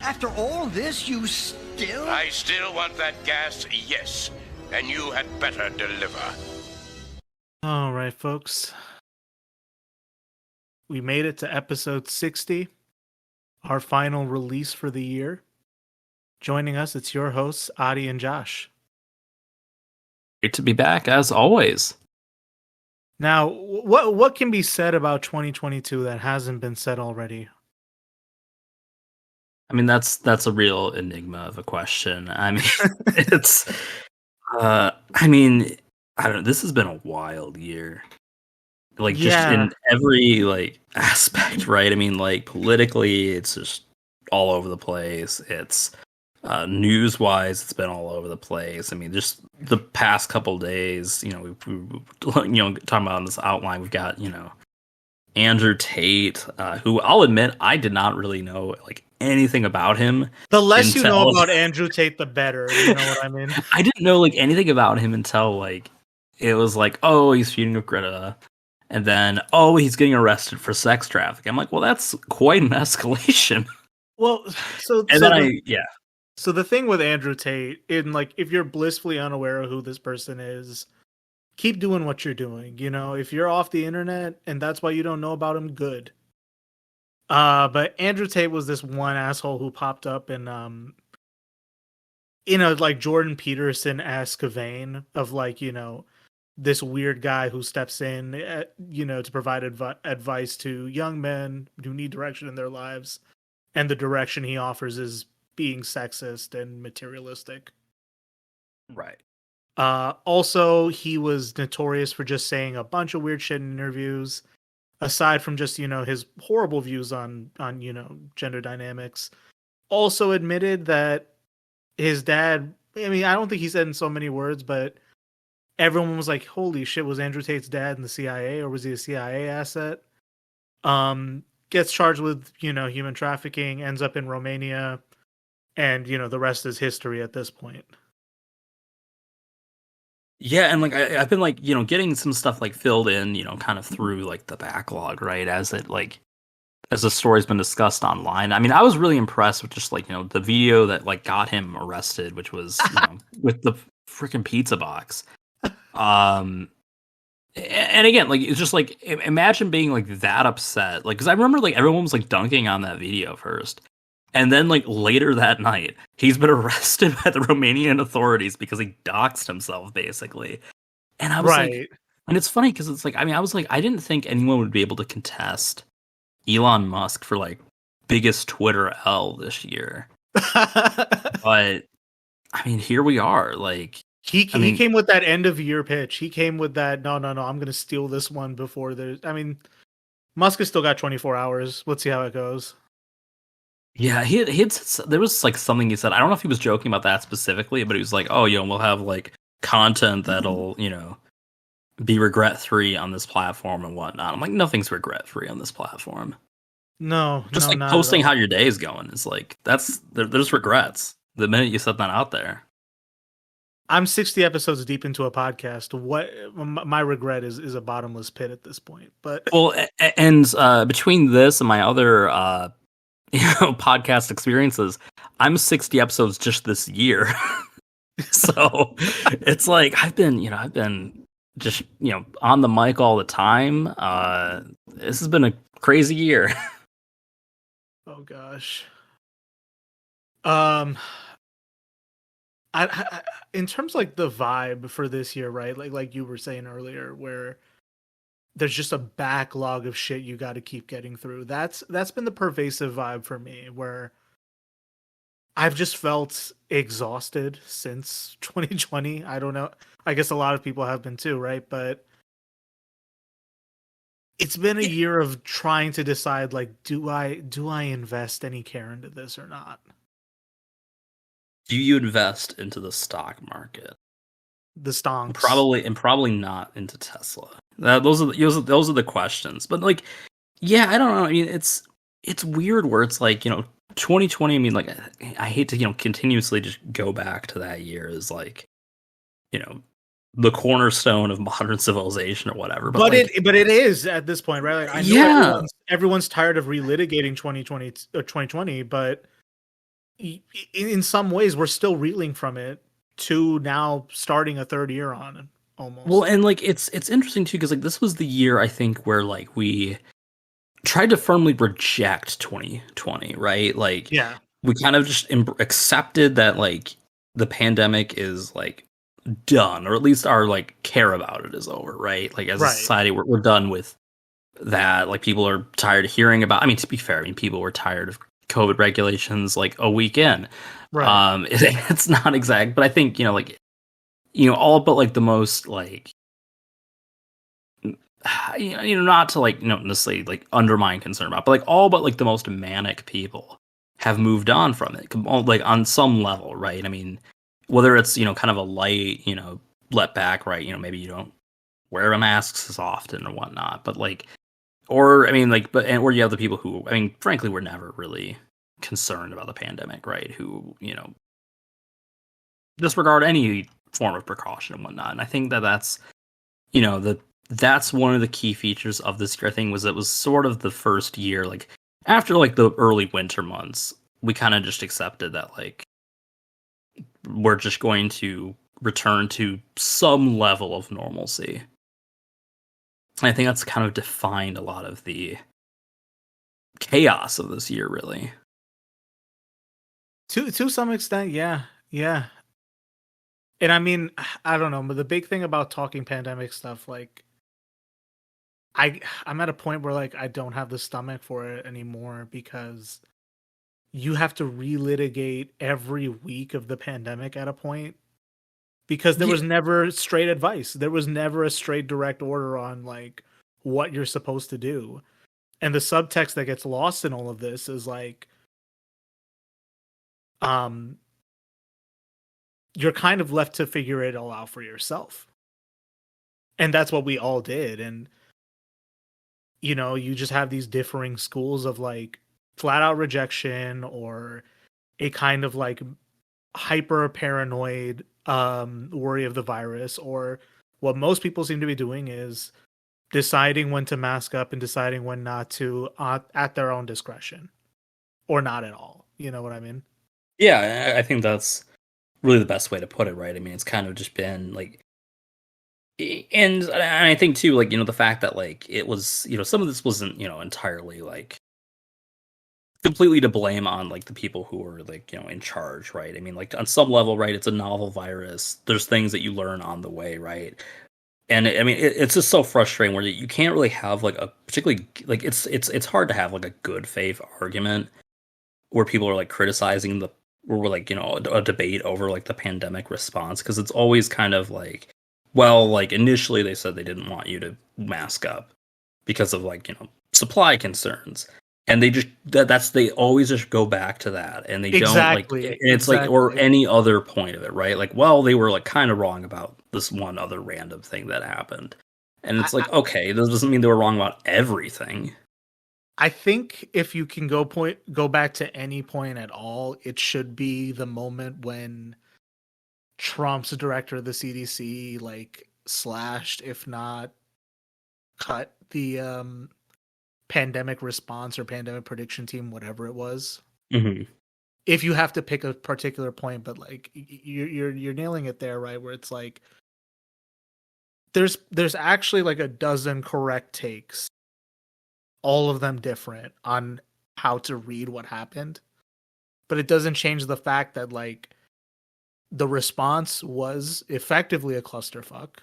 After all this, you still... I still want that gas, yes. And you had better deliver. All right, folks. We made it to episode 60, our final release for the year. Joining us, it's your hosts, Adi and Josh. Great to be back, as always. Now, what can be said about 2022 that hasn't been said already? I mean, that's a real enigma of a question. I mean, it's, I don't know. This has been a wild year. Like, just in every, like, aspect, right? I mean, like, politically, it's just all over the place. It's, news-wise, it's been all over the place. I mean, just the past couple days, we talking about this outline, we've got, Andrew Tate, who I'll admit I did not really know like anything about him. The less you know about Andrew Tate, the better. You know what I mean? I didn't know like anything about him until like it was like, oh, he's feuding with Greta, and then oh, he's getting arrested for sex trafficking. I'm like, well, that's quite an escalation. Well, so the thing with Andrew Tate, if you're blissfully unaware of who this person is, keep doing what you're doing. If you're off the internet and that's why you don't know about him, good. But Andrew Tate was this one asshole who popped up in like Jordan Peterson-esque vein of like, this weird guy who steps in, to provide advice to young men who need direction in their lives. And the direction he offers is being sexist and materialistic. Right. Also, he was notorious for just saying a bunch of weird shit in interviews. Aside from just, his horrible views on gender dynamics. Also admitted that his dad, I don't think he said in so many words, but everyone was like, holy shit, was Andrew Tate's dad in the CIA or was he a CIA asset? Gets charged with, human trafficking, ends up in Romania, and, the rest is history at this point. Yeah, and like I've been like getting some stuff like filled in kind of through like the backlog, right? As the story's been discussed online. I mean, I was really impressed with just like the video that like got him arrested, which was with the freaking pizza box. And again, like it's just like imagine being like that upset, like because I remember like everyone was like dunking on that video first. And then, like, later that night, he's been arrested by the Romanian authorities because he doxed himself, basically. And I was like, and it's funny because it's like, I was like, I didn't think anyone would be able to contest Elon Musk for, like, biggest Twitter L this year. But, here we are. Like, he came with that end of year pitch. He came with that, no, I'm going to steal this one before there's, Musk has still got 24 hours. Let's see how it goes. Yeah, there was like something he said. I don't know if he was joking about that specifically, but he was like, "Oh, we'll have like content that'll, be regret-free on this platform and whatnot." I'm like, nothing's regret-free on this platform. No, just like posting how your day is going is like there's regrets the minute you set that out there. I'm 60 episodes deep into a podcast. What my regret is a bottomless pit at this point. But well, and between this and my other podcast experiences, I'm 60 episodes just this year. So it's like I've been just on the mic all the time. This has been a crazy year. Oh gosh. I in terms of like the vibe for this year, right? Like you were saying earlier, where there's just a backlog of shit you got to keep getting through. That's been the pervasive vibe for me, where I've just felt exhausted since 2020. I don't know. I guess a lot of people have been too, right? But it's been a year of trying to decide, like, do I invest any care into this or not? Do you invest into the stock market? The stonks. Probably not into Tesla. Those are the questions. But like, yeah, I don't know. It's weird where it's like 2020. Like I hate to continuously just go back to that year as like the cornerstone of modern civilization or whatever. But it is at this point, right? Like, I know everyone's tired of relitigating 2020 or 2020, but in some ways we're still reeling from it to now starting a third year on it, almost. Well, and like it's interesting too because like this was the year I think where like we tried to firmly reject 2020, right? Like Yeah. we kind of just accepted that like the pandemic is like done, or at least our like care about it is over, right? Like as a Right. society, we're done with that. Like people are tired of hearing about. I mean, to be fair, I mean people were tired of COVID regulations like a week in. Right. It's not exact, but I think like all but like the most like not to like necessarily like undermine concern about, but like all but like the most manic people have moved on from it, like on some level, right? I mean, whether it's kind of a light let back, right? Maybe you don't wear masks as often or whatnot, but like, or I mean, like, or you have the people who, I mean, frankly, were never really concerned about the pandemic, right? Who disregard any form of precaution and whatnot. And I think that's that's one of the key features of this year thing was it was sort of the first year, like after like the early winter months, we kind of just accepted that like we're just going to return to some level of normalcy. And I think that's kind of defined a lot of the chaos of this year, really. To some extent, yeah. And I mean, I don't know, but the big thing about talking pandemic stuff, like I'm at a point where like I don't have the stomach for it anymore because you have to relitigate every week of the pandemic at a point because there was never straight advice. There was never a straight direct order on like what you're supposed to do. And the subtext that gets lost in all of this is like you're kind of left to figure it all out for yourself. And that's what we all did. And you just have these differing schools of like flat out rejection or a kind of like hyper paranoid worry of the virus, or what most people seem to be doing is deciding when to mask up and deciding when not to at their own discretion or not at all. You know what I mean? Yeah, I think that's really the best way to put it, right? I mean, it's kind of just been like, and I think too, like, the fact that like it was, some of this wasn't, entirely like completely to blame on like the people who were like, in charge, right? I mean, like on some level, right, it's a novel virus. There's things that you learn on the way, right? And I mean, it's just so frustrating where you can't really have like a particularly like it's hard to have like a good faith argument where people are like criticizing where we're like a debate over like the pandemic response, because it's always kind of like, well, like initially they said they didn't want you to mask up because of like supply concerns, and they just they always just go back to that, and they don't like, and it's like, or any other point of it, right? Like, well, they were like kind of wrong about this one other random thing that happened, and it's like, okay, this doesn't mean they were wrong about everything. I think if you can go back to any point at all, it should be the moment when Trump's director of the CDC like slashed, if not cut, the pandemic response or pandemic prediction team, whatever it was. Mm-hmm. If you have to pick a particular point, but like you're nailing it there, right? Where it's like there's actually like a dozen correct takes, all of them different on how to read what happened, but it doesn't change the fact that like the response was effectively a clusterfuck.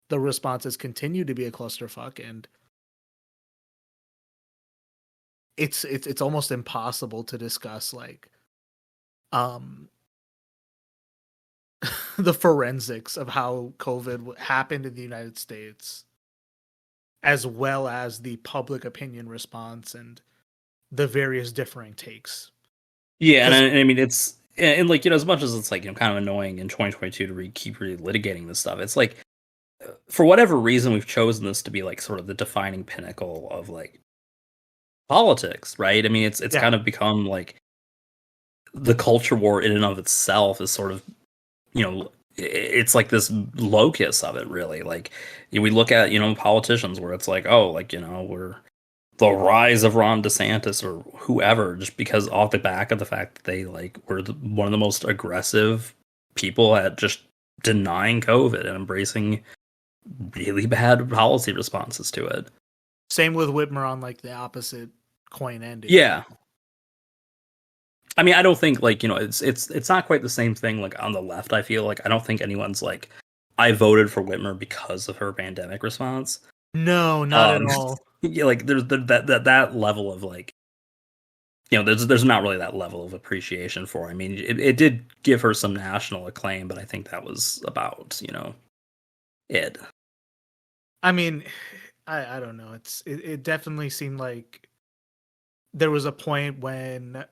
The responses continue to be a clusterfuck, and it's almost impossible to discuss like the forensics of how COVID happened in the United States, as well as the public opinion response and the various differing takes. Yeah, and I mean, it's, and like, as much as it's like, kind of annoying in 2022 to keep litigating this stuff, it's like, for whatever reason, we've chosen this to be like sort of the defining pinnacle of like politics, right? I mean, it's kind of become like the culture war in and of itself is sort of, it's like this locus of it, really. Like, we look at, politicians where it's like, oh, like, we're the rise of Ron DeSantis or whoever, just because off the back of the fact that they like were one of the most aggressive people at just denying COVID and embracing really bad policy responses to it. Same with Whitmer on like the opposite coin ending. Yeah. I mean, I don't think like, it's not quite the same thing like on the left. I feel like I don't think anyone's like, I voted for Whitmer because of her pandemic response. No, not at all. Yeah, like there's that level of like, there's not really that level of appreciation for her. I mean, it did give her some national acclaim, but I think that was about, it. I mean, I don't know. It definitely seemed like there was a point when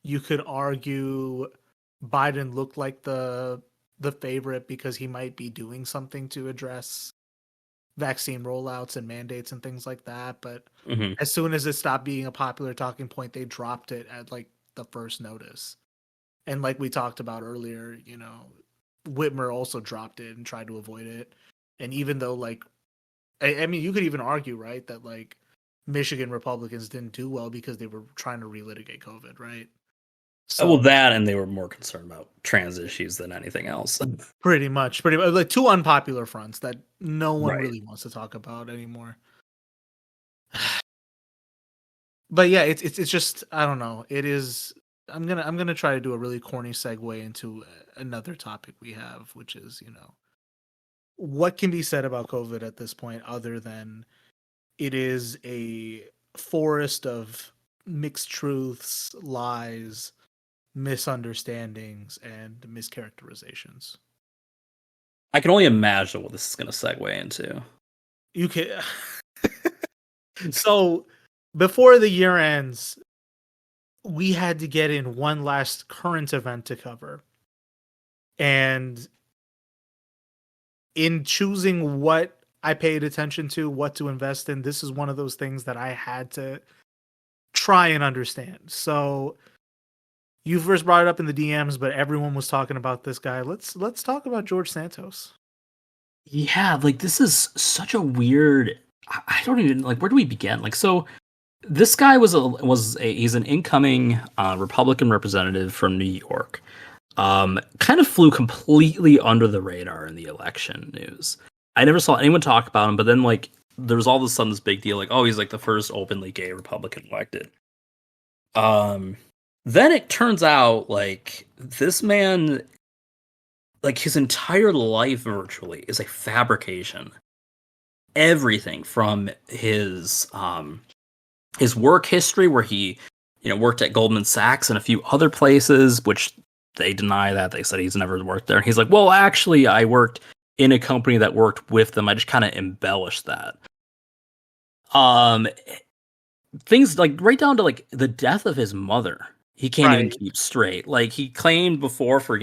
you could argue Biden looked like the favorite because he might be doing something to address vaccine rollouts and mandates and things like that. But as soon as it stopped being a popular talking point, they dropped it at like the first notice. And like we talked about earlier, Whitmer also dropped it and tried to avoid it. And even though like, I mean, you could even argue, right, that like Michigan Republicans didn't do well because they were trying to relitigate COVID, right? So, well, that and they were more concerned about trans issues than anything else. Pretty much like two unpopular fronts that no one really wants to talk about anymore. But yeah, it's just, I don't know. It is. I'm gonna try to do a really corny segue into another topic we have, which is what can be said about COVID at this point other than it is a forest of mixed truths, lies, misunderstandings, and mischaracterizations. I can only imagine what this is going to segue into. You can. So, before the year ends, we had to get in one last current event to cover. And in choosing what I paid attention to, what to invest in, this is one of those things that I had to try and understand. So, you first brought it up in the DMs, but everyone was talking about this guy. Let's talk about George Santos. Yeah, like this is such a weird. I don't even like. Where do we begin? Like, so this guy he's an incoming Republican representative from New York. Kind of flew completely under the radar in the election news. I never saw anyone talk about him, but then like there was all of a sudden this big deal, like, oh, he's like the first openly gay Republican elected. Then it turns out, like, this man, like, his entire life virtually is a fabrication. Everything from his work history, where he, worked at Goldman Sachs and a few other places, which they deny that. They said he's never worked there. And he's like, well, actually, I worked in a company that worked with them. I just kind of embellished that. Things, like, right down to, like, the death of his mother. He can't even keep straight. Like, he claimed before for,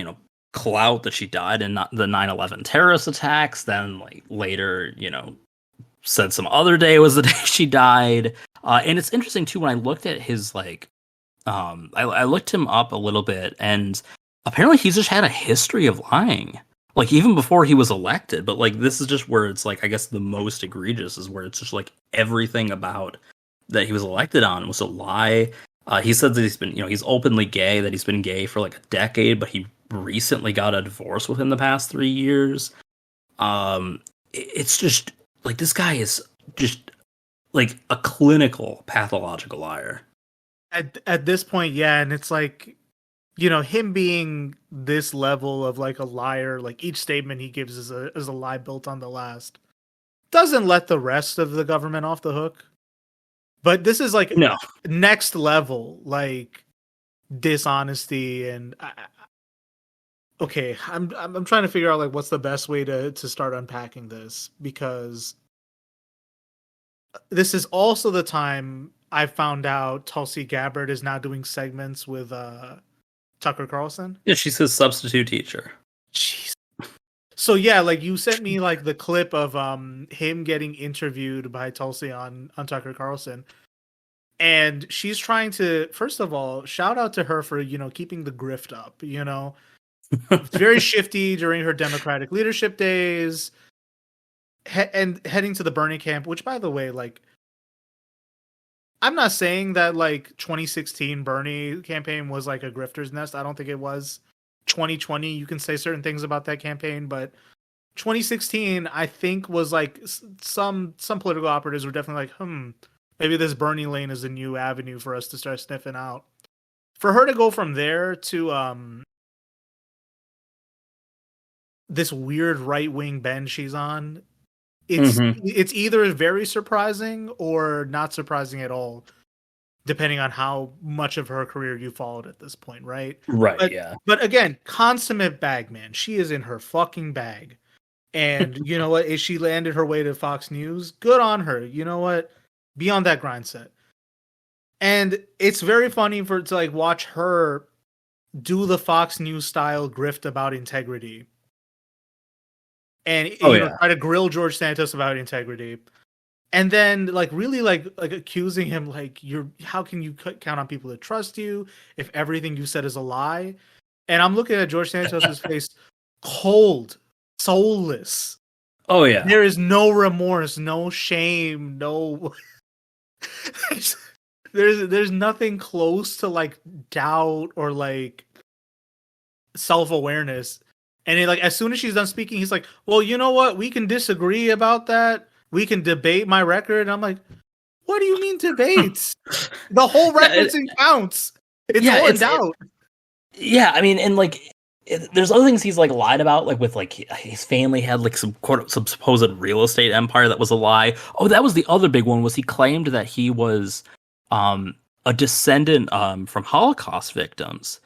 clout that she died in the 9/11 terrorist attacks. Then, like, later, said some other day was the day she died. And it's interesting, too, when I looked at his, like, I looked him up a little bit, and apparently he's just had a history of lying. Like, even before he was elected. But, like, this is just where it's, like, I guess the most egregious is where it's just, like, everything about that he was elected on was a lie. He said that he's been, he's openly gay, that he's been gay for like a decade, but he recently got a divorce within the past 3 years. It's just like, this guy is just like a clinical pathological liar. At this point, yeah, and it's like, him being this level of like a liar, like each statement he gives is a lie built on the last, doesn't let the rest of the government off the hook. But this is like next level, like dishonesty, and okay, I'm trying to figure out like what's the best way to start unpacking this, because this is also the time I found out Tulsi Gabbard is now doing segments with Tucker Carlson. Yeah, she's his substitute teacher. Jeez. So yeah, like you sent me like the clip of him getting interviewed by Tulsi on Tucker Carlson. And she's trying to, first of all, shout out to her for, keeping the grift up, very shifty during her Democratic leadership days, and heading to the Bernie camp, which, by the way, like, I'm not saying that like 2016 Bernie campaign was like a grifter's nest. I don't think it was. 2020, you can say certain things about that campaign, but 2016, I think, was like some political operatives were definitely like, maybe this Bernie lane is a new avenue for us to start sniffing out. For her to go from there to this weird right wing bend she's on, it's either very surprising or not surprising at all, depending on how much of her career you followed at this point, right? Right. But again, consummate bag man. She is in her fucking bag. And you know what? If she landed her way to Fox News, good on her. You know what? Be on that grind set. And it's very funny to like watch her do the Fox News style grift about integrity. And try to grill George Santos about integrity. And then like really like accusing him like how can you count on people to trust you if everything you said is a lie? And I'm looking at George Santos's face, cold, soulless. Oh yeah. There is no remorse, no shame, no there's nothing close to like doubt or like self-awareness. And like as soon as she's done speaking, he's like, "Well, you know what? We can disagree about that. We can debate my record." And I'm like, "What do you mean debates? The whole referencing counts. It's all in doubt." Yeah, I mean, and like there's other things he's like lied about, like with like his family had like some supposed real estate empire that was a lie. Oh, that was the other big one. Was he claimed that he was a descendant from Holocaust victims,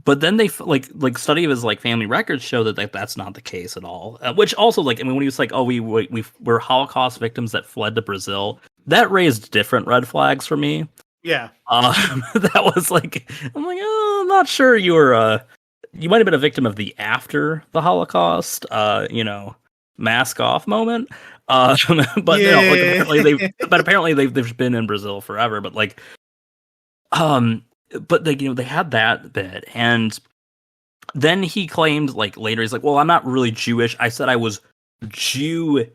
but then they like study of his like family records show that that's not the case at all. Which also like I mean when he was like, oh we're Holocaust victims that fled to Brazil, that raised different red flags for me. Yeah, that was like I'm like oh I'm not sure you were you might have been a victim of the after the Holocaust, mask off moment. But yeah. apparently they've been in Brazil forever. But like, but they had that bit, and then he claimed like later he's like, well, I'm not really Jewish. I said I was Jew-ish.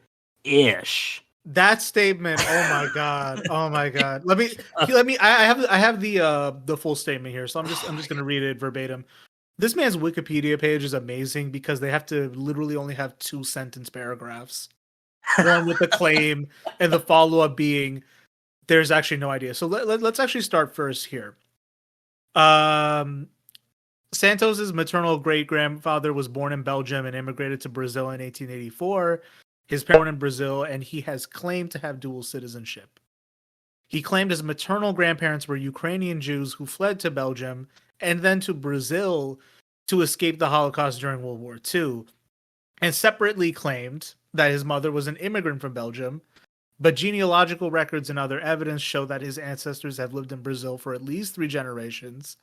That statement, oh my god. Let me I have the full statement here, so I'm just gonna read it verbatim. This man's Wikipedia page is amazing because they have to literally only have 2-sentence paragraphs. One with the claim and the follow-up being there's actually no idea. So let's actually start first here. Santos's maternal great-grandfather was born in Belgium and immigrated to Brazil in 1884. His parents were in Brazil, and he has claimed to have dual citizenship. He claimed his maternal grandparents were Ukrainian Jews who fled to Belgium and then to Brazil to escape the Holocaust during World War II, and separately claimed that his mother was an immigrant from Belgium, but genealogical records and other evidence show that his ancestors have lived in Brazil for at least 3 generations,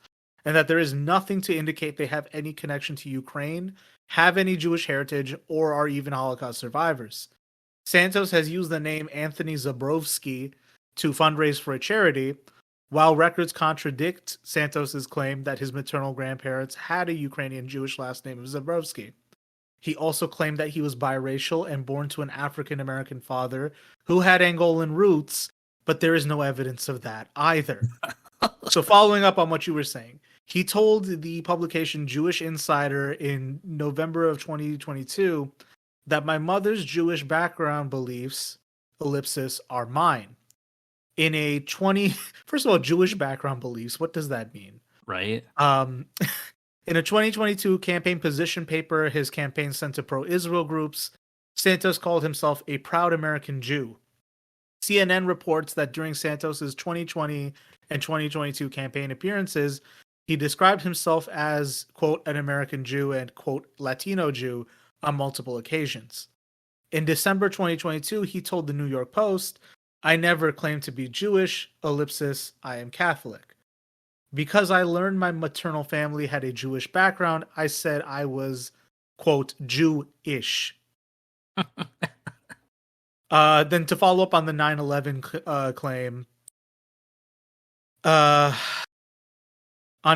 and that there is nothing to indicate they have any connection to Ukraine, have any Jewish heritage, or are even Holocaust survivors. Santos has used the name Anthony Zabrowski to fundraise for a charity, while records contradict Santos's claim that his maternal grandparents had a Ukrainian Jewish last name of Zabrowski. He also claimed that he was biracial and born to an African-American father who had Angolan roots, but there is no evidence of that either. So following up on what you were saying, he told the publication Jewish Insider in November of 2022 that my mother's Jewish background beliefs, ellipsis, are mine. In a first of all, Jewish background beliefs, what does that mean? Right. In a 2022 campaign position paper his campaign sent to pro-Israel groups, Santos called himself a proud American Jew. CNN reports that during Santos's 2020 and 2022 campaign appearances, he described himself as, quote, an American Jew and, quote, Latino Jew on multiple occasions. In December 2022, he told the New York Post, I never claimed to be Jewish, ellipsis, I am Catholic. Because I learned my maternal family had a Jewish background, I said I was, quote, Jew-ish. Then to follow up on the 9/11 claim, on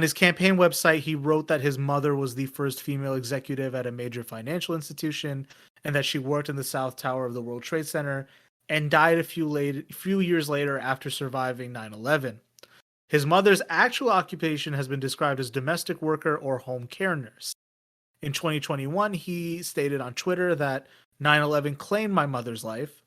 his campaign website, he wrote that his mother was the first female executive at a major financial institution and that she worked in the South Tower of the World Trade Center. and died a few years later after surviving 9/11. His mother's actual occupation has been described as domestic worker or home care nurse. In 2021, he stated on Twitter that 9/11 claimed my mother's life.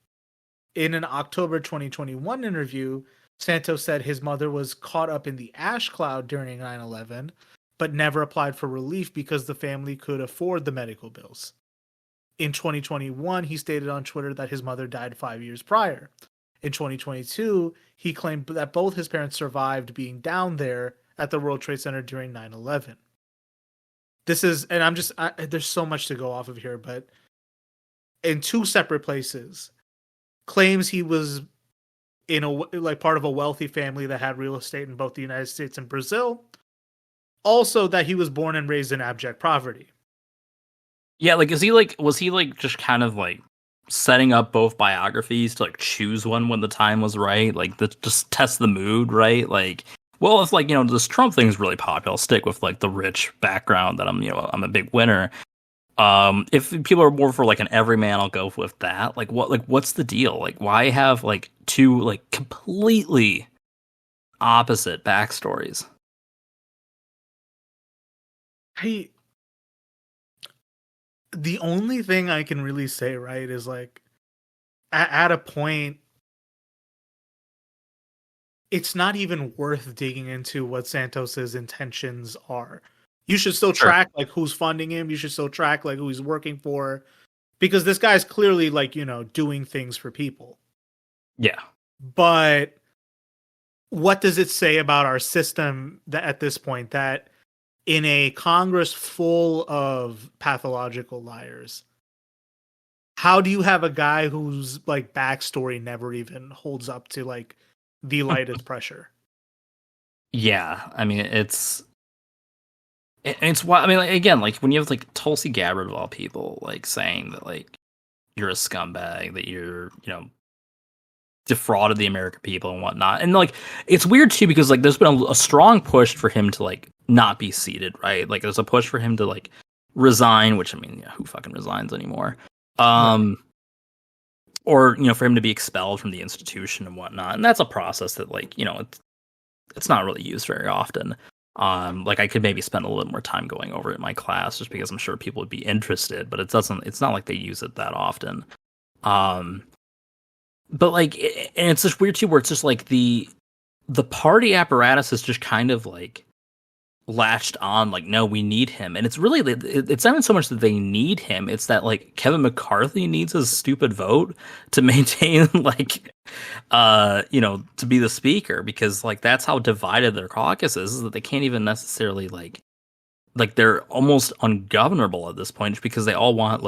In an October 2021 interview, Santos said his mother was caught up in the ash cloud during 9/11, but never applied for relief because the family could afford the medical bills. In 2021, he stated on Twitter that his mother died 5 years prior. In 2022, he claimed that both his parents survived being down there at the World Trade Center during 9/11. This is, and there's so much to go off of here, but in two separate places, claims he was in part of a wealthy family that had real estate in both the United States and Brazil. Also, that he was born and raised in abject poverty. Yeah, was he just kind of setting up both biographies to choose one when the time was right, just test the mood, right? Well, if this Trump thing is really popular, I'll stick with the rich background that I'm a big winner. If people are more for an everyman, I'll go with that. What's the deal? Why have two completely opposite backstories? The only thing I can really say, right, is at a point, it's not even worth digging into what Santos's intentions are. You should still track who's funding him. You should still track who he's working for, because this guy's clearly doing things for people. Yeah. But what does it say about our system that at this point, that in a Congress full of pathological liars, how do you have a guy whose backstory never even holds up to the lightest pressure? Yeah, I mean it's why, I mean, again, when you have Tulsi Gabbard of all people saying that you're a scumbag, that you're defrauded the American people and whatnot, and it's weird too because there's been a strong push for him to not be seated, right? There's a push for him to resign, which, I mean, who fucking resigns anymore? Or for him to be expelled from the institution and whatnot, and that's a process that it's not really used very often. I could maybe spend a little more time going over it in my class, just because I'm sure people would be interested, but it's not like they use it that often. But and it's just weird too, where it's just the party apparatus is just kind of latched on, no, we need him. And it's really, it's not even so much that they need him, it's that Kevin McCarthy needs his stupid vote to maintain to be the speaker, because that's how divided their caucus is that they can't even necessarily they're almost ungovernable at this point, just because they all want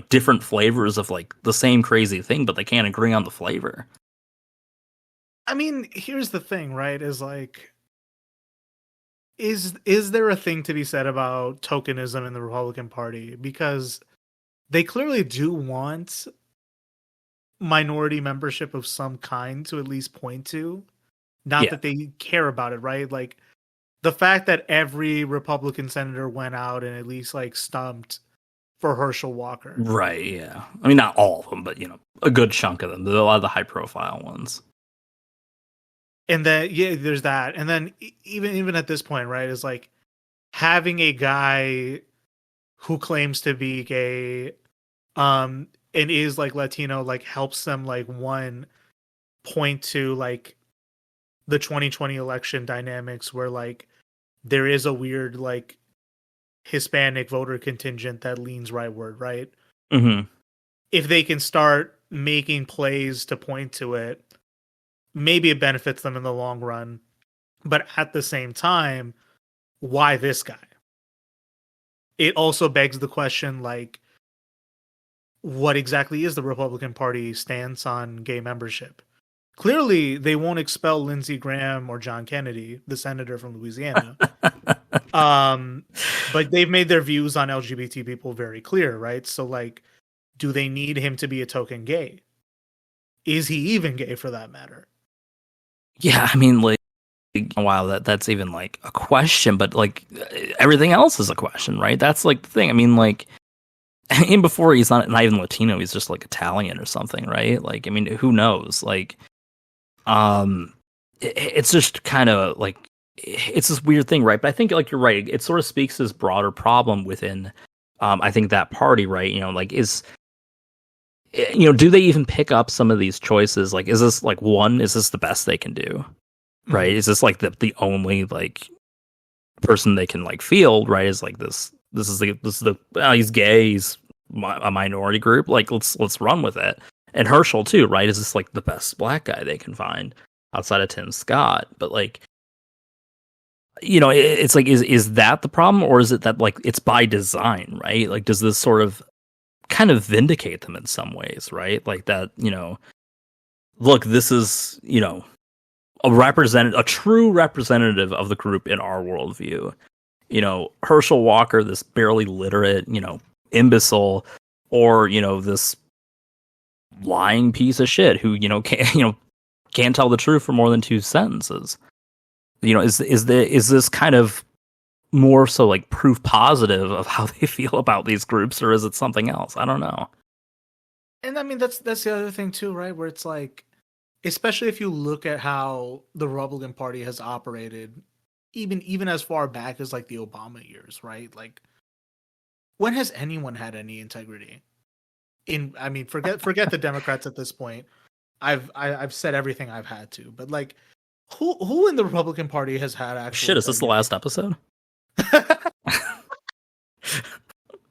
different flavors of the same crazy thing, but they can't agree on the flavor. I mean, here's the thing, right? Is there a thing to be said about tokenism in the Republican Party? Because they clearly do want minority membership of some kind to at least point to. Not that they care about it, right? The fact that every Republican senator went out and at least stumped for Herschel Walker. Right, yeah. I mean, not all of them, but a good chunk of them. There's a lot of the high profile ones. And then there's that, and then even at this point, right, is having a guy who claims to be gay, and is Latino, helps them one point to the 2020 election dynamics, where there is a weird Hispanic voter contingent that leans rightward, right? Mm-hmm. If they can start making plays to point to it, maybe it benefits them in the long run. But at the same time, why this guy? It also begs the question, what exactly is the Republican Party stance on gay membership? Clearly, they won't expel Lindsey Graham or John Kennedy, the senator from Louisiana. But they've made their views on LGBT people very clear, right? So, do they need him to be a token gay? Is he even gay, for that matter? Yeah, I mean, wow, that's even a question, but everything else is a question, right? That's the thing. I mean, even before he's not even Latino, he's just like Italian or something, right? Like, I mean, who knows? Like, it's just kind of like it's this weird thing, right? But I think like you're right. It sort of speaks to this broader problem within, I think that party, right? You know, like do they even pick up some of these choices? Like, is this the best they can do? Right? Mhm. Is this like the only like person they can like field? Right? Is like this is the he's gay, he's a minority group. Like let's run with it. And Herschel too, right? Is this like the best black guy they can find outside of Tim Scott? But like, it's like is that the problem, or is it that like it's by design, right? Like, does this sort of kind of vindicate them in some ways, right? Like that, look, this is a true representative of the group in our worldview. Herschel Walker, this barely literate, imbecile, or this lying piece of shit who can't tell the truth for more than 2 sentences. Is this kind of more so like proof positive of how they feel about these groups, or is it something else? I don't know. And I mean, that's the other thing too, right? Where it's like, especially if you look at how the Republican Party has operated, even as far back as like the Obama years, right? Like, when has anyone had any integrity? Forget the Democrats at this point. I've said everything I've had to, but like, who in the Republican Party has had actual shit? Is this the last episode?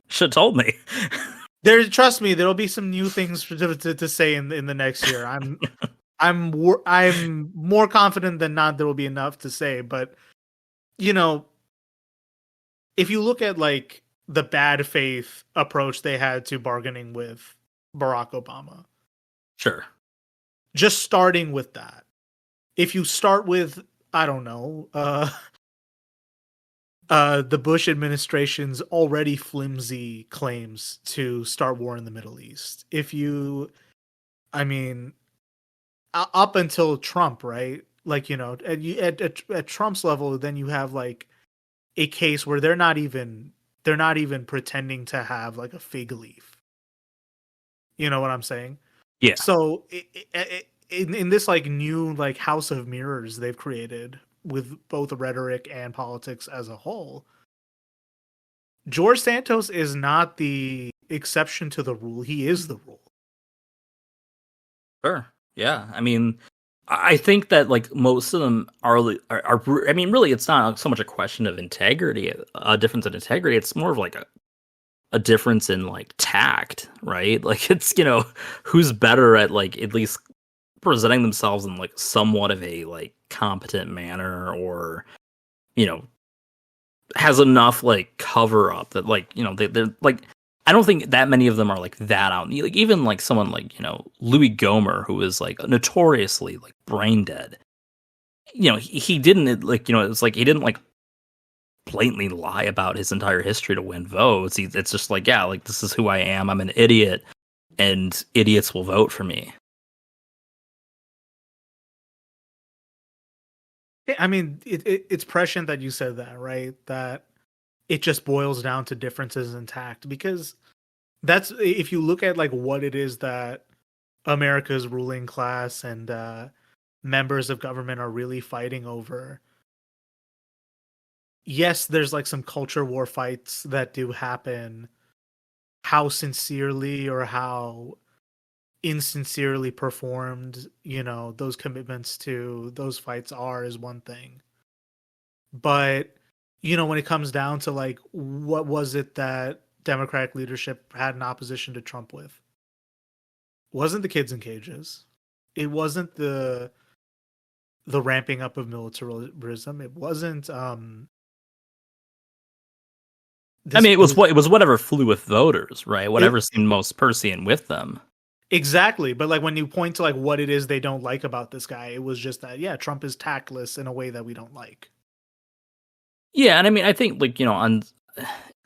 Should have told me. Trust me, there'll be some new things to say in the next year. I'm more confident than not there will be enough to say, but if you look at like the bad faith approach they had to bargaining with Barack Obama, sure, just starting with that. If you start with, I don't know, the Bush administration's already flimsy claims to start war in the Middle East. Up until Trump, right? Like, at Trump's level, then you have like a case where they're not even pretending to have like a fig leaf. You know what I'm saying? Yeah. So in this like new like house of mirrors they've created with both rhetoric and politics as a whole, George Santos is not the exception to the rule. He is the rule. Sure. Yeah. I mean, I think that like most of them are I mean, really, it's not so much a question of integrity, a difference in integrity. It's more of like a difference in like tact, right? Like it's, who's better at like at least presenting themselves in like somewhat of a like competent manner, or has enough like cover up that like they're like, I don't think that many of them are like that out. Like even like someone like Louis Gohmert, who is like notoriously like brain dead. He didn't like it's like he didn't like blatantly lie about his entire history to win votes. It's just like, yeah, like this is who I am. I'm an idiot, and idiots will vote for me. I mean, it's prescient that you said that, right? That it just boils down to differences in tact, because that's, if you look at like what it is that America's ruling class and members of government are really fighting over. Yes, there's like some culture war fights that do happen. How sincerely or how insincerely performed, those commitments to those fights are is one thing. But, when it comes down to like, what was it that Democratic leadership had an opposition to Trump with? It wasn't the kids in cages. It wasn't the ramping up of militarism. It wasn't it was whatever flew with voters, right? Whatever seemed most prescient with them. Exactly. But like when you point to like what it is they don't like about this guy, it was just that, yeah, Trump is tactless in a way that we don't like. Yeah, and I mean, I think like,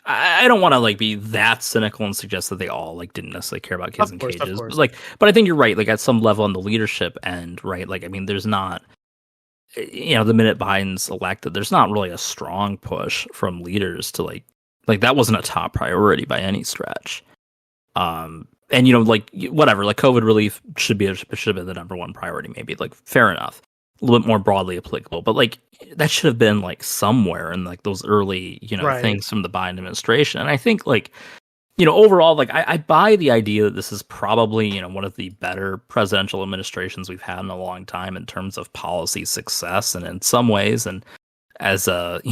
I don't want to like be that cynical and suggest that they all like didn't necessarily care about kids in cages. But I think you're right, like at some level on the leadership end, right? Like, I mean, there's not, the minute Biden's elected, there's not really a strong push from leaders to like that wasn't a top priority by any stretch. And like whatever, like COVID relief should have been the number one priority. Maybe like fair enough, a little bit more broadly applicable, but like that should have been like somewhere in like those early Right. things from the Biden administration. And I think like overall, like I buy the idea that this is probably one of the better presidential administrations we've had in a long time in terms of policy success, and in some ways, and as dark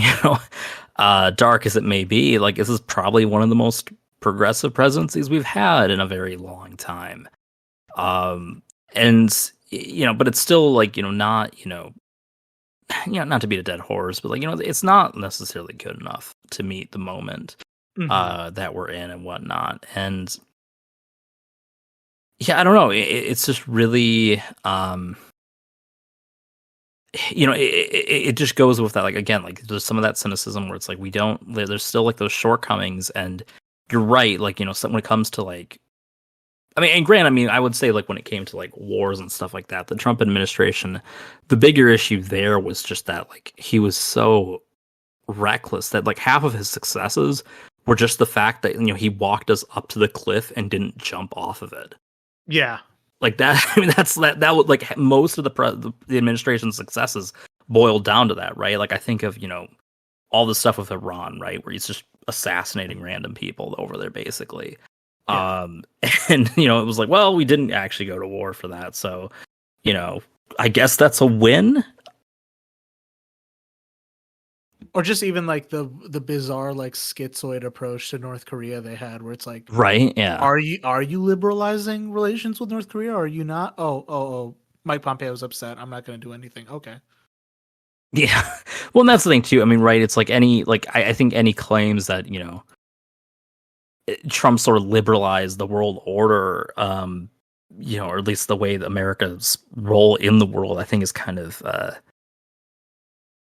as it may be, like this is probably one of the most progressive presidencies we've had in a very long time. And but it's still like not not to beat a dead horse, but like it's not necessarily good enough to meet the moment that we're in and whatnot. And yeah, I don't know, it's just really it just goes with that, like, again, like there's some of that cynicism where it's like there's still like those shortcomings. And you're right, like when it comes to like, I would say like when it came to like wars and stuff like that, the Trump administration, the bigger issue there was just that like he was so reckless that like half of his successes were just the fact that he walked us up to the cliff and didn't jump off of it. Yeah. Like that, that would like most of the administration's successes boiled down to that, right? Like I think of all the stuff with Iran, right, where he's just assassinating random people over there, basically. Yeah. And it was like, well, we didn't actually go to war for that, so I guess that's a win. Or just even like the bizarre like schizoid approach to North Korea they had, where it's like, right, yeah, are you liberalizing relations with North Korea, or are you not? Oh, Mike Pompeo's upset, I'm not going to do anything. Okay. Yeah, well, and that's the thing too. I mean, right? It's like I think any claims that Trump sort of liberalized the world order, or at least the way that America's role in the world, I think is kind of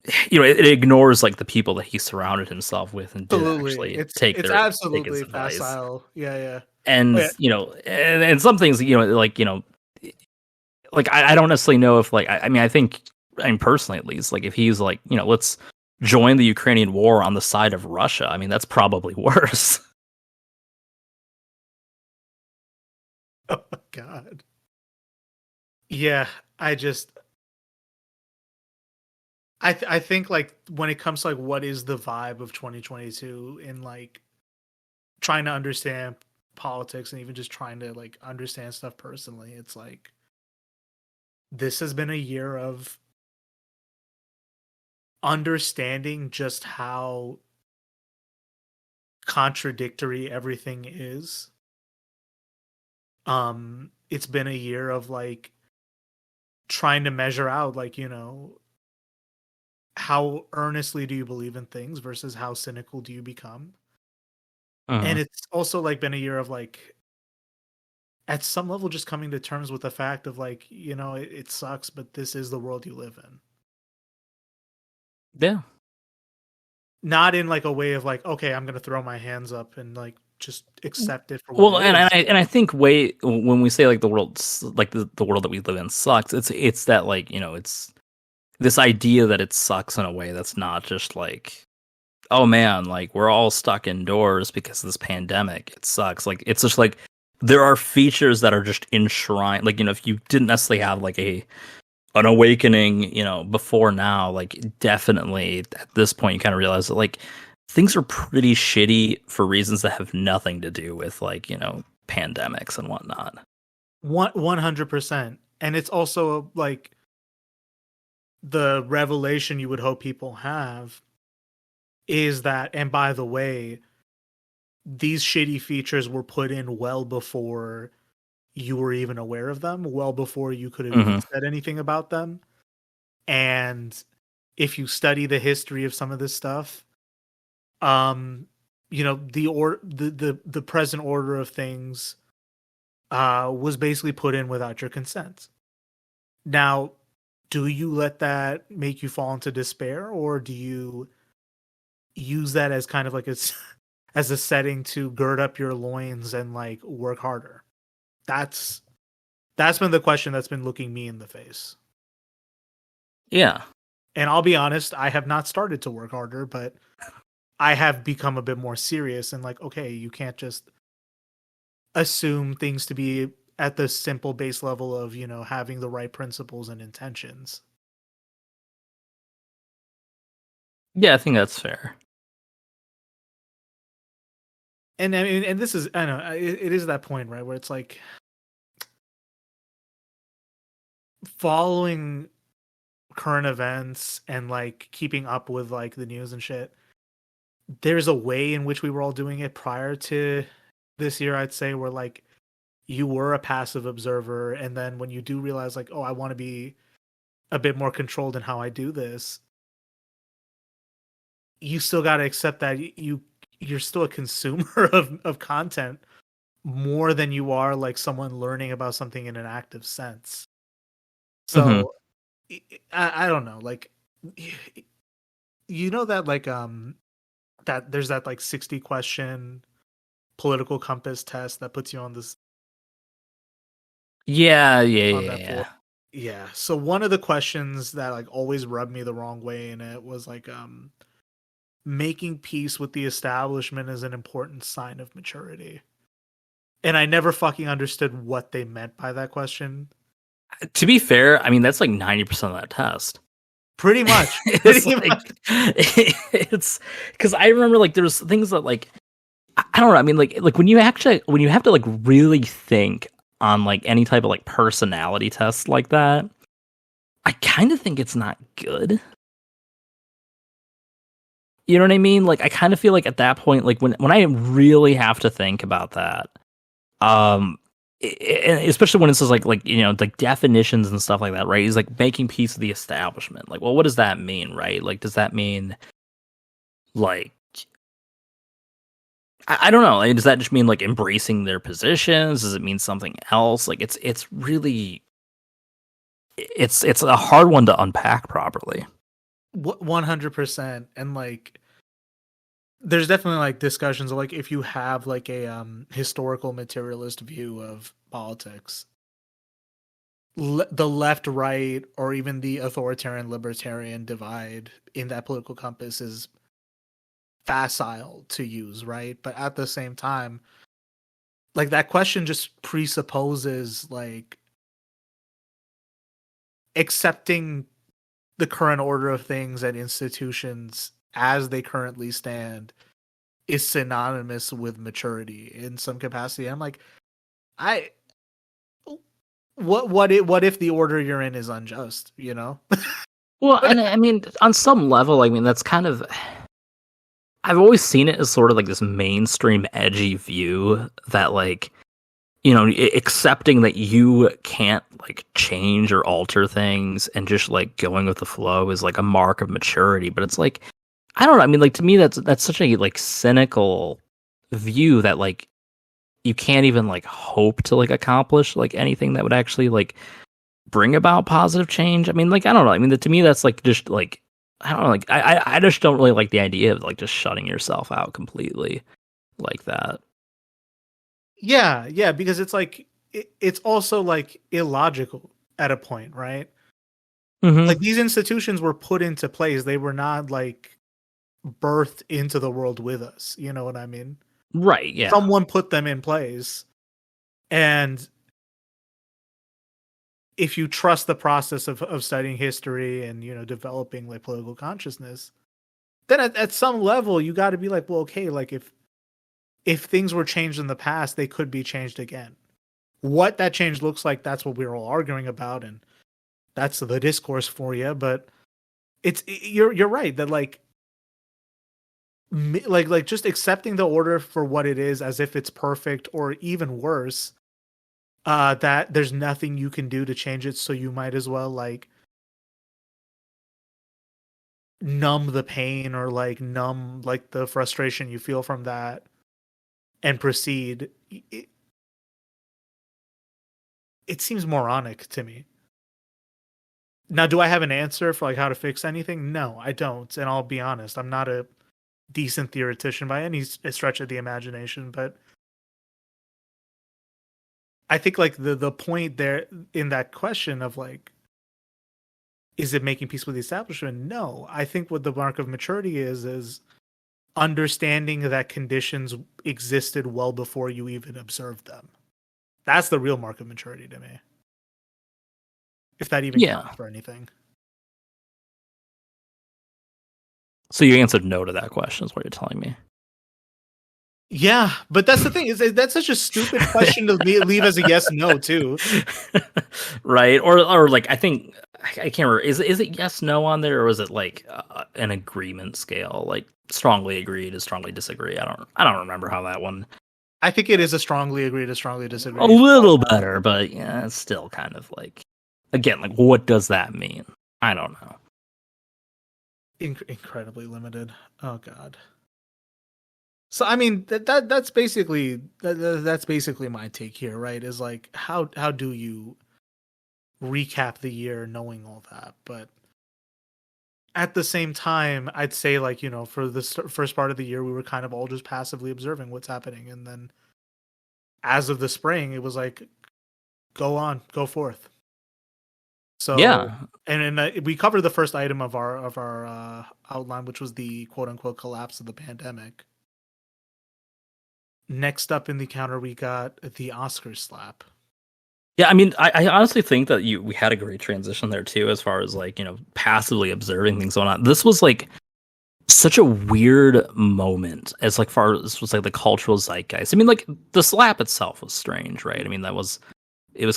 it ignores like the people that he surrounded himself with and did actually take his advice. Facile. Yeah. And and some things like I don't necessarily know if like I think personally at least, like if he's like let's join the Ukrainian war on the side of Russia, that's probably worse. Oh my God. Yeah, I think like when it comes to like what is the vibe of 2022 in like trying to understand politics and even just trying to like understand stuff personally, it's like this has been a year of understanding just how contradictory everything is. It's been a year of like trying to measure out like how earnestly do you believe in things versus how cynical do you become. And it's also like been a year of like at some level just coming to terms with the fact of like it sucks, but this is the world you live in. Yeah, not in like a way of like, okay, I'm gonna throw my hands up and like just accept it for what it is. I think when we say like the world, like the world that we live in sucks, it's that like it's this idea that it sucks in a way that's not just like, oh man, like we're all stuck indoors because of this pandemic, it sucks. Like it's just like there are features that are just enshrined, like if you didn't necessarily have like an awakening before now, like definitely at this point you kind of realize that like things are pretty shitty for reasons that have nothing to do with like pandemics and whatnot. 100%. And it's also like the revelation you would hope people have is that, and by the way, these shitty features were put in well before you were even aware of them, well before you could have even said anything about them. And if you study the history of some of this stuff, the present order of things was basically put in without your consent. Now, do you let that make you fall into despair, or do you use that as kind of like as a setting to gird up your loins and like work harder? That's been the question that's been looking me in the face. Yeah. And I'll be honest, I have not started to work harder, but I have become a bit more serious and like, okay, you can't just assume things to be at the simple base level of, you know, having the right principles and intentions. Yeah, I think that's fair. And I mean, and this is, I know it is that point, right, where it's like following current events and like keeping up with like the news and shit. There's a way in which we were all doing it prior to this year, I'd say, where like you were a passive observer, and then when you do realize like, oh, I want to be a bit more controlled in how I do this, you still got to accept that you're still a consumer of content more than you are like someone learning about something in an active sense. So I don't know, like, you know that like that there's that like 60 question political compass test that puts you on this Yeah, on that floor. Yeah. So one of the questions that like always rubbed me the wrong way in it was like making peace with the establishment is an important sign of maturity. And I never fucking understood what they meant by that question. To be fair, I mean that's like 90% of that test. Pretty much. It's like, it's because I remember like there's things that like I don't know. I mean like when you have to like really think on like any type of like personality test like that, I kind of think it's not good. You know what I mean? Like I kind of feel like at that point, like when I really have to think about that, especially when it says like you know like definitions and stuff like that, right? Is like making peace with the establishment. Like, well, what does that mean, right? Like, does that mean like I don't know? Like, does that just mean like embracing their positions? Does it mean something else? Like, it's really it's a hard one to unpack properly. 100%. And like there's definitely like discussions of like if you have like a historical materialist view of politics, the left right or even the authoritarian libertarian divide in that political compass is facile to use, right? But at the same time, like that question just presupposes like accepting the current order of things and institutions as they currently stand is synonymous with maturity in some capacity. I'm like, what if the order you're in is unjust, you know? Well, and I mean, on some level, I mean, that's kind of. I've always seen it as sort of like this mainstream edgy view that, like, you know, accepting that you can't like change or alter things and just like going with the flow is like a mark of maturity. But it's like, I don't know. I mean, like to me, that's such a like cynical view that like you can't even like hope to like accomplish like anything that would actually like bring about positive change. I mean, like I don't know. I mean, to me, that's like just like I don't know. Like I just don't really like the idea of like just shutting yourself out completely like that. Yeah, because it's like it's also like illogical at a point, right? Mm-hmm. Like these institutions were put into place; they were not like birthed into the world with us. You know what I mean? Right. Yeah. Someone put them in place, and if you trust the process of studying history and, you know, developing like political consciousness, then at some level you got to be like, well, okay, like if things were changed in the past, they could be changed again. What that change looks like, that's what we're all arguing about, and that's the discourse for you. But you're right that like just accepting the order for what it is as if it's perfect, or even worse, that there's nothing you can do to change it, so you might as well like numb the pain or like numb like the frustration you feel from that and proceed. It seems moronic to me. Now, do I have an answer for like how to fix anything? No, I don't. And I'll be honest, I'm not a decent theoretician by any stretch of the imagination, but I think like the point there in that question of like, is it making peace with the establishment? No. I think what the mark of maturity is understanding that conditions existed well before you even observed them. That's the real mark of maturity to me. If that even counts for anything. So you answered no to that question, is what you're telling me. Yeah, but that's the thing, is that's such a stupid question to leave as a yes no too. Right? Or like, I think I can't remember. Is it yes no on there, or was it like an agreement scale? Like strongly agree to strongly disagree. I don't remember how that one. I think it is a strongly agree to strongly disagree. A little better, but yeah, it's still kind of like, again, like, what does that mean? I don't know. Incredibly limited. Oh god. So I mean that's basically my take here, right? Is like how do you recap the year knowing all that? But at the same time, I'd say, like, you know, for the first part of the year, we were kind of all just passively observing what's happening, and then as of the spring, it was like, go forth. So yeah, and we covered the first item of our outline, which was the quote unquote collapse of the pandemic. Next up in the counter, we got the Oscars slap. Yeah, I mean, I honestly think that we had a great transition there too, as far as like, you know, passively observing things going on. This was like such a weird moment as like far as was like the cultural zeitgeist. I mean, like the slap itself was strange, right? I mean, it was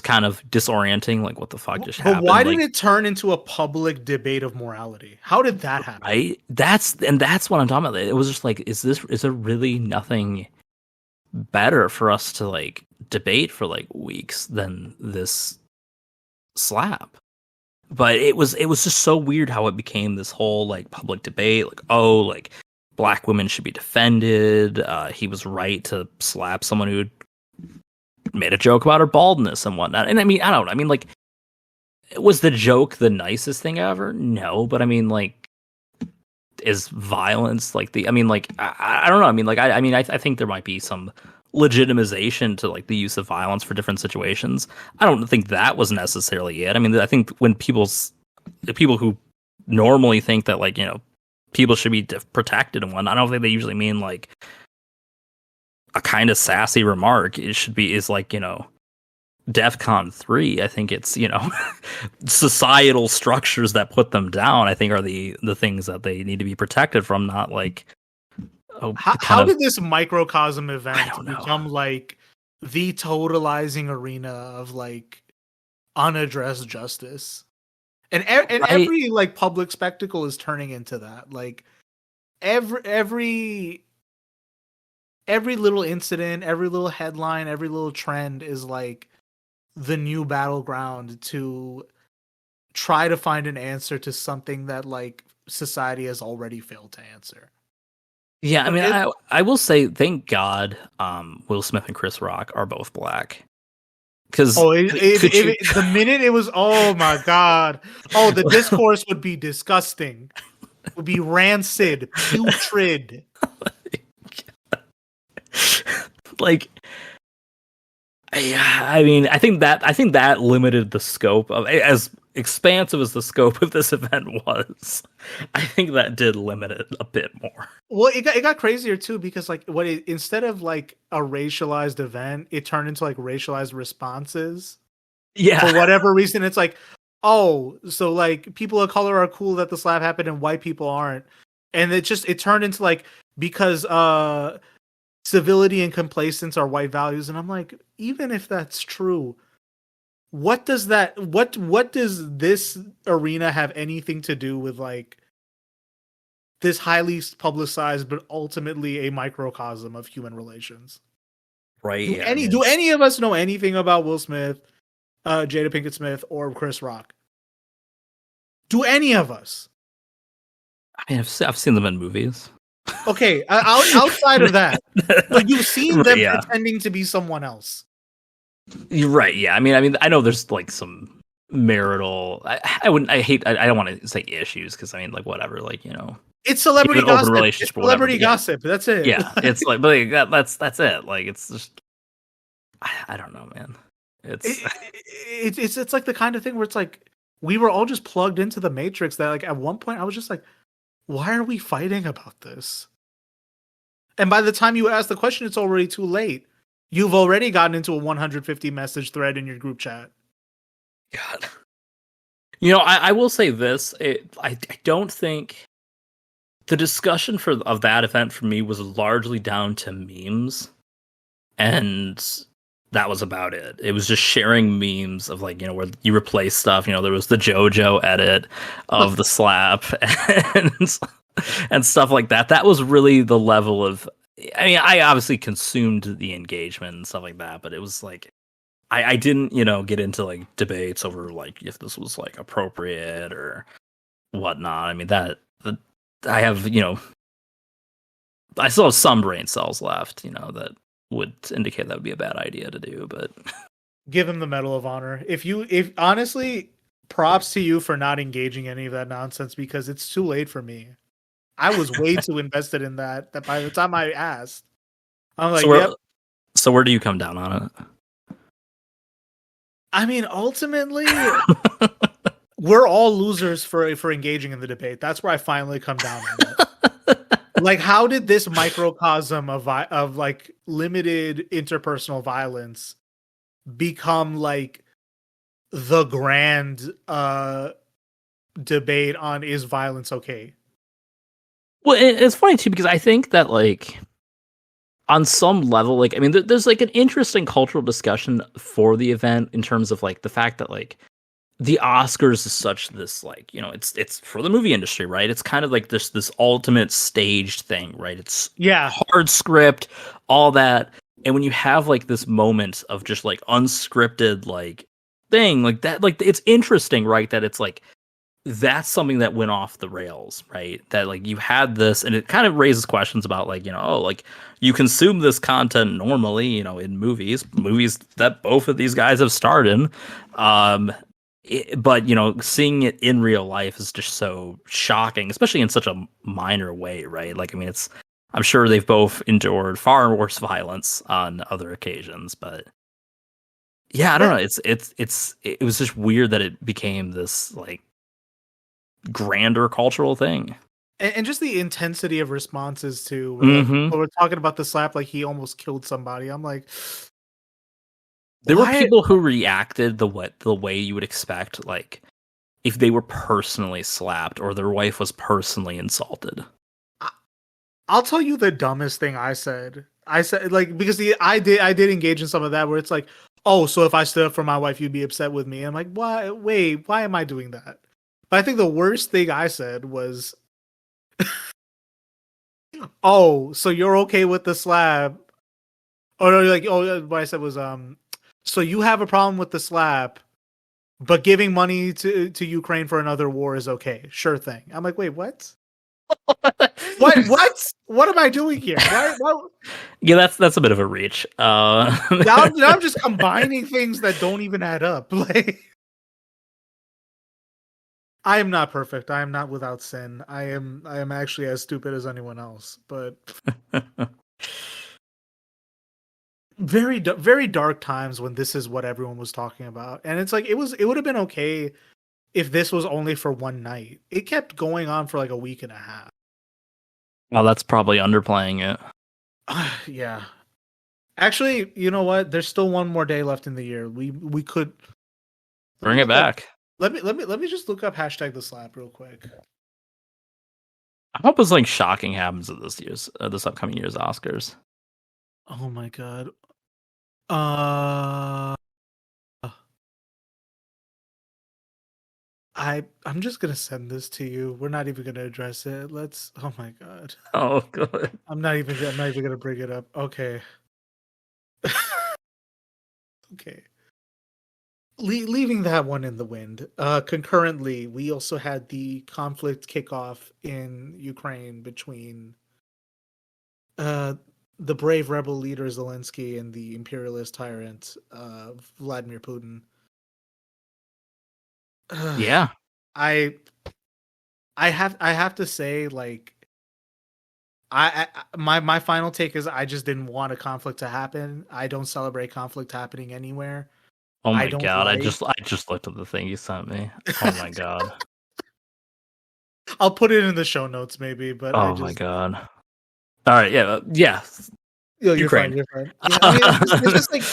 kind of disorienting, like what the fuck just happened. But why did it turn into a public debate of morality? How did that happen? Right? That's what I'm talking about. It was just like, is there really nothing better for us to like debate for like weeks than this slap? But it was just so weird how it became this whole like public debate, like, oh, like black women should be defended. He was right to slap someone who made a joke about her baldness and whatnot. And I mean, I don't know. I mean, like, was the joke the nicest thing ever? No, but I mean, like, is violence like I mean, like, I don't know. I mean, like, I think there might be some legitimization to like the use of violence for different situations. I don't think that was necessarily it. I mean, I think when the people who normally think that, like, you know, people should be protected and whatnot, I don't think they usually mean like a kind of sassy remark. It should be is like, you know, DEFCON 3. I think it's, you know, societal structures that put them down, I think, are the things that they need to be protected from, not like how did this microcosm event become like the totalizing arena of like unaddressed justice? And every like public spectacle is turning into that. Like every little incident, every little headline, every little trend is like the new battleground to try to find an answer to something that like society has already failed to answer. Yeah, I mean, I will say, thank God, Will Smith and Chris Rock are both black. Because the minute it was, oh my God, oh, the discourse would be disgusting, would be rancid, putrid. Like, I mean, I think that limited the scope of, as expansive as the scope of this event was. I think that did limit it a bit more. Well, it got crazier too, because like instead of like a racialized event, it turned into like racialized responses. Yeah, for whatever reason, it's like, oh, so like people of color are cool that the slap happened and white people aren't, and it turned into like, because civility and complacence are white values, and I'm like, even if that's true, what does this arena have anything to do with like this highly publicized but ultimately a microcosm of human relations? Right. Do any of us know anything about Will Smith, Jada Pinkett Smith, or Chris Rock? Do any of us? I mean, I've seen them in movies. Okay, outside of that, but you've seen them pretending to be someone else. You're right. Yeah. I mean, I know there's like some marital. I don't want to say issues, because I mean, like, whatever. Like, you know, it's celebrity gossip. It's celebrity gossip. That's it. Yeah. It's like, but like, that's it. Like, it's just, I don't know, man. It's like the kind of thing where it's like we were all just plugged into the matrix that like at one point I was just like, why are we fighting about this? And by the time you ask the question, it's already too late. You've already gotten into a 150 message thread in your group chat. God. You know, I will say this. I don't think the discussion of that event for me was largely down to memes. And that was about it. It was just sharing memes of like, you know, where you replace stuff. You know, there was the JoJo edit of the slap and stuff like that. That was really the level of, I mean, I obviously consumed the engagement and stuff like that, but it was like, I didn't, you know, get into like debates over like if this was like appropriate or whatnot. I mean, I have, you know, I still have some brain cells left, you know, that would indicate that would be a bad idea to do, but give him the Medal of Honor. If honestly, props to you for not engaging any of that nonsense, because it's too late for me. I was way too invested in that by the time I asked, I'm like, yep. So where do you come down on it? I mean, ultimately, we're all losers for engaging in the debate. That's where I finally come down on it. Like, how did this microcosm of like limited interpersonal violence become like the grand debate on is violence okay? Well, it's funny too, because I think that like on some level, like, I mean, there's like an interesting cultural discussion for the event in terms of like the fact that like the Oscars is such this like, you know, it's for the movie industry, right? It's kind of like this ultimate staged thing, right? It's hard script, all that. And when you have like this moment of just like unscripted like thing like that, like it's interesting, right? That it's like that's something that went off the rails, right? That like you had this, and it kind of raises questions about like, you know, oh, like you consume this content normally, you know, in movies that both of these guys have starred in, but you know, seeing it in real life is just so shocking, especially in such a minor way, right? Like, I mean, I'm sure they've both endured far worse violence on other occasions, but yeah, I don't know. It was just weird that it became this like grander cultural thing, and just the intensity of responses to like, we're talking about the slap like he almost killed somebody. I'm like, there were people who reacted the way you would expect, like if they were personally slapped or their wife was personally insulted. I'll tell you the dumbest thing I said like, because I did engage in some of that where it's like, oh, so if I stood up for my wife you'd be upset with me. I'm like, why? Wait, why am I doing that? But I think the worst thing I said was, oh, so you're okay with the slap? Or no, like, oh, what I said was, so you have a problem with the slap, but giving money to Ukraine for another war is okay. Sure thing. I'm like, wait, what? What am I doing here? Why? Yeah, that's a bit of a reach. Now I'm just combining things that don't even add up. Like, I am not perfect. I am not without sin. I am actually as stupid as anyone else. But very very dark times when this is what everyone was talking about, and it's like it would have been okay if this was only for one night. It kept going on for like a week and a half. Well, that's probably underplaying it. Yeah. Actually, you know what? There's still one more day left in the year. We could bring it back. Let me just look up hashtag the slap real quick. I hope something shocking happens at this upcoming year's Oscars. Oh my god. I'm just gonna send this to you. We're not even gonna address it. Oh my god. Oh god. I'm not even gonna bring it up. Okay. Okay. Leaving that one in the wind. Concurrently, we also had the conflict kickoff in Ukraine between the brave rebel leader Zelensky and the imperialist tyrant Vladimir Putin. Yeah. I have to say, like, my final take is I just didn't want a conflict to happen. I don't celebrate conflict happening anywhere. Oh my god! I just looked at the thing you sent me. Oh my god! I'll put it in the show notes maybe, but oh my god! All right, yeah. Yo, Ukraine. You're fine. Yeah, I mean, it's just like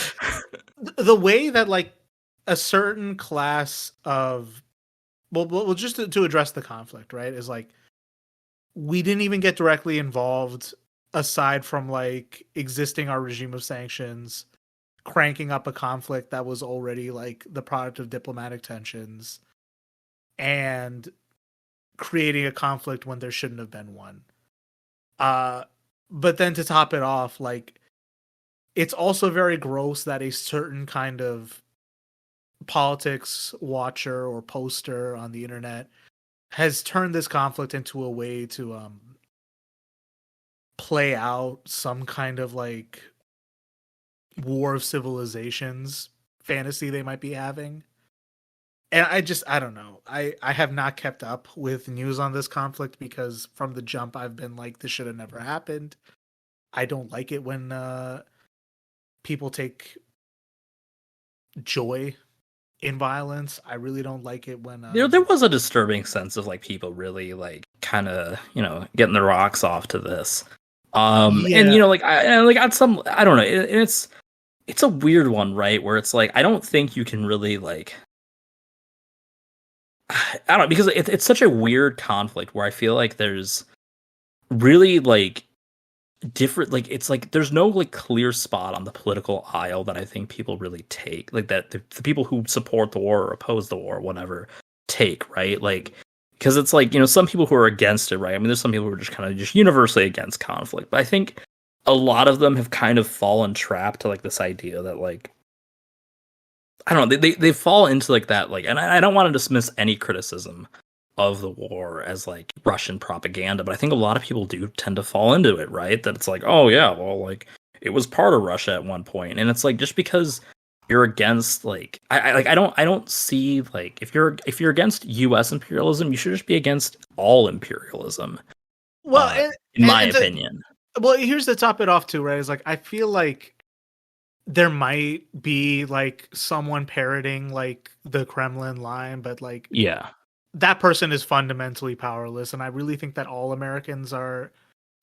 the way that like a certain class of well just to address the conflict, right? Is like we didn't even get directly involved aside from like existing our regime of sanctions, cranking up a conflict that was already like the product of diplomatic tensions, and creating a conflict when there shouldn't have been one. But then to top it off, like it's also very gross that a certain kind of politics watcher or poster on the internet has turned this conflict into a way to play out some kind of like war of civilizations fantasy they might be having. And I don't know. I have not kept up with news on this conflict because from the jump I've been like, this should have never happened. I don't like it when people take joy in violence. I really don't like it when There was a disturbing sense of like people really like kind of getting their rocks off to this. And like at some, I don't know, it's a weird one, right? Where it's like I don't think you can really like, I don't know, because it's such a weird conflict where I feel like there's really like different, like it's like there's no like clear spot on the political aisle that I think people really take, like that the people who support the war or oppose the war, whatever, take, right? Like because it's like some people who are against it, right? I mean, there's some people who are just kind of just universally against conflict, but I think a lot of them have kind of fallen trapped to like this idea that like I don't know, they fall into like that, like, and I don't want to dismiss any criticism of the war as like Russian propaganda, but I think a lot of people do tend to fall into it, right? That it's like, oh yeah, well, like it was part of Russia at one point, and it's like just because you're against like I don't see like if you're against U.S. imperialism, you should just be against all imperialism. Well, in my opinion. Well, here's to top it off too, right? Is like I feel like there might be like someone parroting like the Kremlin line, but like yeah, that person is fundamentally powerless, and I really think that all Americans are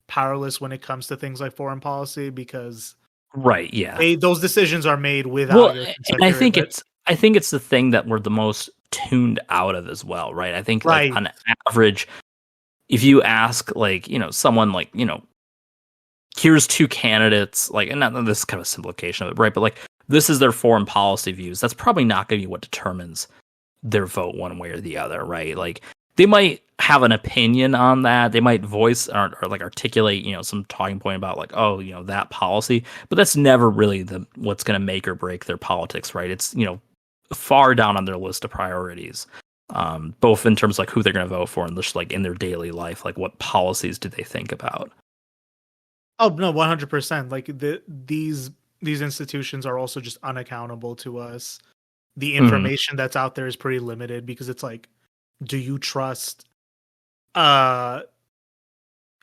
powerless when it comes to things like foreign policy because right, yeah, those decisions are made without. Well, and I think it's the thing that we're the most tuned out of as well, right? I think like on average, if you ask like someone like here's two candidates, like, and not this is kind of a simplification of it, right? But like this is their foreign policy views. That's probably not going to be what determines their vote one way or the other, right? Like they might have an opinion on that. They might voice or like articulate, some talking point about like, oh, that policy, but that's never really what's going to make or break their politics, right? It's, far down on their list of priorities, both in terms of like who they're going to vote for and just like in their daily life, like what policies do they think about? Oh no, 100%. Like these institutions are also just unaccountable to us. The information that's out there is pretty limited because it's like, do you trust any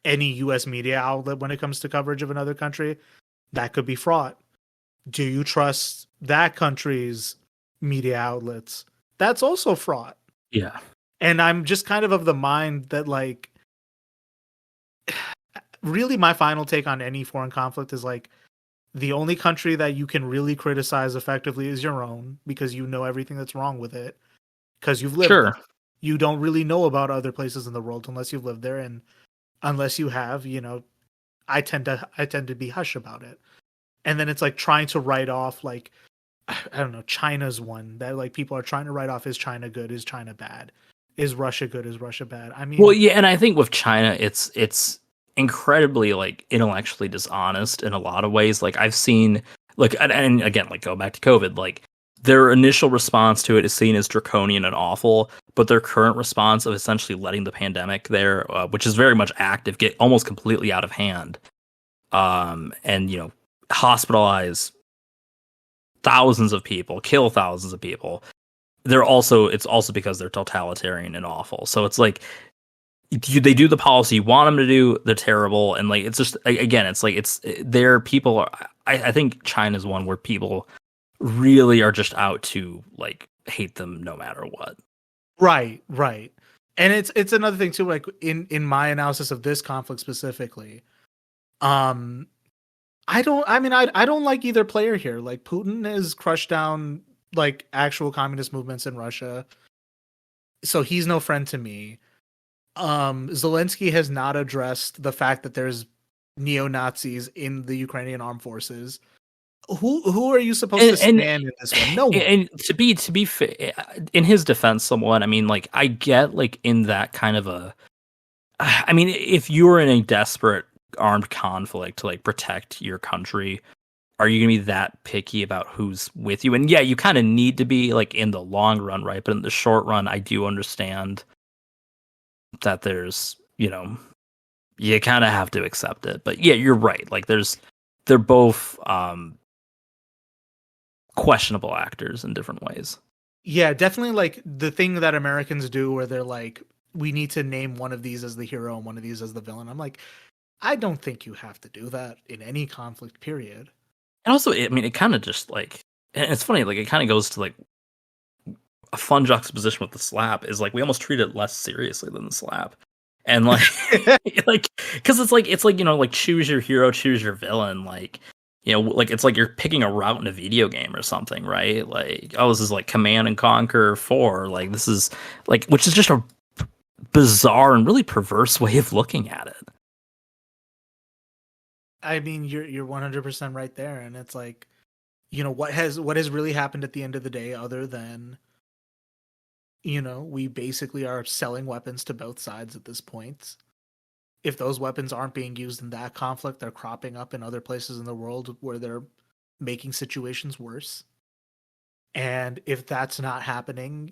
US media outlet when it comes to coverage of another country? That could be fraught. Do you trust that country's media outlets? That's also fraught. Yeah. And I'm just kind of the mind that like really my final take on any foreign conflict is like the only country that you can really criticize effectively is your own because you know everything that's wrong with it because you've lived there. You don't really know about other places in the world unless you've lived there, and unless you have, I tend to be hush about it. And then it's like trying to write off like I don't know, China's one that like people are trying to write off. Is China good? Is China bad? Is Russia good? Is Russia bad? I mean, well, yeah, and I think with China, it's incredibly like intellectually dishonest in a lot of ways. Like I've seen like, and again, like go back to COVID, like their initial response to it is seen as draconian and awful, but their current response of essentially letting the pandemic there, which is very much active, get almost completely out of hand, and hospitalize thousands of people, kill thousands of people. It's also because they're totalitarian and awful. So it's like they do the policy you want them to do. They're terrible, and like it's just again, it's like their people are. I think China's one where people really are just out to like hate them no matter what. Right. And it's another thing too. Like in my analysis of this conflict specifically, Um, I don't. I mean, I don't like either player here. Like Putin has crushed down like actual communist movements in Russia, so he's no friend to me. Zelensky has not addressed the fact that there's neo-Nazis in the Ukrainian armed forces. Who are you supposed to stand in this one? No one. And to be fair, in his defense, somewhat, I mean, like, I get, like, in that kind of a, I mean, if you were in a desperate armed conflict to like protect your country, are you gonna be that picky about who's with you? And yeah, you kind of need to be, like, in the long run, right? But in the short run, I do understand that there's, you kind of have to accept it. But yeah, you're right. Like, they're both questionable actors in different ways. Yeah, definitely. Like the thing that Americans do where they're like, we need to name one of these as the hero and one of these as the villain. I'm like, I don't think you have to do that in any conflict, period. And also, I mean, it kind of just, like, and it's funny, like, it kind of goes to, like, a fun juxtaposition with the slap is, like, we almost treat it less seriously than the slap. And, like, like, because it's like, like, choose your hero, choose your villain. Like, like, it's like you're picking a route in a video game or something, right? Like, oh, this is like Command and Conquer 4. Like, this is, like, which is just a bizarre and really perverse way of looking at it. I mean, you're 100% right there, and it's like, what has really happened at the end of the day, other than, we basically are selling weapons to both sides at this point. If those weapons aren't being used in that conflict, they're cropping up in other places in the world where they're making situations worse. And if that's not happening,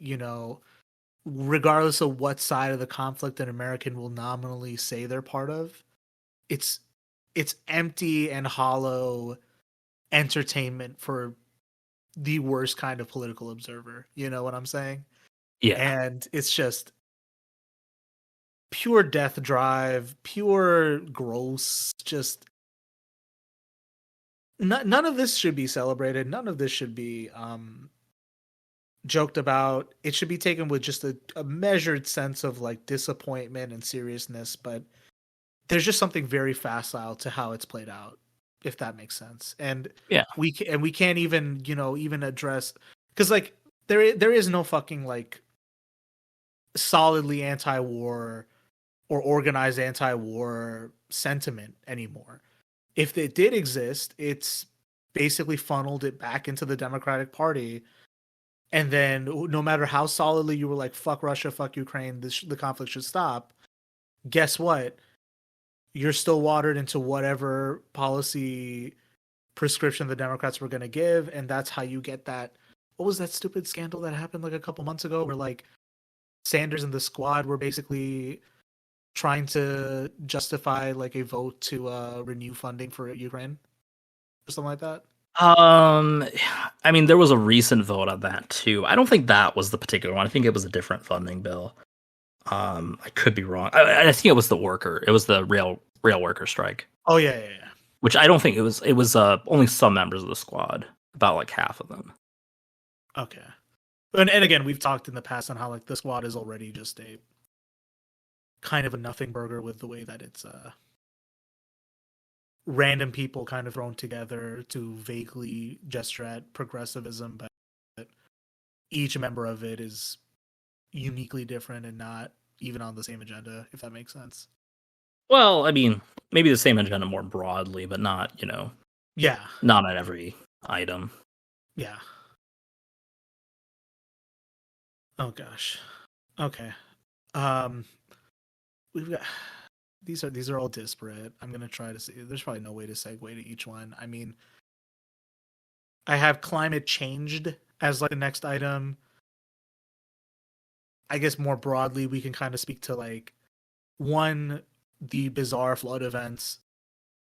regardless of what side of the conflict an American will nominally say they're part of, it's empty and hollow entertainment for the worst kind of political observer. You know what I'm saying? Yeah. And it's just pure death drive, pure gross, just none of this should be celebrated. None of this should be joked about. It should be taken with just a measured sense of like disappointment and seriousness, but there's just something very facile to how it's played out, if that makes sense. And yeah, we can't even, even address, because like there is no fucking like solidly anti-war or organized anti-war sentiment anymore. If it did exist, it's basically funneled it back into the Democratic Party. And then no matter how solidly you were like, fuck Russia, fuck Ukraine, the conflict should stop, guess what? You're still watered into whatever policy prescription the Democrats were going to give. And that's how you get that. What was that stupid scandal that happened like a couple months ago where like Sanders and the squad were basically trying to justify like a vote to renew funding for Ukraine or something like that? I mean, there was a recent vote on that too. I don't think that was the particular one. I think it was a different funding bill. I could be wrong. I think it was the rail worker strike. Oh yeah. Which I don't think it was. It was only some members of the squad, about like half of them. Okay. And again, we've talked in the past on how like the squad is already just a kind of a nothing burger with the way that it's random people kind of thrown together to vaguely gesture at progressivism, but each member of it is uniquely different and not even on the same agenda, if that makes sense. Well, I mean, maybe the same agenda more broadly, but not, yeah, not on every item. Yeah. Oh gosh. Okay. We've got these are all disparate. I'm gonna try to see. There's probably no way to segue to each one. I mean, I have climate changed as like the next item. I guess more broadly, we can kind of speak to like one, the bizarre flood events.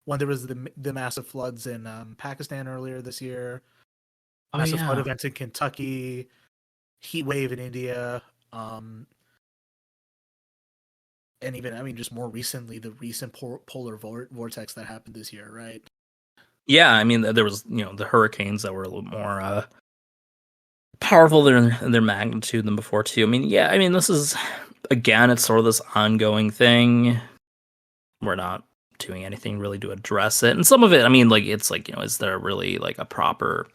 When there was the massive floods in Pakistan earlier this year, massive flood events in Kentucky, heat wave in India, and even, I mean, just more recently, the recent polar vortex that happened this year, right? Yeah, I mean, there was, the hurricanes that were a little more powerful in their magnitude than before, too. I mean, yeah, I mean, this is, again, it's sort of this ongoing thing. We're not doing anything really to address it. And some of it, I mean, like it's like, is there really like a proper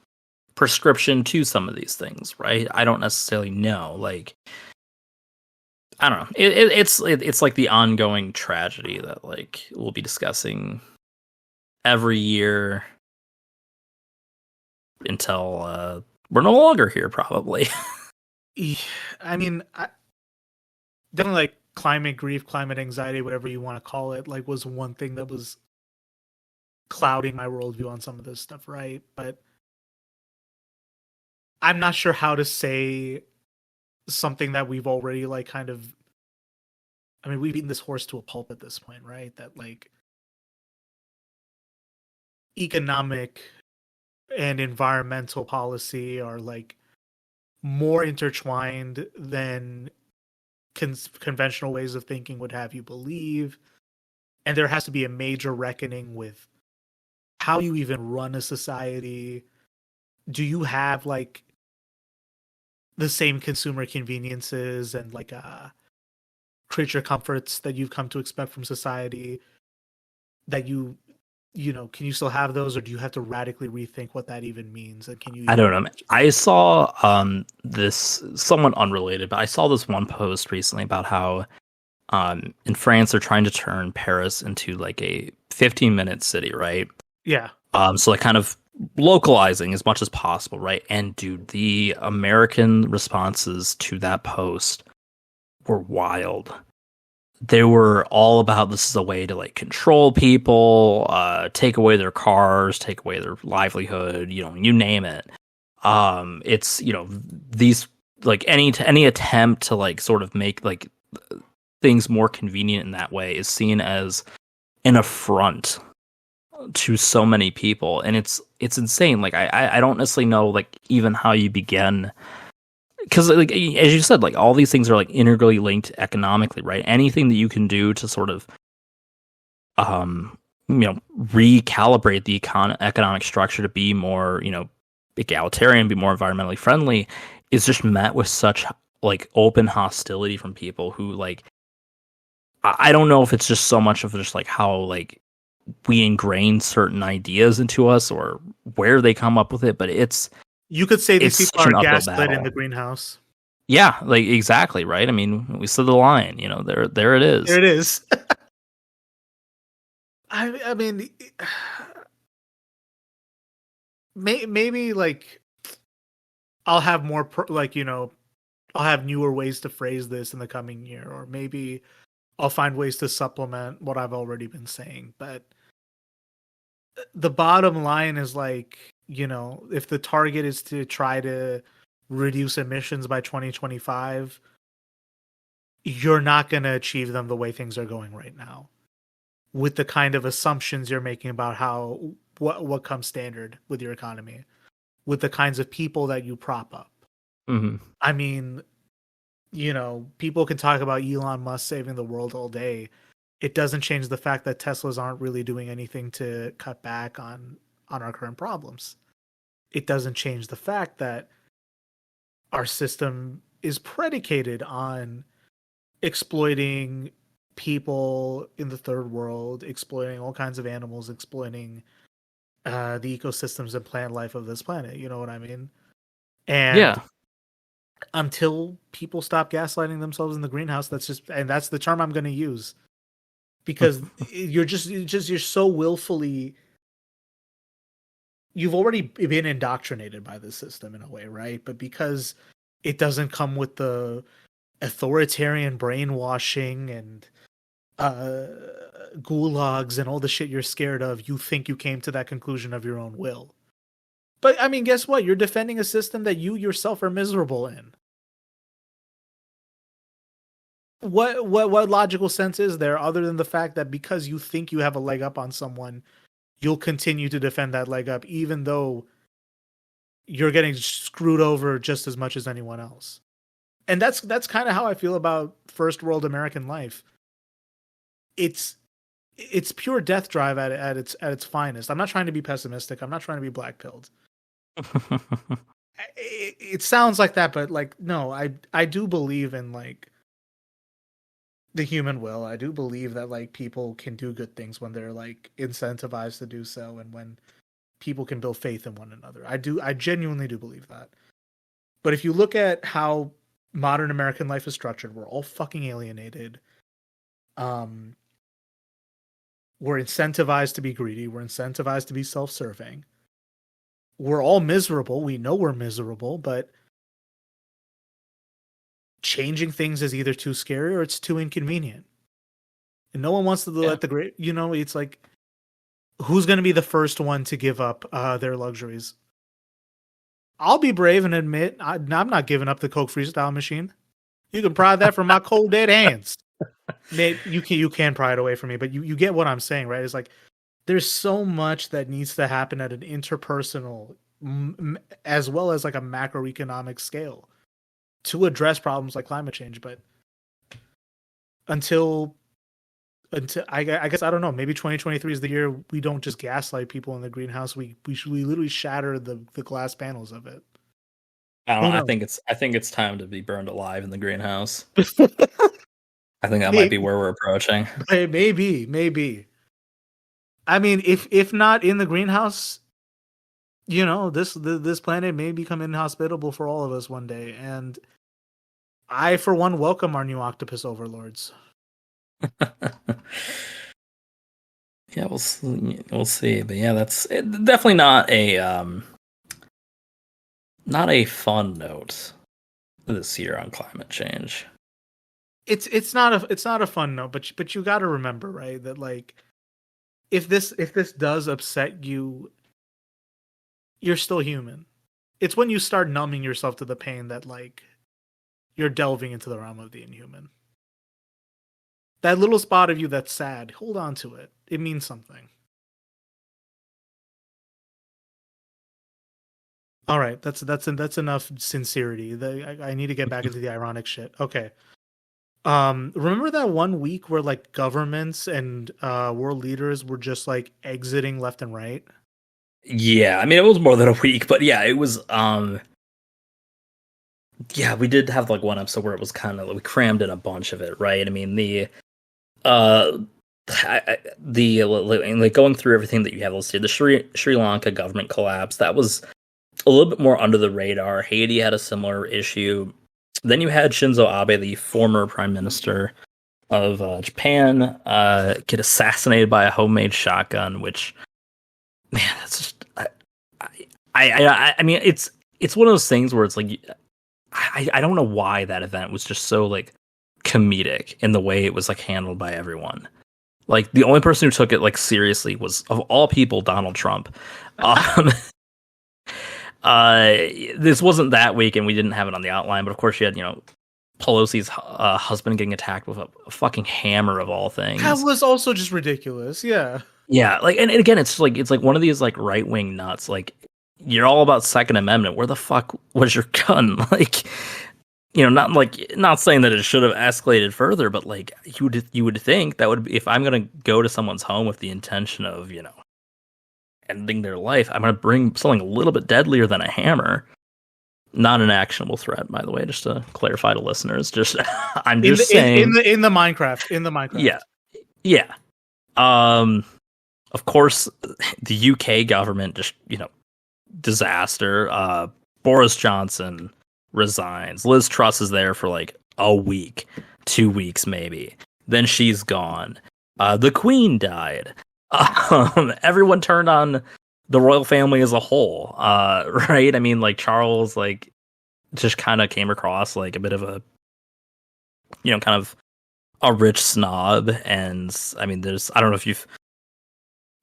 prescription to some of these things, right? I don't necessarily know. Like, I don't know. It's like the ongoing tragedy that like we'll be discussing every year until we're no longer here, probably. I mean, definitely like climate grief, climate anxiety, whatever you want to call it, like was one thing that was clouding my worldview on some of this stuff, right? But I'm not sure how to say something that we've already like kind of, I mean, we've beaten this horse to a pulp at this point, right? That like economic and environmental policy are like more intertwined than conventional ways of thinking would have you believe. And there has to be a major reckoning with how you even run a society. Do you have like the same consumer conveniences and like creature comforts that you've come to expect from society that you know, can you still have those, or do you have to radically rethink what that even means? And can you I don't know. I saw this somewhat unrelated, but I saw this one post recently about how in France they're trying to turn Paris into like a 15-minute city, right? Yeah. So like kind of localizing as much as possible, right? And dude, the American responses to that post were wild. They were all about this is a way to like control people, take away their cars, take away their livelihood, you name it. It's, these like any attempt to like sort of make like things more convenient in that way is seen as an affront to so many people, and it's insane. Like I don't necessarily know like even how you begin, because like as you said, like all these things are like integrally linked economically, right? Anything that you can do to sort of recalibrate the economic structure to be more egalitarian, be more environmentally friendly, is just met with such like open hostility from people who like I don't know if it's just so much of just like how like we ingrain certain ideas into us or where they come up with it, but you could say these people are gaslit battle in the greenhouse. Yeah, like exactly, right? I mean, we said the line, there it is. There it is. I mean, maybe like I'll have more I'll have newer ways to phrase this in the coming year, or maybe I'll find ways to supplement what I've already been saying. But the bottom line is like, if the target is to try to reduce emissions by 2025, you're not going to achieve them the way things are going right now, with the kind of assumptions you're making about how what comes standard with your economy, with the kinds of people that you prop up. Mm-hmm. I mean, people can talk about Elon Musk saving the world all day. It doesn't change the fact that Teslas aren't really doing anything to cut back on our current problems. It doesn't change the fact that our system is predicated on exploiting people in the third world, exploiting all kinds of animals, exploiting the ecosystems and plant life of this planet. You know what I mean? And yeah, until people stop gaslighting themselves in the greenhouse, that's the term I'm going to use, because you're so willfully, you've already been indoctrinated by the system in a way, right? But because it doesn't come with the authoritarian brainwashing and gulags and all the shit you're scared of, you think you came to that conclusion of your own will. But I mean, guess what? You're defending a system that you yourself are miserable in. What logical sense is there other than the fact that because you think you have a leg up on someone, you'll continue to defend that leg up, even though you're getting screwed over just as much as anyone else? And that's kind of how I feel about first world American life. It's pure death drive at its finest. I'm not trying to be pessimistic. I'm not trying to be black-pilled. It sounds like that, but like no, I do believe in like the human will. I do believe that like people can do good things when they're like incentivized to do so, and when people can build faith in one another. I genuinely do believe that. But if you look at how modern American life is structured, we're all fucking alienated. We're incentivized to be greedy. We're incentivized to be self-serving. We're all miserable. We know we're miserable, but changing things is either too scary or it's too inconvenient. And no one wants to let the great, it's like, who's going to be the first one to give up their luxuries? I'll be brave and admit I'm not giving up the Coke freestyle machine. You can pry that from my cold dead hands. You can pry it away from me, but you get what I'm saying, right? It's like there's so much that needs to happen at an interpersonal as well as like a macroeconomic scale to address problems like climate change. But until I guess I don't know, maybe 2023 is the year we don't just gaslight people in the greenhouse. We literally shatter the glass panels of it. I think it's time to be burned alive in the greenhouse. I think that might be where we're approaching. Maybe. I mean, if not in the greenhouse, this planet may become inhospitable for all of us one day. And I, for one, welcome our new octopus overlords. Yeah, we'll see. But yeah, that's definitely not a fun note this year on climate change. It's not a fun note, but you got to remember, right, that like if this does upset you, you're still human. It's when you start numbing yourself to the pain that like you're delving into the realm of the inhuman. That little spot of you that's sad, hold on to it. It means something. All right, that's enough sincerity. I need to get back into the ironic shit. Okay. Remember that one week where like governments and world leaders were just like exiting left and right? Yeah, I mean it was more than a week, but yeah, it was yeah, we did have like one episode where it was kind of we crammed in a bunch of it, right? I mean like going through everything that you have listed, the Sri Lanka government collapse, that was a little bit more under the radar. Haiti had a similar issue. Then you had Shinzo Abe, the former prime minister of Japan, get assassinated by a homemade shotgun, which, man, that's just, I mean, it's one of those things where it's like, I don't know why that event was just so like comedic in the way it was like handled by everyone. Like the only person who took it like seriously was, of all people, Donald Trump. This wasn't that week, and we didn't have it on the outline. But of course, you had Pelosi's husband getting attacked with a fucking hammer of all things. That was also just ridiculous. Yeah. Like, and again, it's like one of these like right wing nuts. Like, you're all about Second Amendment. Where the fuck was your gun? Like, not saying that it should have escalated further, but like you would think that would be, if I'm gonna go to someone's home with the intention of ending their life, I'm going to bring something a little bit deadlier than a hammer. Not an actionable threat, by the way, just to clarify to listeners. Just I'm just saying in the Minecraft. Yeah. Of course, the UK government just disaster. Boris Johnson resigns. Liz Truss is there for like a week, 2 weeks maybe. Then she's gone. The Queen died. Everyone turned on the royal family as a whole, right? I mean, like Charles, like just kind of came across like a bit of a, kind of a rich snob, and I mean, I don't know if you've,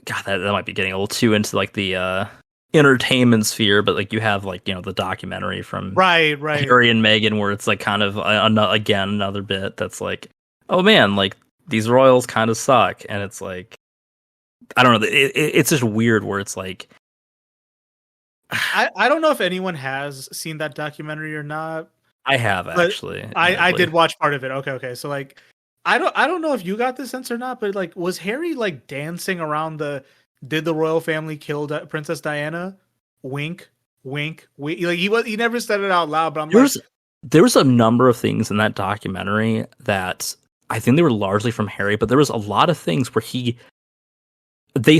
God, that might be getting a little too into like the entertainment sphere, but like you have like the documentary from right Harry and Meghan, where it's like kind of another bit that's like, oh man, like these royals kind of suck, and it's like, I don't know. It's just weird where it's like, I don't know if anyone has seen that documentary or not. I have actually. I did watch part of it. Okay. So like, I don't know if you got the sense or not, but like, was Harry like dancing around did the royal family kill Princess Diana? Wink, wink, wink. Like he never said it out loud, but there was a number of things in that documentary that I think they were largely from Harry, but there was a lot of things where they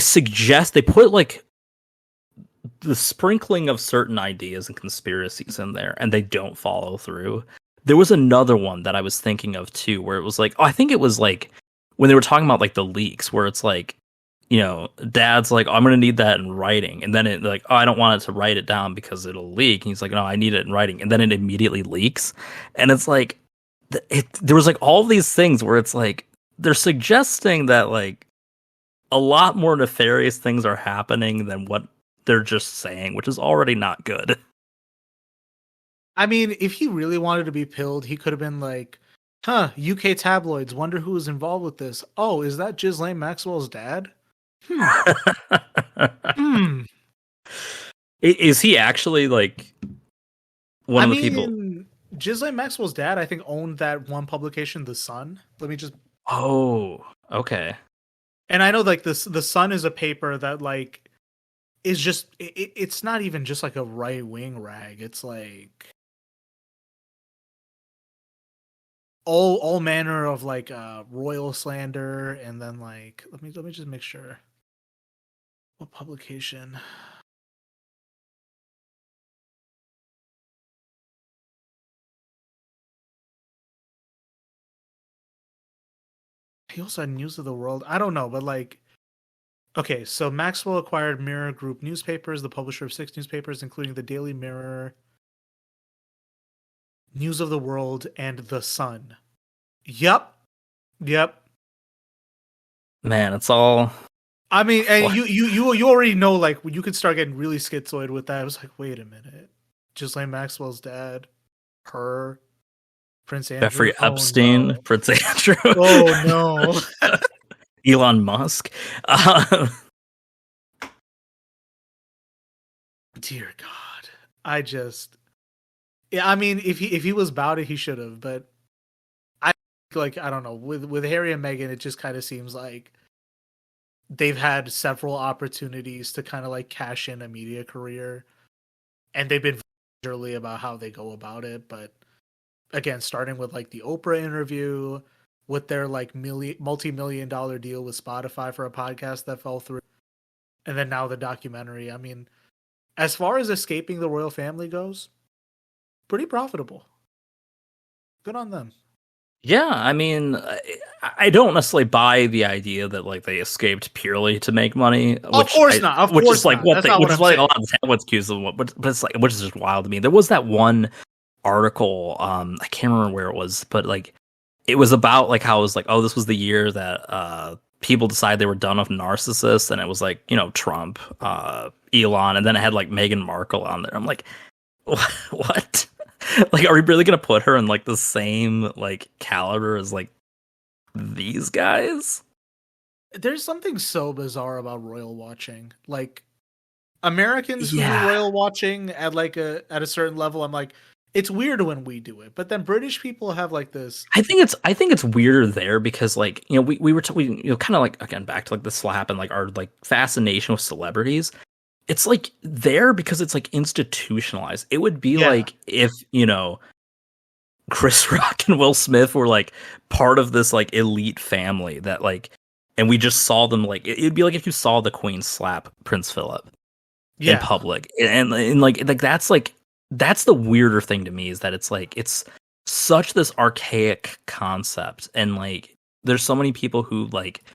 put like the sprinkling of certain ideas and conspiracies in there, and they don't follow through. There was another one that I was thinking of too, where it was like, I think it was like when they were talking about like the leaks, where it's like, dad's like, I'm gonna need that in writing, and then it like, I don't want it to write it down because it'll leak. And he's like, no, I need it in writing, and then it immediately leaks, and it's like, there was like all these things where it's like they're suggesting that like a lot more nefarious things are happening than what they're just saying, which is already not good. I mean, if he really wanted to be pilled, he could have been like, UK tabloids, wonder who was involved with this. Oh, is that Ghislaine Maxwell's dad? Is he actually like one of the people? Ghislaine Maxwell's dad, I think, owned that one publication, The Sun. Let me just. Oh, okay. And I know like the Sun is a paper that like is just it's not even just like a right wing rag. It's like all manner of like royal slander, and then like let me just make sure. What publication? He also had News of the World. I don't know, but like, okay, so Maxwell acquired Mirror Group newspapers, the publisher of 6 newspapers, including the Daily Mirror, News of the World, and The Sun. Yep. Man, it's all. I mean, and you already know, like, you could start getting really schizoid with that. I was like, wait a minute, Ghislaine Maxwell's dad, her, Prince Andrew, Jeffrey Epstein, no. Prince Andrew. Oh no. Elon Musk. Dear God, I mean, if he was about it, he should have. But I don't know, with Harry and Meghan, it just kind of seems like they've had several opportunities to kind of like cash in a media career, and they've been early about how they go about it. But again, starting with like the Oprah interview, with their like multi-million-dollar deal with Spotify for a podcast that fell through, and then now the documentary. I mean, as far as escaping the royal family goes, pretty profitable. Good on them. Yeah, I mean, I don't necessarily buy the idea that like they escaped purely to make money. Of course not. Of which course is like not. what That's they, not which what is I'm like saying. a lot of the tabloids accuse them, but it's like, which is just wild to me. There was that one article, I can't remember where it was, but like it was about like how it was like, oh, this was the year that people decided they were done with narcissists, and it was like, Trump, Elon, and then it had like Meghan Markle on there. I'm like, what? Like, are we really gonna put her in like the same like caliber as like these guys? There's something so bizarre about royal watching. Like, Americans who do Yeah. royal watching at like at a certain level, I'm like, it's weird when we do it. But then British people have like this. I think it's weirder there because like, we were kind of like, again, back to like the slap and like our like fascination with celebrities. It's like there because it's like institutionalized. It would be like if, Chris Rock and Will Smith were like part of this like elite family that like, and we just saw them like, it'd be like if you saw the Queen slap Prince Philip in public. And like that's the weirder thing to me, is that it's like, it's such this archaic concept. And like, there's so many people who like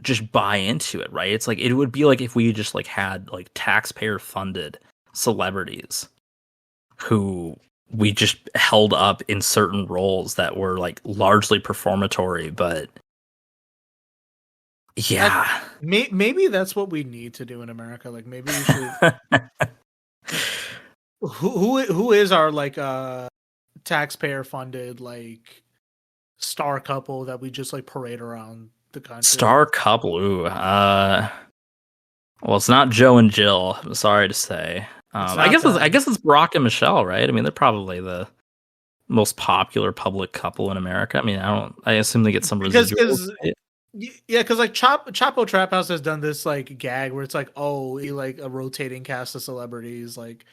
just buy into it, right? It's like, it would be like if we just like had like taxpayer funded celebrities who we just held up in certain roles that were like largely performatory, but yeah. Maybe that's what we need to do in America. Like, maybe we should. Who is our like taxpayer funded like star couple that we just like parade around the country? Star couple, ooh. Well, it's not Joe and Jill. I'm sorry to say. I guess it's Barack and Michelle, right? I mean, they're probably the most popular public couple in America. I mean, I assume they get some residuals. Yeah, because like Chapo Trap House has done this like gag where it's like, oh, like a rotating cast of celebrities like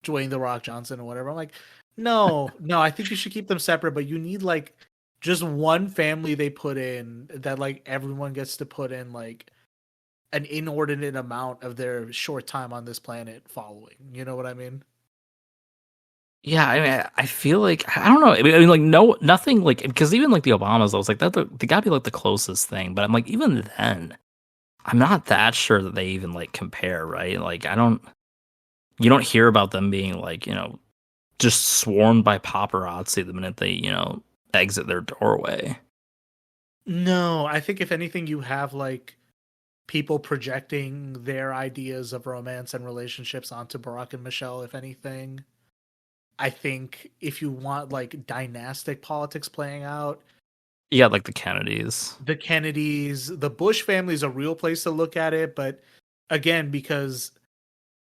Dwayne The Rock Johnson or whatever. I'm like, no, I think you should keep them separate, but you need like just one family they put in that like everyone gets to put in like an inordinate amount of their short time on this planet following. You know what I mean? Yeah, I mean, I feel like I don't know. I mean, like nothing like because even like the Obamas, I was like they gotta be like the closest thing. But I'm like even then, I'm not that sure that they even like compare, right? Like you don't hear about them being like just swarmed by paparazzi the minute they exit their doorway. No, I think if anything, you have like people projecting their ideas of romance and relationships onto Barack and Michelle. If anything, I think if you want like dynastic politics playing out, Yeah, like the Kennedys. The Bush family is a real place to look at it. But again, because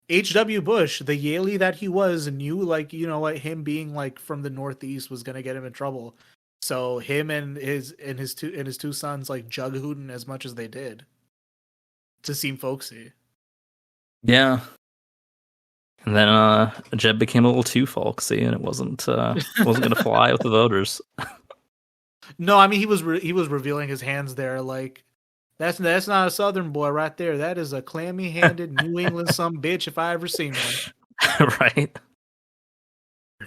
H.W. Bush, the Yaley that he was, knew like, you know what, him being like from the Northeast was gonna get him in trouble. So him and his two sons like jug hooting as much as they did to seem folksy. Yeah. And then Jeb became a little too folksy, and it wasn't going to fly with the voters. No, I mean he was revealing his hands there, like that's not a Southern boy right there. That is a clammy-handed New England some bitch if I ever seen one. Right?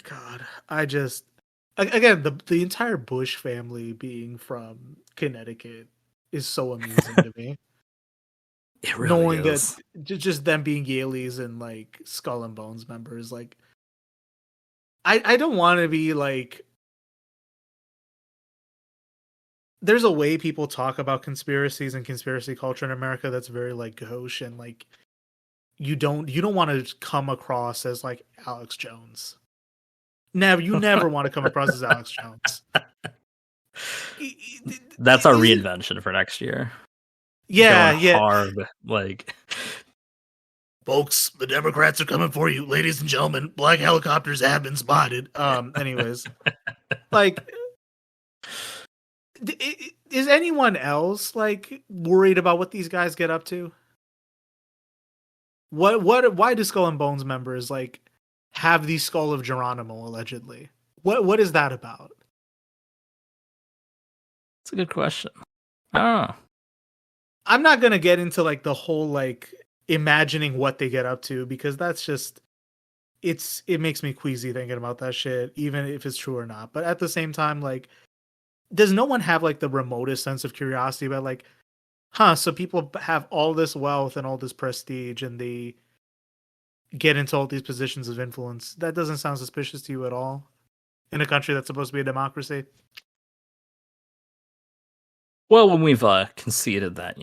God, I just again the entire Bush family being from Connecticut is so amusing to me. It really Knowing is. that just them being Yaleys and like Skull and Bones members, like I don't want to be like. There's a way people talk about conspiracies and conspiracy culture in America that's very like gauche and like you don't want to come across as like Alex Jones. You never want to come across as Alex Jones. That's our reinvention for next year. Yeah, going yeah. Hard, like, folks, the Democrats are coming for you, ladies and gentlemen. Black helicopters have been spotted. Anyways, like, is anyone else like worried about what these guys get up to? Why do Skull and Bones members like have the skull of Geronimo allegedly? What is that about? It's a good question. I don't know. I'm not gonna get into like the whole like imagining what they get up to because that's just it makes me queasy thinking about that shit, even if it's true or not. But at the same time, like, does no one have like the remotest sense of curiosity about like, so people have all this wealth and all this prestige and they get into all these positions of influence? That doesn't sound suspicious to you at all in a country that's supposed to be a democracy? Well, when we've conceded that,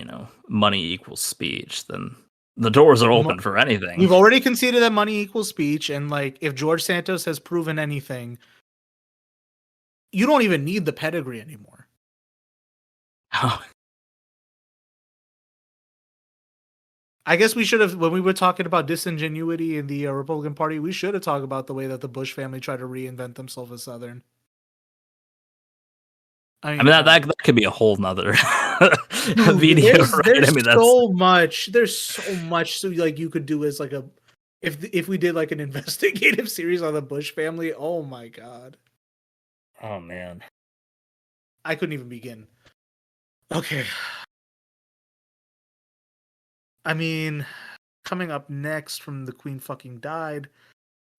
money equals speech, then the doors are open for anything. We've already conceded that money equals speech, and like if George Santos has proven anything, you don't even need the pedigree anymore. Oh. I guess we should have, when we were talking about disingenuity in the Republican Party, we should have talked about the way that the Bush family tried to reinvent themselves as Southern. I mean that could be a whole nother video, right? There's so much so like you could do as like a if we did like an investigative series on the Bush family. Oh my god. Oh man. I couldn't even begin. Okay. I mean, coming up next from The Queen Fucking Died,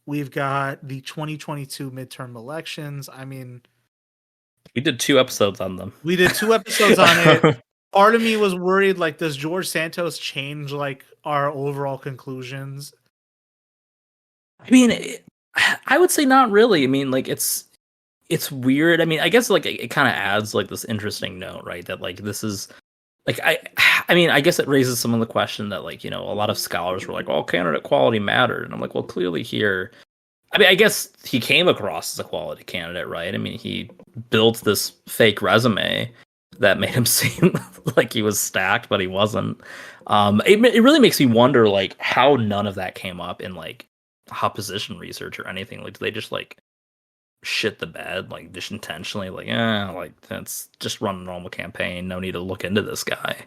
we've got the 2022 midterm elections. I mean, we did 2 episodes on them. We did 2 episodes on it. Part of me was worried, like, does George Santos change, like, our overall conclusions? I mean, I would say not really. I mean, like, it's weird. I mean, I guess, like, it kind of adds, like, this interesting note, right? That, like, this is, like, I mean, I guess it raises some of the question that, like, a lot of scholars were like, well, candidate quality mattered. And I'm like, well, clearly here, I mean, I guess he came across as a quality candidate, right? I mean, he built this fake resume that made him seem like he was stacked, but he wasn't. It really makes me wonder, like, how none of that came up in, like, opposition research or anything. Like, do they just, like, shit the bed, like, just intentionally, like, like, that's just run a normal campaign. No need to look into this guy.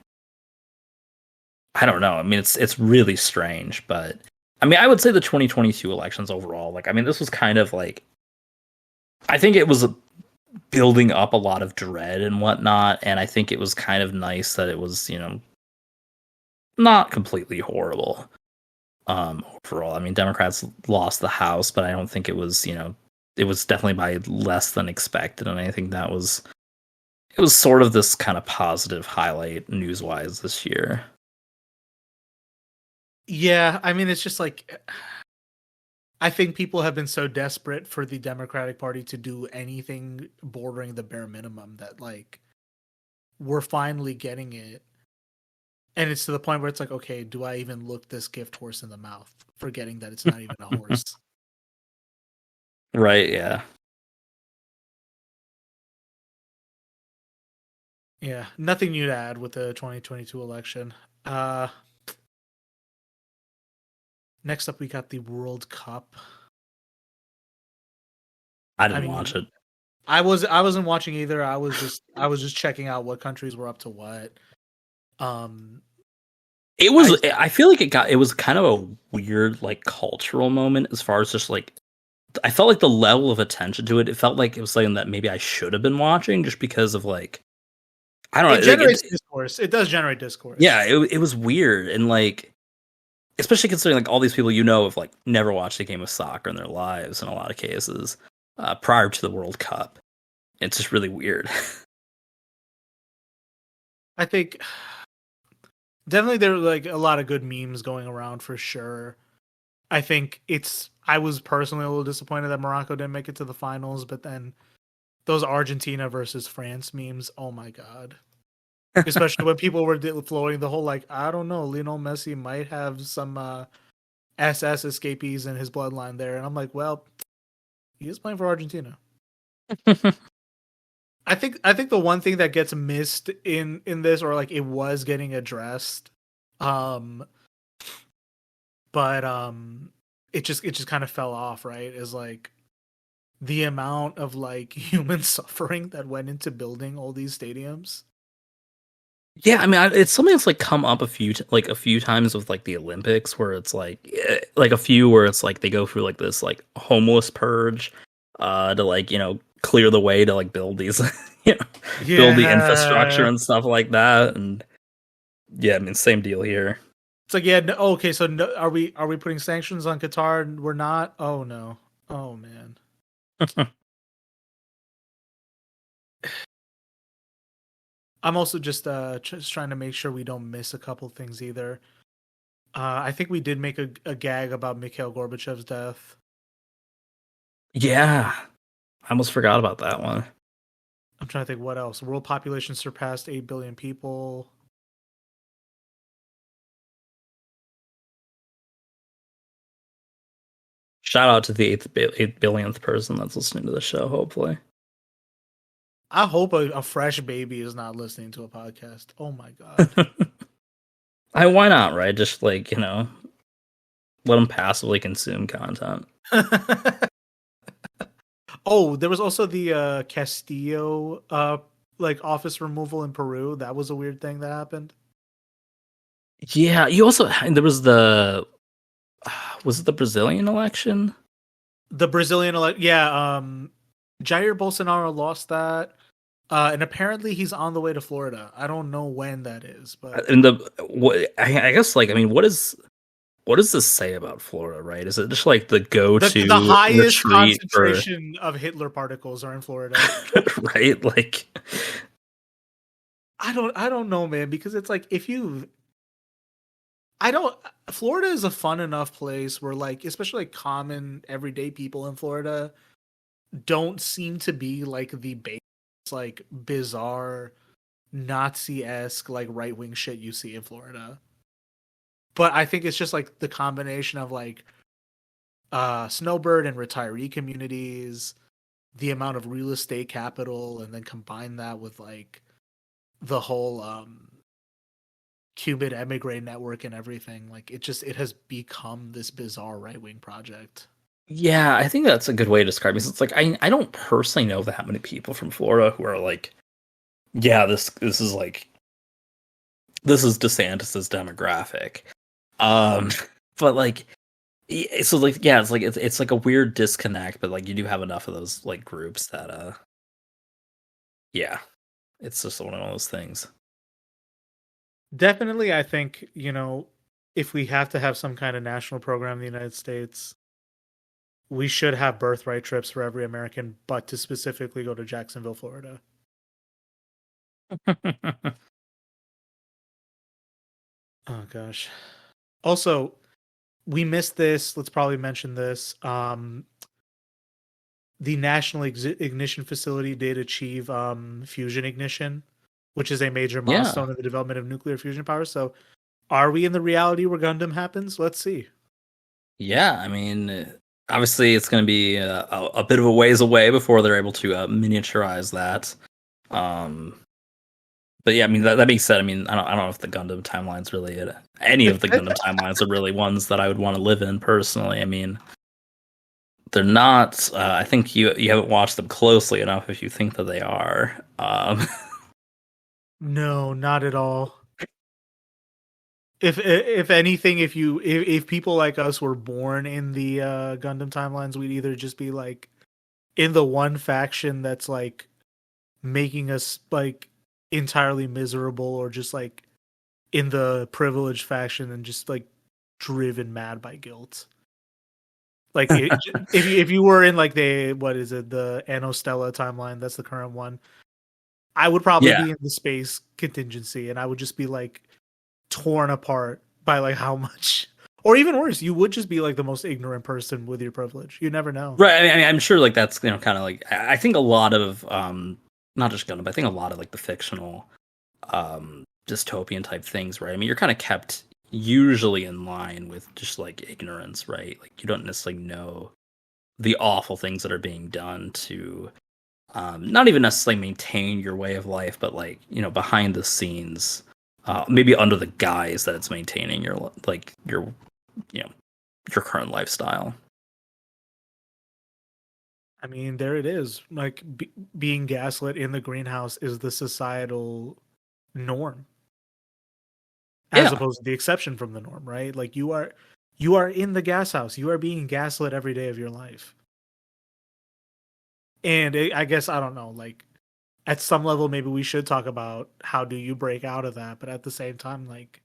I don't know. I mean, it's really strange, but I mean, I would say the 2022 elections overall, like, I mean, this was kind of like, I think it was building up a lot of dread and whatnot. And I think it was kind of nice that it was, not completely horrible. Overall, I mean, Democrats lost the House, but I don't think it was, it was definitely by less than expected. And I think it was sort of this kind of positive highlight news-wise this year. Yeah, I mean, it's just like, I think people have been so desperate for the Democratic Party to do anything bordering the bare minimum that, like, we're finally getting it. And it's to the point where it's like, okay, do I even look this gift horse in the mouth? Forgetting that it's not even a horse. Right, yeah. Yeah, nothing new to add with the 2022 election. Next up, we got the World Cup. I didn't watch it. I wasn't watching either. I was just checking out what countries were up to what. It was. I feel like it was kind of a weird, like, cultural moment as far as just like. I felt like the level of attention to it. It felt like it was something that maybe I should have been watching just because of, like, I don't know. It generates discourse. It does generate discourse. Yeah, it was weird, and like, especially considering like all these people have like never watched a game of soccer in their lives in a lot of cases prior to the World Cup. It's just really weird. I think definitely there were like a lot of good memes going around for sure. I think I was personally a little disappointed that Morocco didn't make it to the finals, but then those Argentina versus France memes, oh my god. Especially when people were floating the whole, like, I don't know, Lionel Messi might have some SS escapees in his bloodline there. And I'm like, well, he is playing for Argentina. I think the one thing that gets missed in this, or like it was getting addressed, but it just kind of fell off, right? Is like the amount of like human suffering that went into building all these stadiums. Yeah, I mean, it's something that's like come up a few times with like the Olympics, where it's like a few where it's like they go through like this like homeless purge, to like clear the way to like build these, build the infrastructure and stuff like that, and yeah, I mean, same deal here. It's like, yeah, no, okay, so no, are we putting sanctions on Qatar? We're not. Oh no, oh man. I'm also just trying to make sure we don't miss a couple things either. I think we did make a gag about Mikhail Gorbachev's death. Yeah, I almost forgot about that one. I'm trying to think what else. World population surpassed 8 billion people. Shout out to the 8 billionth person that's listening to the show, hopefully. I hope a fresh baby is not listening to a podcast. Oh my god. Why not, right? Just like, let them passively consume content. Oh, there was also the Castillo like office removal in Peru. That was a weird thing that happened. Yeah, there was was it the Brazilian election? The Brazilian election, yeah. Jair Bolsonaro lost that, and apparently he's on the way to Florida. I don't know when that is, but I guess like, I mean, what does this say about Florida? Right? Is it just like the go-to the highest concentration of Hitler particles are in Florida? Right? Like, I don't know, man, because it's like Florida is a fun enough place where, like, especially like common everyday people in Florida don't seem to be like the base, like, bizarre Nazi-esque like right-wing shit you see in Florida. But I think it's just like the combination of like snowbird and retiree communities, the amount of real estate capital, and then combine that with like the whole Cuban emigre network and everything. Like it has become this bizarre right-wing project. Yeah, I think that's a good way to describe it. It's like I don't personally know that many people from Florida who are like, yeah, this is DeSantis's demographic. But like, so like, yeah, it's like a weird disconnect, but like you do have enough of those like groups that yeah, it's just one of those things. Definitely, I think, if we have to have some kind of national program in the United States, we should have birthright trips for every American, but to specifically go to Jacksonville, Florida. Oh gosh. Also, we missed this. Let's probably mention this. The National Ignition Facility did achieve fusion ignition, which is a major milestone in the development of nuclear fusion power. So, are we in the reality where Gundam happens? Let's see. Yeah, I mean, obviously, it's going to be a bit of a ways away before they're able to miniaturize that. But yeah, I mean, that being said, I mean, I don't know if the Gundam timeline's really any of the Gundam timelines are really ones that I would want to live in personally. I mean, they're not. I think you haven't watched them closely enough if you think that they are. No, not at all. If anything, if people like us were born in the Gundam timelines, we'd either just be like in the one faction that's like making us like entirely miserable, or just like in the privileged faction and just like driven mad by guilt. Like if you were in like the Anno Stella timeline, that's the current one, I would probably be in the space contingency, and I would just be like torn apart by like how much, or even worse, you would just be like the most ignorant person with your privilege. You never know, right? I mean, I'm sure like that's kind of like, I think a lot of not just Gundam, but I think a lot of like the fictional dystopian type things, right? I mean, you're kind of kept usually in line with just like ignorance, right? Like you don't necessarily know the awful things that are being done to not even necessarily maintain your way of life, but like, behind the scenes, maybe under the guise that it's maintaining your current lifestyle. I mean, there it is. Like being gaslit in the greenhouse is the societal norm, as opposed to the exception from the norm, right? Like you are in the gas house. You are being gaslit every day of your life. And I guess, I don't know, like at some level, maybe we should talk about how do you break out of that. But at the same time, like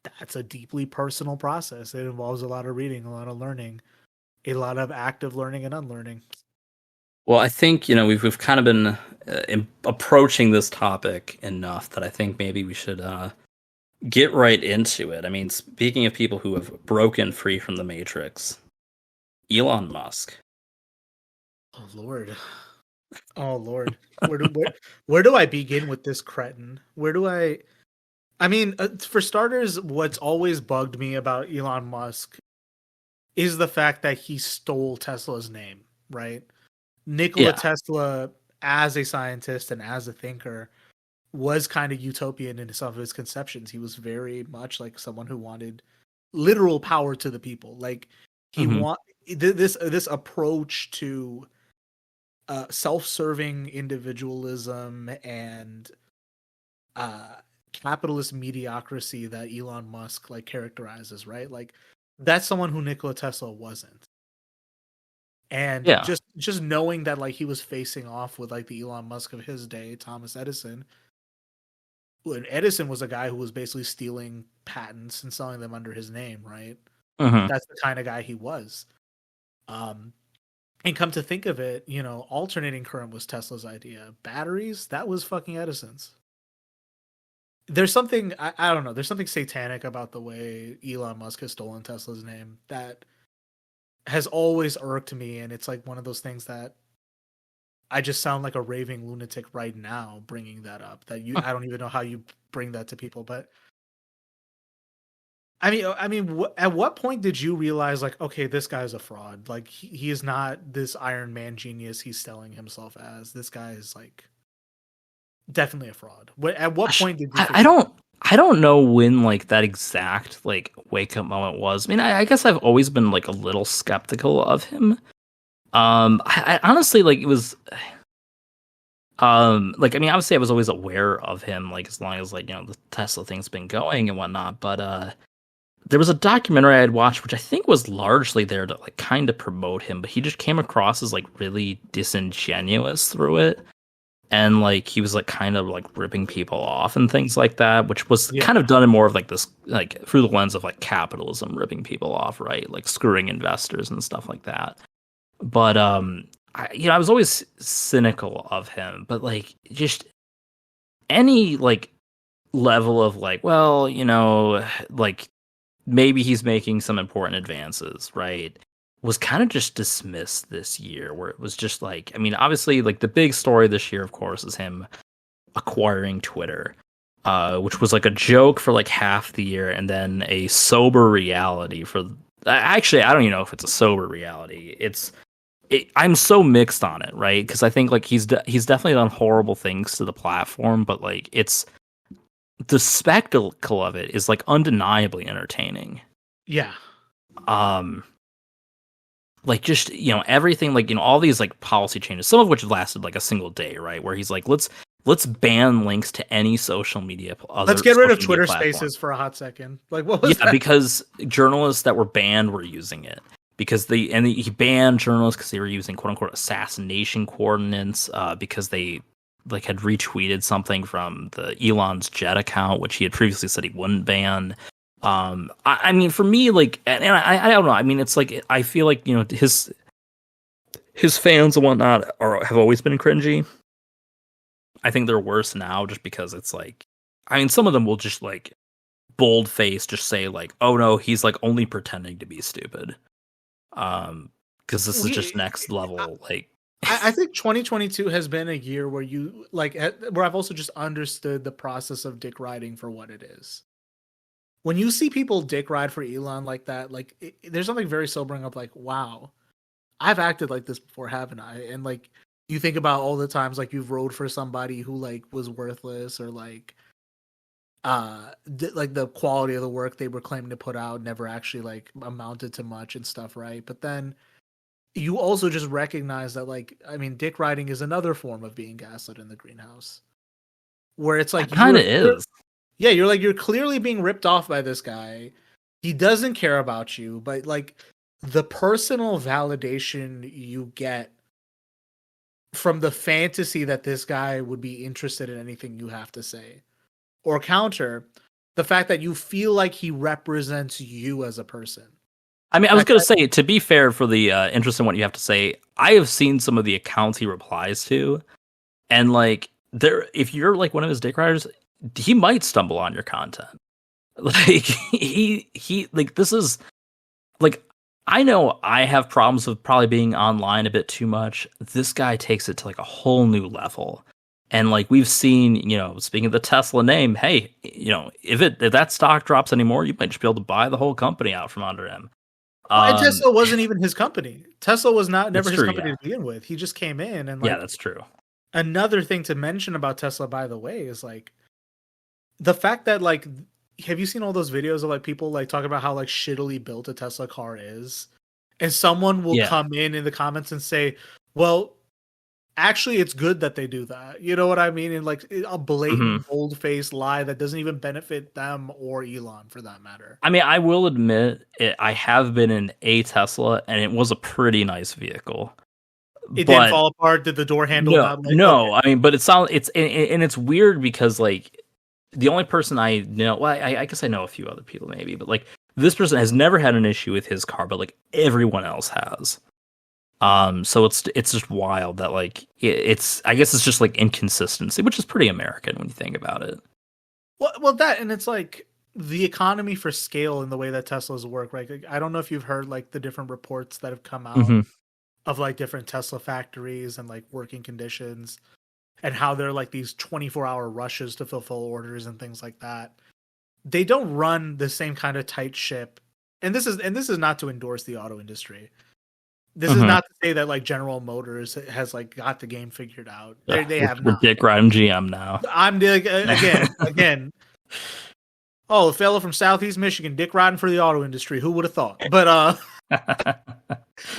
that's a deeply personal process. It involves a lot of reading, a lot of learning, a lot of active learning and unlearning. Well, I think, we've kind of been approaching this topic enough that I think maybe we should get right into it. I mean, speaking of people who have broken free from the Matrix, Elon Musk. Oh Lord. Where do I begin with this cretin? I mean, for starters, what's always bugged me about Elon Musk is the fact that he stole Tesla's name, right? Nikola Tesla, as a scientist and as a thinker, was kind of utopian in some of his conceptions. He was very much like someone who wanted literal power to the people. Like he this approach to self-serving individualism and capitalist mediocrity that Elon Musk like characterizes, right? Like that's someone who Nikola Tesla wasn't. And just knowing that like he was facing off with like the Elon Musk of his day, Thomas Edison. When Edison was a guy who was basically stealing patents and selling them under his name, right? That's the kind of guy he was. And come to think of it, alternating current was Tesla's idea. Batteries, that was fucking Edison's. There's something, I don't know, there's something satanic about the way Elon Musk has stolen Tesla's name that has always irked me, and it's like one of those things that I just sound like a raving lunatic right now bringing that up. I don't even know how you bring that to people, but I mean, at what point did you realize like, okay, this guy's a fraud? Like he is not this Iron Man genius he's selling himself as. This guy is like definitely a fraud. At what point did you? I don't know when like that exact like wake up moment was. I mean, I guess I've always been like a little skeptical of him. I honestly like it was. Like I mean, obviously I was always aware of him, like as long as like the Tesla thing's been going and whatnot. But there was a documentary I had watched, which I think was largely there to like kind of promote him, but he just came across as like really disingenuous through it. and like he was like kind of like ripping people off and things like that, which was Yeah. kind of done in more of like this like through the lens of like capitalism ripping people off, right? Like screwing investors and stuff like that. But I was always cynical of him, but like just any like level of like, well, like maybe he's making some important advances, right? Was kind of just dismissed this year, where it was just like, I mean, obviously, like the big story this year, of course, is him acquiring Twitter, which was like a joke for like half the year, and then a sober reality for. Actually, I don't even know if it's a sober reality. I'm so mixed on it, right? Because I think like he's definitely done horrible things to the platform, but like it's the spectacle of it is like undeniably entertaining. Yeah. Like just everything, like all these like policy changes, some of which have lasted like a single day, right? Where he's like, let's ban links to any social media. Let's get rid of Twitter Spaces for a hot second. Like what was that? Because journalists that were banned were using it because he banned journalists because they were using quote unquote assassination coordinates because they like had retweeted something from the Elon's Jet account, which he had previously said he wouldn't ban. I mean, for me, like, and I don't know. I mean, it's like I feel like his fans and whatnot have always been cringy. I think they're worse now just because it's like, I mean, some of them will just like bold face just say like, oh no, he's like only pretending to be stupid. Because this is just next level. Like, I think 2022 has been a year where you like where I've also just understood the process of dick riding for what it is. When you see people dick ride for Elon like that, like there's something very sobering of like, wow, I've acted like this before, haven't I? And like you think about all the times like you've rode for somebody who like was worthless or like like the quality of the work they were claiming to put out never actually like amounted to much and stuff, right? But then you also just recognize that like, I mean, dick riding is another form of being gaslit in the greenhouse, where it's like kind of is. Yeah, you're clearly being ripped off by this guy. He doesn't care about you, but like the personal validation you get from the fantasy that this guy would be interested in anything you have to say, or counter the fact that you feel like he represents you as a person. I mean, I was going to say, to be fair, for the interest in what you have to say, I have seen some of the accounts he replies to, and like if you're like one of his dick riders, he might stumble on your content. Like he like this is like, I know I have problems with probably being online a bit too much. This guy takes it to like a whole new level. And like we've seen, speaking of the Tesla name, hey, if that stock drops anymore, you might just be able to buy the whole company out from under him. And Tesla wasn't even his company. Tesla was never his company to begin with. He just came in and like, yeah, that's true. Another thing to mention about Tesla, by the way, is like the fact that like, have you seen all those videos of like people like talking about how like shittily built a Tesla car is, and someone will come in the comments and say, well, actually it's good that they do that, you know what I mean? And like a blatant bold-faced lie that doesn't even benefit them or Elon for that matter. I mean, I will admit I have been in a Tesla and it was a pretty nice vehicle. It didn't fall apart. Did the door handle not like, no, okay. I mean, but it's weird because like the only person I know, well, I guess I know a few other people maybe, but like this person has never had an issue with his car, but like everyone else has. So it's just wild that like I guess it's just like inconsistency, which is pretty American when you think about it. Well, that, and it's like the economy for scale and the way that Teslas work, right? Like, I don't know if you've heard like the different reports that have come out of like different Tesla factories and like working conditions, and how they're like these 24-hour rushes to fulfill orders and things like that. They don't run the same kind of tight ship. And this is not to endorse the auto industry. This is not to say that like General Motors has like got the game figured out. They have not. We're dick riding GM now. I'm again. Oh, a fellow from Southeast Michigan, dick riding for the auto industry. Who would have thought? But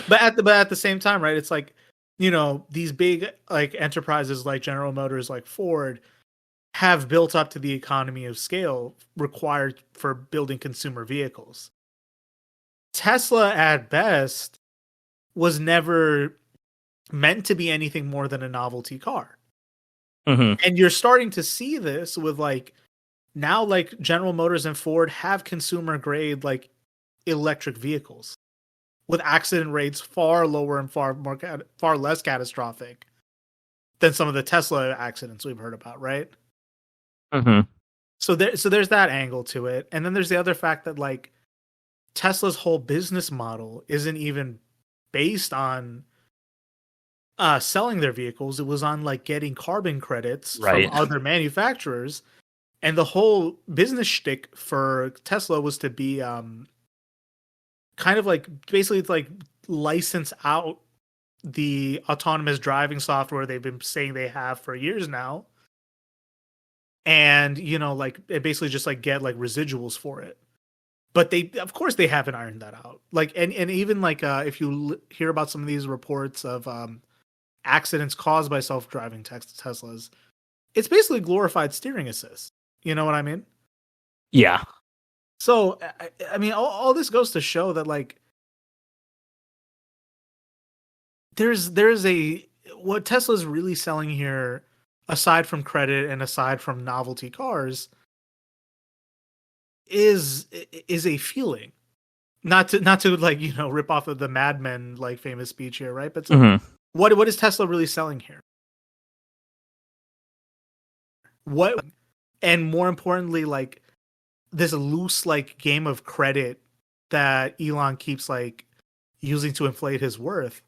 but at the same time, right? It's like, these big like enterprises like General Motors, like Ford, have built up to the economy of scale required for building consumer vehicles. Tesla, at best, was never meant to be anything more than a novelty car. And you're starting to see this with like now, like General Motors and Ford have consumer grade like electric vehicles with accident rates far lower and far less catastrophic than some of the Tesla accidents we've heard about, right? So there's that angle to it, and then there's the other fact that like Tesla's whole business model isn't even based on selling their vehicles. It was on like getting carbon credits from other manufacturers, and the whole business shtick for Tesla was to be kind of like basically like license out the autonomous driving software they've been saying they have for years now, and you know, like it basically just like get like residuals for it. But they, of course, they haven't ironed that out. Like, and even like if you hear about some of these reports of accidents caused by self-driving Teslas, it's basically glorified steering assist. You know what I mean? Yeah. So, I mean, all this goes to show that like there's what Tesla's really selling here, aside from credit and aside from novelty cars, is a feeling. Not to like, you know, rip off of the Mad Men like famous speech here, right? But so what is Tesla really selling here? What, and more importantly, like this loose like game of credit that Elon keeps like using to inflate his worth.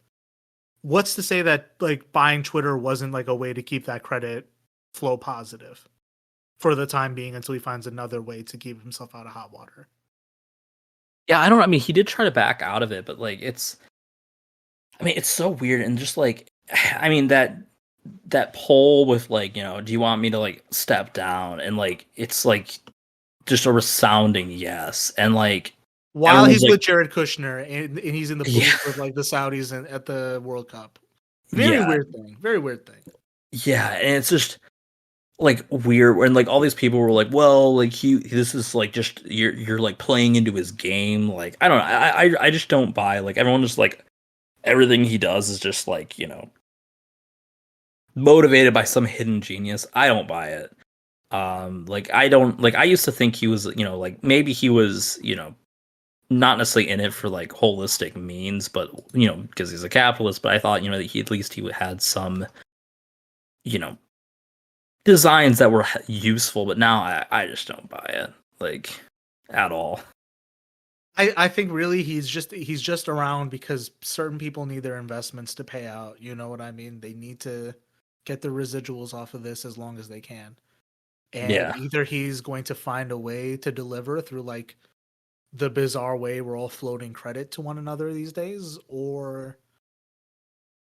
What's to say that like buying Twitter wasn't like a way to keep that credit flow positive for the time being until he finds another way to keep himself out of hot water? Yeah, I mean, he did try to back out of it, but like it's so weird, and just like, I mean, that poll with like, you know, do you want me to like step down, and like it's like just a resounding yes, and like while he's like, with Jared Kushner and he's in the booth with like the Saudis at the World Cup. Very weird thing. Yeah, and it's just like weird, and like all these people were like, well, like this is like just you're like playing into his game. Like I don't know, I just don't buy, like everyone just like everything he does is just like, you know, motivated by some hidden genius. I don't buy it. Like I don't, like I used to think he was, you know, like maybe he was, you know, not necessarily in it for like holistic means, but you know, because he's a capitalist. But I thought, you know, that he had some, you know, designs that were useful. But now I just don't buy it, like, at all. I think really he's just around because certain people need their investments to pay out. You know what I mean? They need to get the residuals off of this as long as they can. And either he's going to find a way to deliver through like the bizarre way we're all floating credit to one another these days, or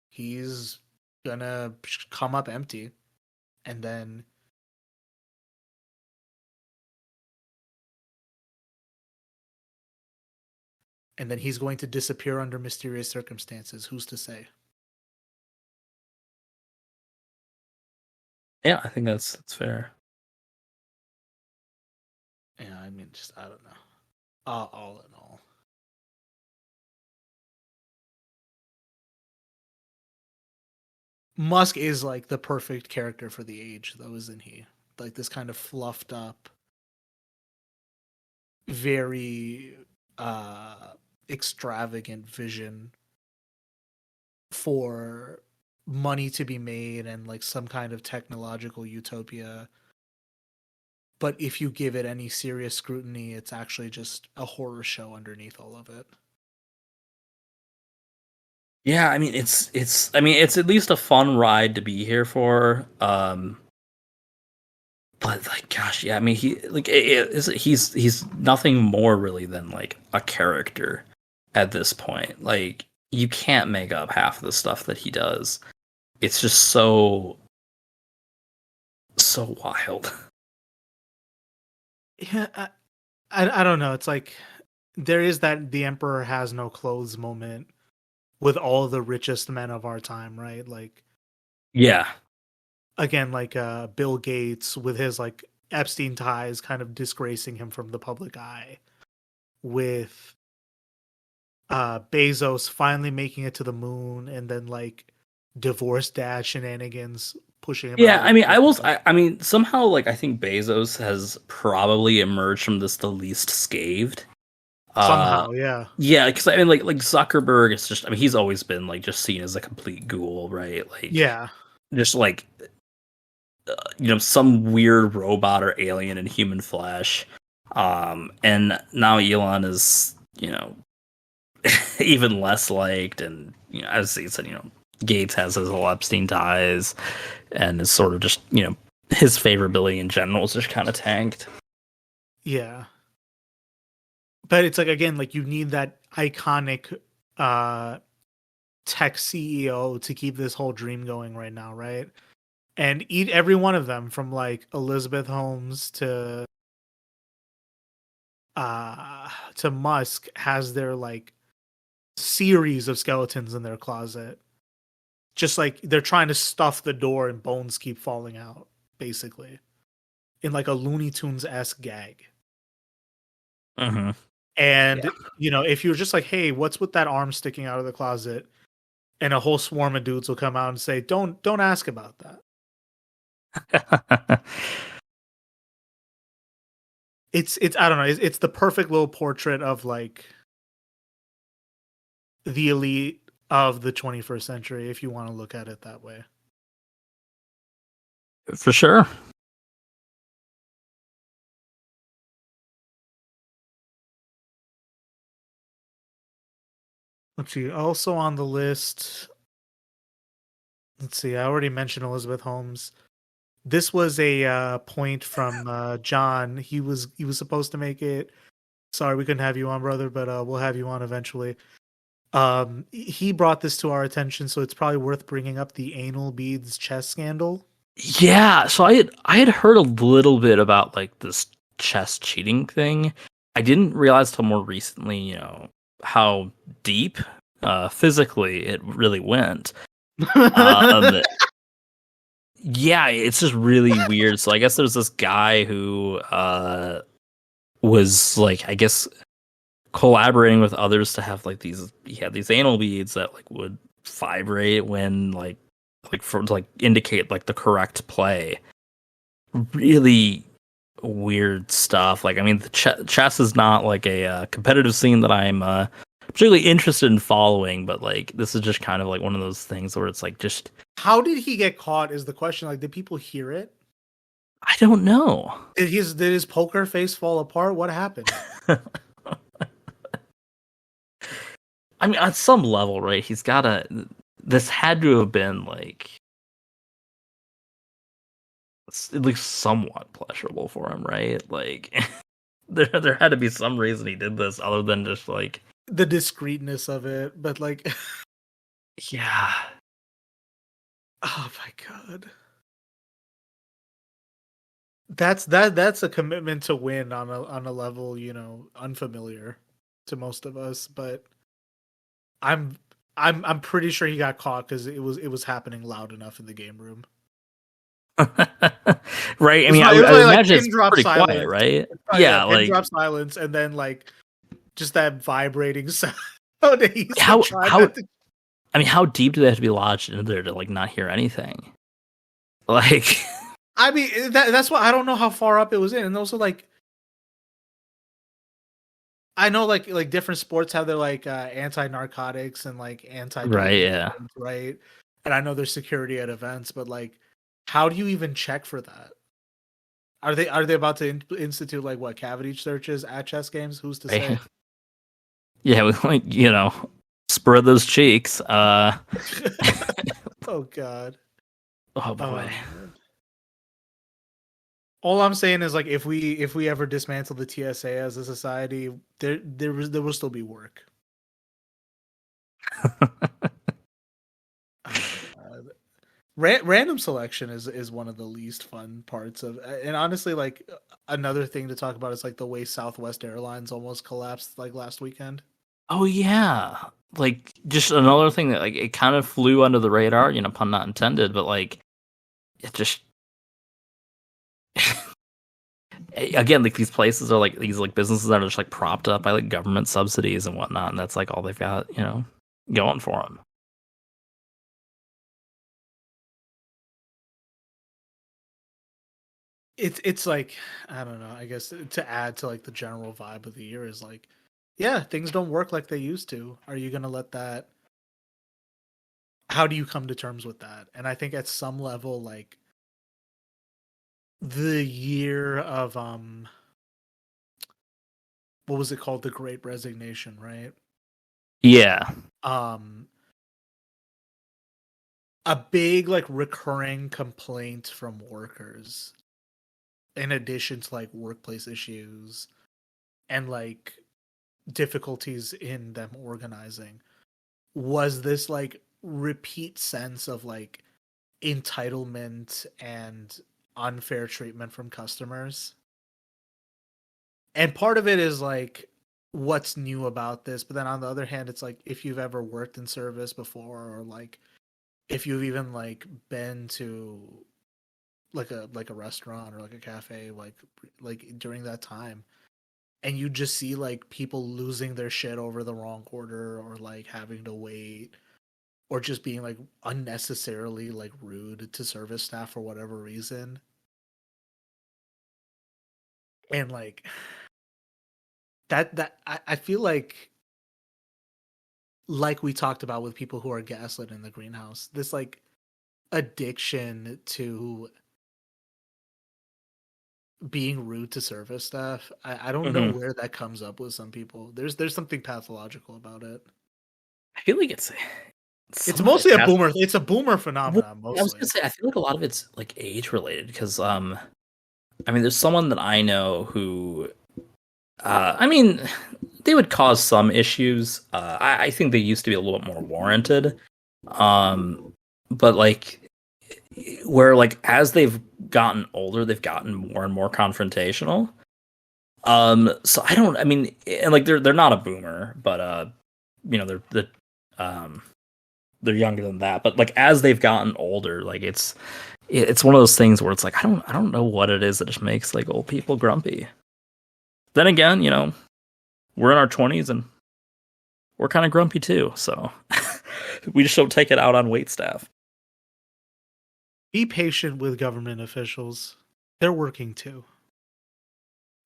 he's gonna come up empty, and then he's going to disappear under mysterious circumstances. Who's to say? Yeah, I think that's fair. Yeah, I mean, just I don't know. All in all, Musk is like the perfect character for the age, though, isn't he? Like this kind of fluffed up, very extravagant vision for money to be made and like some kind of technological utopia. But if you give it any serious scrutiny, it's actually just a horror show underneath all of it. Yeah, I mean it's at least a fun ride to be here for. But like, gosh, yeah, I mean he's nothing more really than like a character at this point. Like you can't make up half of the stuff that he does. It's just so wild. Yeah, I don't know. It's like there is that the emperor has no clothes moment with all the richest men of our time, right? Like, yeah, again, like Bill Gates with his like Epstein ties kind of disgracing him from the public eye, with Bezos finally making it to the moon, and then like divorce dad shenanigans pushing him Yeah, out. I mean, I mean, somehow, like, I think Bezos has probably emerged from this the least scathed. Somehow, yeah. Yeah, because I mean, like Zuckerberg is just, I mean, he's always been like just seen as a complete ghoul, right? Like, Yeah. just like, some weird robot or alien in human flesh. And now Elon is, even less liked, and as he said, Gates has his whole Epstein ties, and is sort of just, his favorability in general is just kind of tanked. Yeah. But it's like, again, like you need that iconic tech CEO to keep this whole dream going right now, right? And eat every one of them, from like Elizabeth Holmes to Musk, has their like series of skeletons in their closet. Just like they're trying to stuff the door and bones keep falling out, basically. In like a Looney Tunes-esque gag. Mm-hmm. And, if you're just like, hey, what's with that arm sticking out of the closet? And a whole swarm of dudes will come out and say, don't ask about that. It's I don't know, it's the perfect little portrait of like the elite of the 21st century, if you want to look at it that way. For sure. Let's see. Also on the list, let's see. I already mentioned Elizabeth Holmes. This was a point from John. He was supposed to make it. Sorry, we couldn't have you on, brother, but we'll have you on eventually. He brought this to our attention, so it's probably worth bringing up the anal beads chess scandal. Yeah, so I had heard a little bit about like this chess cheating thing. I didn't realize till more recently, how deep physically it really went. Yeah, it's just really weird. So I guess there's this guy who was like, I guess, collaborating with others to have like he had these anal beads that like would vibrate when like for to like indicate like the correct play. Really weird stuff. Like, I mean, the chess is not like a competitive scene that I'm particularly interested in following, but like this is just kind of like one of those things where it's like, just how did he get caught is the question. Like, did people hear it? I don't know. Did his poker face fall apart? What happened? I mean, on some level, right? This had to have been like at least somewhat pleasurable for him, right? Like there had to be some reason he did this other than just like the discreetness of it, but like yeah. Oh my god. That's a commitment to win on a level, unfamiliar to most of us, but I'm pretty sure he got caught because it was happening loud enough in the game room. Right. I mean, I would imagine it's pretty silence. Quiet, right? Yeah, like drop silence, and then like just that vibrating sound. How I mean, how deep do they have to be lodged into there to like not hear anything? Like, I mean, that's why I don't know how far up it was in, and also like, I know like different sports have their like anti-narcotics and like anti right, yeah, right, and I know there's security at events, but like, how do you even check for that? Are they about to institute like what cavity searches at chess games? Who's to say? Yeah, we like spur those cheeks. Oh god. Oh boy. All I'm saying is like if we ever dismantle the TSA as a society, there will still be work. Random selection is one of the least fun parts of, and honestly, like another thing to talk about is like the way Southwest Airlines almost collapsed like last weekend. Oh yeah, like just another thing that like it kind of flew under the radar, pun not intended, but like it just again, like these places are like these like businesses that are just like propped up by like government subsidies and whatnot, and that's like all they've got, going for them. it's like, I don't know, I guess to add to like the general vibe of the year is like, yeah, things don't work like they used to. Are you gonna let that? How do you come to terms with that? And I think at some level, like the year of what was it called? The Great Resignation, right? Yeah. Um a big like recurring complaint from workers, in addition to like workplace issues and like difficulties in them organizing, was this like repeat sense of like entitlement and unfair treatment from customers. And part of it is like what's new about this, but then on the other hand, it's like if you've ever worked in service before, or like if you've even like been to like a restaurant or like a cafe like during that time, and you just see like people losing their shit over the wrong order, or like having to wait, or just being like unnecessarily like rude to service staff for whatever reason. And like I feel like we talked about with people who are gaslit in the greenhouse, this like addiction to being rude to service staff. I don't know Mhm. where that comes up with some people. There's something pathological about it. I feel like It's some of it mostly a has. boomer. It's a boomer Well, phenomenon I was mostly. gonna say I feel like a lot of it's like age related because I mean there's someone that I know who I mean they would cause some issues. I think they used to be a little bit more warranted. But like where like as they've gotten older, they've gotten more and more confrontational. So I mean, and like they're not a boomer, but you know, um they're younger than that. But like as they've gotten older, like it's one of those things where it's like I don't know what it is that just makes like old people grumpy. Then again, you know, we're in our 20s and we're kind of grumpy too, so we just don't take it out on wait staff. Be patient with government officials. They're working too.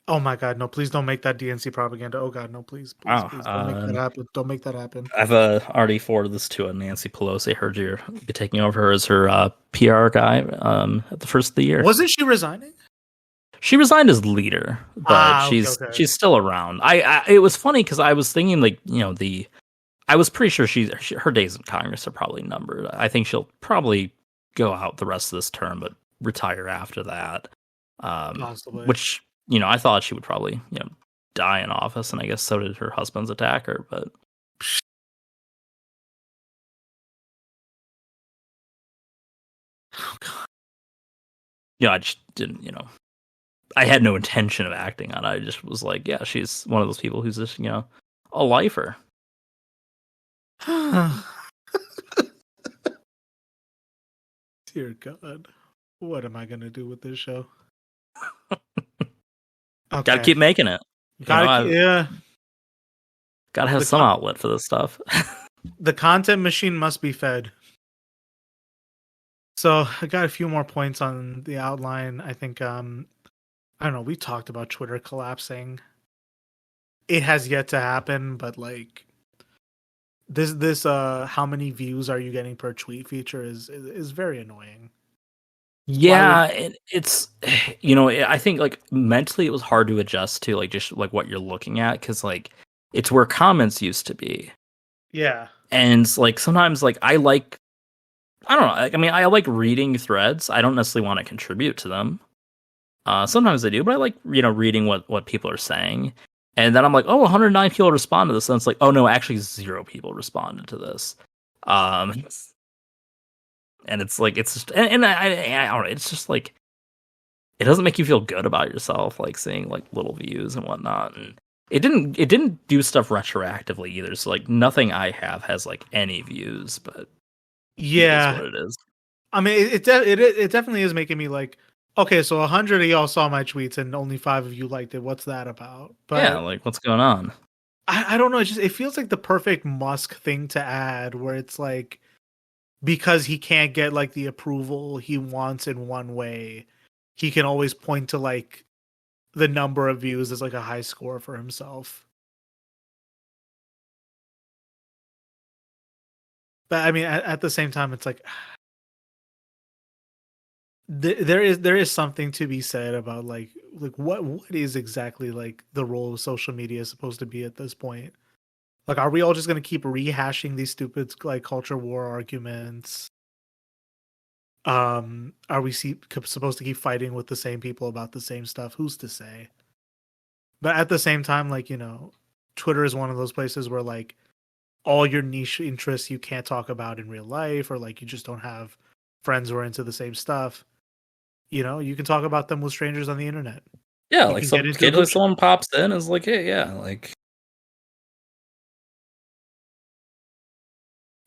Oh my god, no, please don't make that DNC propaganda. Oh god, no, Wow. please don't make that happen. Don't make that happen. I've already forwarded this to Nancy Pelosi. Heard you're be taking over her as her PR guy at the first of the year. Wasn't she resigning? She resigned as leader, but Okay, she's okay. she's still around. It was funny because I was thinking like you know I was pretty sure her days in Congress are probably numbered. I think she'll probably go out the rest of this term, but retire after that. Possibly. Which you know I thought she would probably you know die in office, and I guess so did her husband's attacker. But Oh god. yeah, I just didn't you know I had no intention of acting on it. I just was like, yeah, she's one of those people who's just you know a lifer. Dear God. What am I gonna do with this show? Okay. Got to keep making it. Yeah. Gotta have some outlet for this stuff. The content machine must be fed. So I got a few more points on the outline. I think I don't know, we talked about Twitter collapsing. It has yet to happen, but like this how many views are you getting per tweet feature is very annoying. Yeah, it's you know I think like mentally it was hard to adjust to like just like what you're looking at because like it's where comments used to be. Yeah. And like sometimes like I don't know, I mean I like reading threads. I don't necessarily want to contribute to them. Sometimes I do, but I like you know reading what people are saying. And then I'm like, oh, 109 people respond to this. And it's like, oh no, actually 0 people responded to this. And it's like it's just and I don't know, it's just like it doesn't make you feel good about yourself, like seeing like little views and whatnot. And it didn't do stuff retroactively either. So like nothing I have has like any views, but yeah, it is what it is. I mean, it definitely is making me like, okay, so 100 of y'all saw my tweets and only 5 of you liked it. What's that about? But yeah, like what's going on? I don't know. It feels like the perfect Musk thing to add, where it's like because he can't get like the approval he wants in one way, he can always point to like the number of views as like a high score for himself. But I mean, at the same time, it's like there is something to be said about like what is exactly like the role of social media is supposed to be at this point. Like, are we all just gonna keep rehashing these stupid like culture war arguments? Are we supposed to keep fighting with the same people about the same stuff? Who's to say? But at the same time, like, you know, Twitter is one of those places where like all your niche interests you can't talk about in real life, or like you just don't have friends who are into the same stuff. You know, you can talk about them with strangers on the internet. Yeah, You like can get into a group chat. someone pops in and is like, hey, yeah, like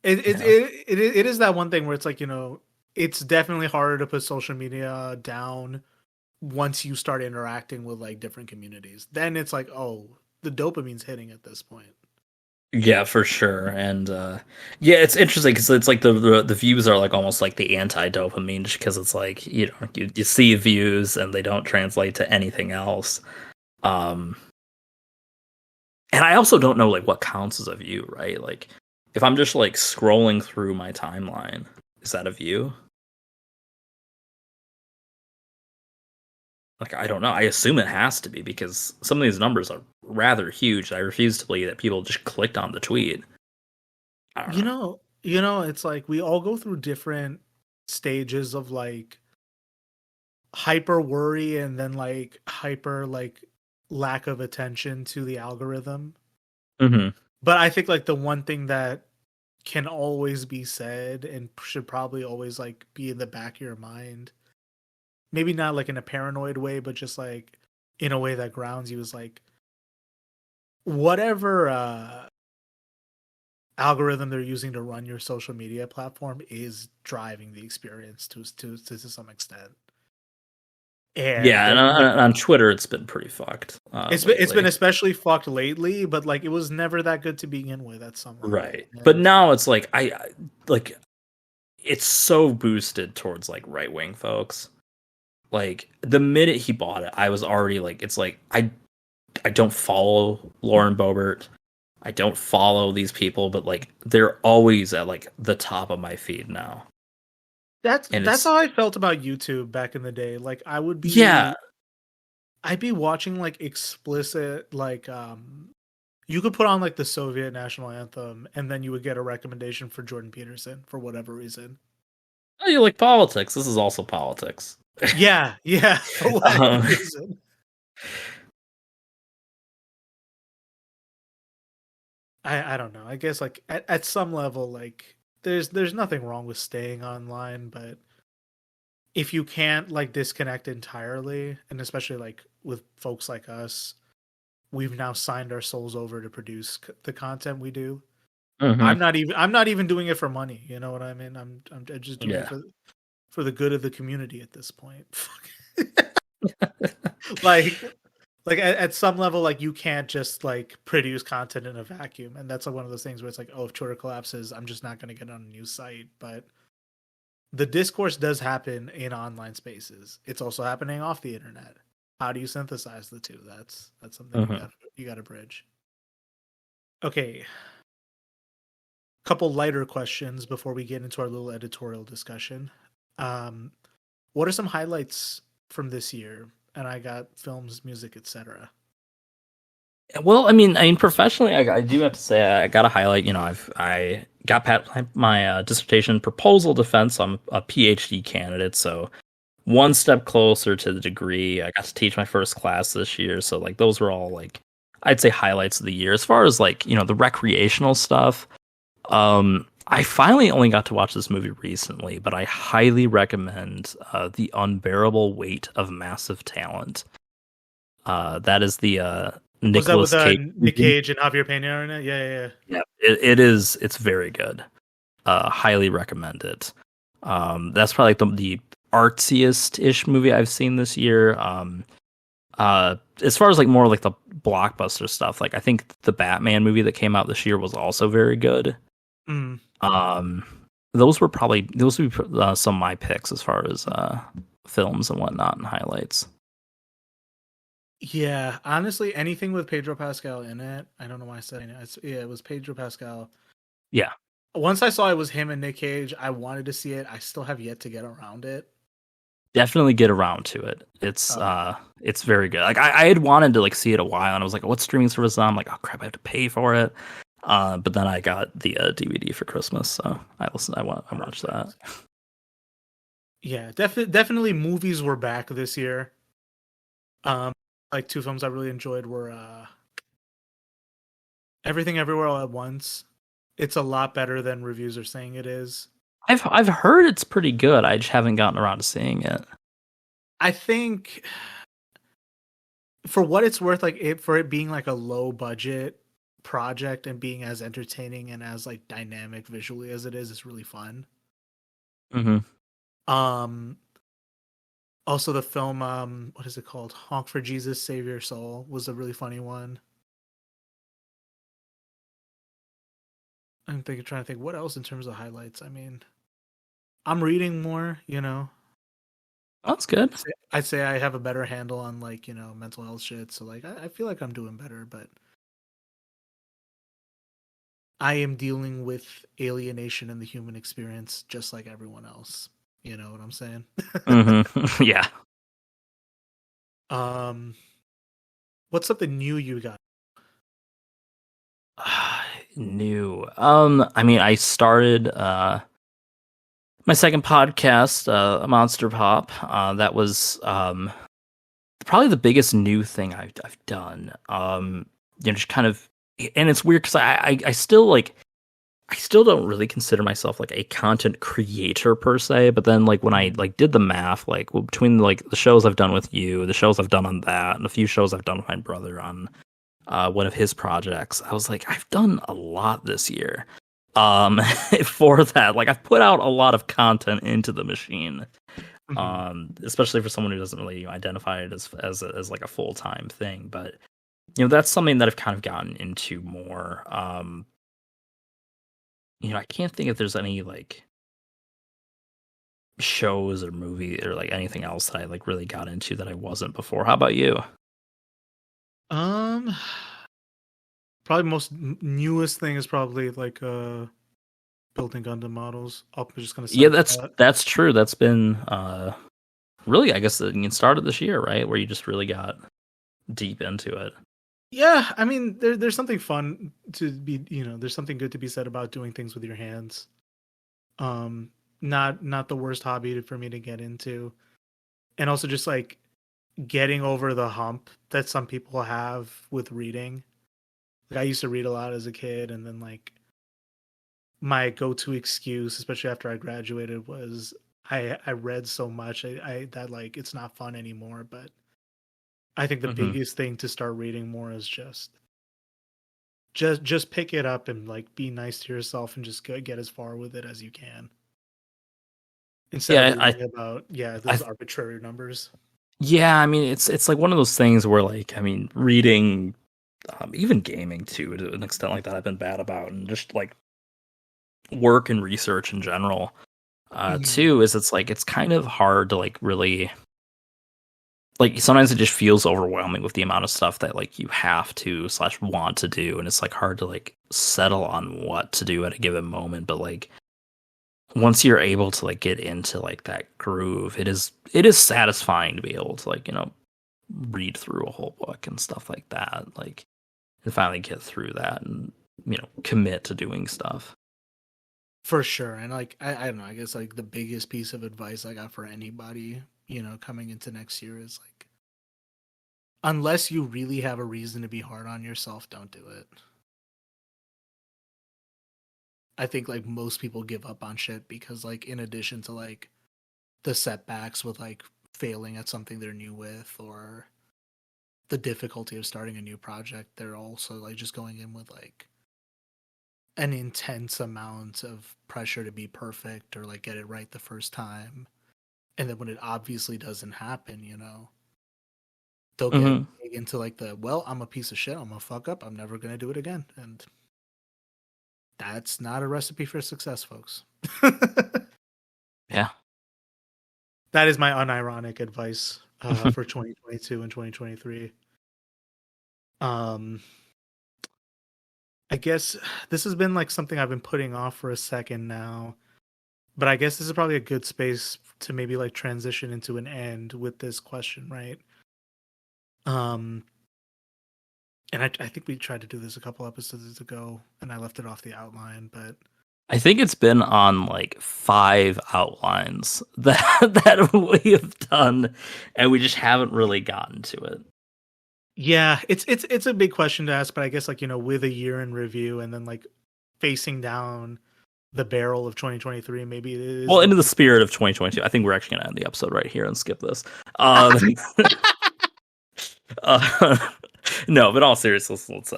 It yeah. it is that one thing where it's like, you know, it's definitely harder to put social media down once you start interacting with like different communities. Then it's like, oh, the dopamine's hitting at this point. Yeah, for sure. And yeah, it's interesting because it's like the views are like almost like the anti-dopamine, just because it's like, you know, you see views and they don't translate to anything else. Um and I also don't know like what counts as a view, right? Like if I'm just like scrolling through my timeline, is that a view? Like, I don't know. I assume it has to be because some of these numbers are rather huge. I refuse to believe that people just clicked on the tweet. I don't know. You know, it's like we all go through different stages of like hyper worry and then like hyper like lack of attention to the algorithm. Mm-hmm. But I think like the one thing that can always be said and should probably always like be in the back of your mind, maybe not like in a paranoid way, but just like in a way that grounds you, is like whatever algorithm they're using to run your social media platform is driving the experience to some extent. And Yeah, and on Twitter, it's been pretty fucked. it's Lately. been especially fucked lately, but like it was never that good to begin with at some level. Right. But now it's like I like it's so boosted towards like right wing folks. Like the minute he bought it, I was already like, it's like I don't follow Lauren Boebert. I don't follow these people, but like they're always at like the top of my feed now. That's how I felt about YouTube back in the day. Like yeah, I'd be watching like explicit like you could put on like the Soviet national anthem and then you would get a recommendation for Jordan Peterson for whatever reason. oh, you like politics. This is also politics. Yeah, for whatever reason. I don't know. I guess like at some level, like there's nothing wrong with staying online, but if you can't like disconnect entirely, and especially like with folks like us, we've now signed our souls over to produce the content we do. Mm-hmm. I'm not even doing it for money. You know what I mean? I'm just doing it for the good of the community at this point. like at some level, like you can't just like produce content in a vacuum, and that's like one of those things where it's like, oh, if Twitter collapses, I'm just not going to get on a new site. But the discourse does happen in online spaces. It's also happening off the internet. How do you synthesize the two? That's something you got to bridge. Okay. Couple lighter questions before we get into our little editorial discussion. What are some highlights from this year? And I got films, music, etc. Well, I mean, professionally, I do have to say I got to highlight. You know, I got my dissertation proposal defense. I'm a PhD candidate, so one step closer to the degree. I got to teach my first class this year, so like those were all like I'd say highlights of the year. As far as like, you know, the recreational stuff, I finally only got to watch this movie recently, but I highly recommend The Unbearable Weight of Massive Talent. That is the Nicolas Cage. Nick Cage and Javier Pena in it? Yeah. It is. It's very good. Highly recommend it. That's probably like the artsiest-ish movie I've seen this year. As far as like more like the blockbuster stuff, like I think the Batman movie that came out this year was also very good. those would be some of my picks as far as films and whatnot and highlights. Yeah, honestly, anything with Pedro Pascal in it. I don't know why I said it. It was Pedro Pascal. Yeah. Once I saw it was him and Nick Cage, I wanted to see it. I still have yet to get around it. Definitely get around to it. It's very good. Like I had wanted to like see it a while, and I was like, "What streaming service is on?" I'm like, "Oh crap, I have to pay for it." But then I got the DVD for Christmas, so I watched that. Yeah, definitely movies were back this year. Like two films I really enjoyed were Everything Everywhere All at Once. It's a lot better than reviews are saying it is. I've heard it's pretty good. I just haven't gotten around to seeing it. I think for what it's worth, like it being like a low budget project and being as entertaining and as like dynamic visually as it is, it's really fun. Mm-hmm. Also the film, what is it called? Honk for Jesus, Save Your Soul was a really funny one. Trying to think what else in terms of highlights. I mean, I'm reading more, That's good. I'd say I have a better handle on like, mental health shit. So like I feel like I'm doing better, but I am dealing with alienation in the human experience just like everyone else. You know what I'm saying? Mm-hmm. Yeah. What's something new you got? New. I mean, I started my second podcast, MonsterPop. That was probably the biggest new thing I've done. Just kind of, and it's weird because I still don't really consider myself like a content creator per se, but then like when I like did the math, like between like the shows I've done with you, the shows I've done on that, and a few shows I've done with my brother on one of his projects, I was like, I've done a lot this year. For that, like I've put out a lot of content into the machine. Especially for someone who doesn't really identify it as like a full-time thing, but that's something that I've kind of gotten into more. I can't think if there's any like shows or movie or like anything else that I like really got into that I wasn't before. How about you? Probably most newest thing is probably like building Gundam models. I'm just gonna say that's true. That's been really, I guess, it started this year, right? Where you just really got deep into it. Yeah, I mean, there's something fun to be, there's something good to be said about doing things with your hands. Not the worst hobby for me to get into, and also just like getting over the hump that some people have with reading. Like I used to read a lot as a kid, and then like my go-to excuse, especially after I graduated, was I read so much I that like it's not fun anymore. But I think the biggest thing to start reading more is just pick it up and like be nice to yourself and just get as far with it as you can. Instead of reading about those arbitrary numbers. Yeah, I mean it's like one of those things where like I mean reading, even gaming too to an extent like that I've been bad about, and just like work and research in general too is it's like it's kind of hard to like really like sometimes it just feels overwhelming with the amount of stuff that like you have to / want to do, and it's like hard to like settle on what to do at a given moment. But like once you're able to like get into like that groove, it is satisfying to be able to like read through a whole book and stuff like that, like and finally get through that and commit to doing stuff. For sure. And like I don't know, I guess like the biggest piece of advice I got for anybody coming into next year is like, unless you really have a reason to be hard on yourself, don't do it. I think like most people give up on shit because like in addition to like the setbacks with like failing at something they're new with, or the difficulty of starting a new project, they're also like just going in with like an intense amount of pressure to be perfect or like get it right the first time. And then when it obviously doesn't happen, they'll get into like I'm a piece of shit, I'm gonna fuck up, I'm never gonna do it again. And that's not a recipe for success, folks. Yeah. That is my unironic advice for 2022 and 2023. I guess this has been like something I've been putting off for a second now, but I guess this is probably a good space to maybe like transition into an end with this question, right? And I think we tried to do this a couple episodes ago, and I left it off the outline, but I think it's been on like 5 outlines that we have done, and we just haven't really gotten to it. yeah, it's a big question to ask, but I guess like, with a year in review and then like facing down the barrel of 2023, maybe it is. Well, into the spirit of 2022, I think we're actually going to end the episode right here and skip this. No, but all seriousness, let's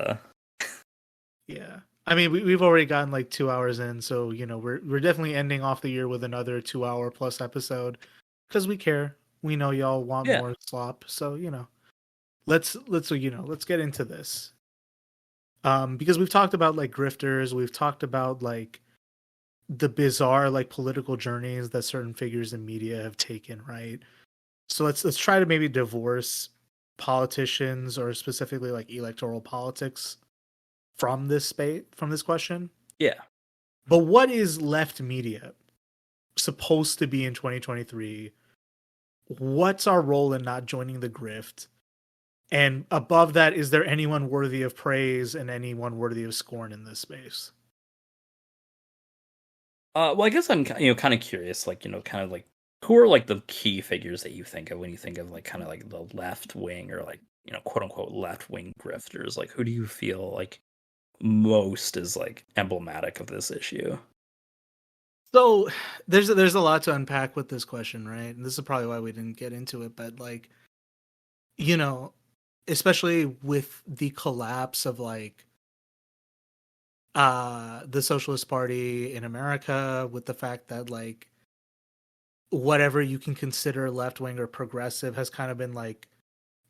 yeah. I mean, we've already gotten like 2 hours in, so we're definitely ending off the year with another 2-hour plus episode because we care. We know y'all want more slop, so let's get into this. Because we've talked about like grifters, we've talked about like the bizarre like political journeys that certain figures in media have taken, right? So let's try to maybe divorce politicians or specifically like electoral politics from this question. Yeah. But what is left media supposed to be in 2023? What's our role in not joining the grift? And above that, is there anyone worthy of praise and anyone worthy of scorn in this space? Well, I guess I'm kind of curious, like kind of like who are like the key figures that you think of when you think of like kind of like the left wing or like quote unquote left wing grifters? Like who do you feel like most is like emblematic of this issue? So there's a lot to unpack with this question, right? And this is probably why we didn't get into it, but like especially with the collapse of like the Socialist Party in America, with the fact that like whatever you can consider left wing or progressive has kind of been like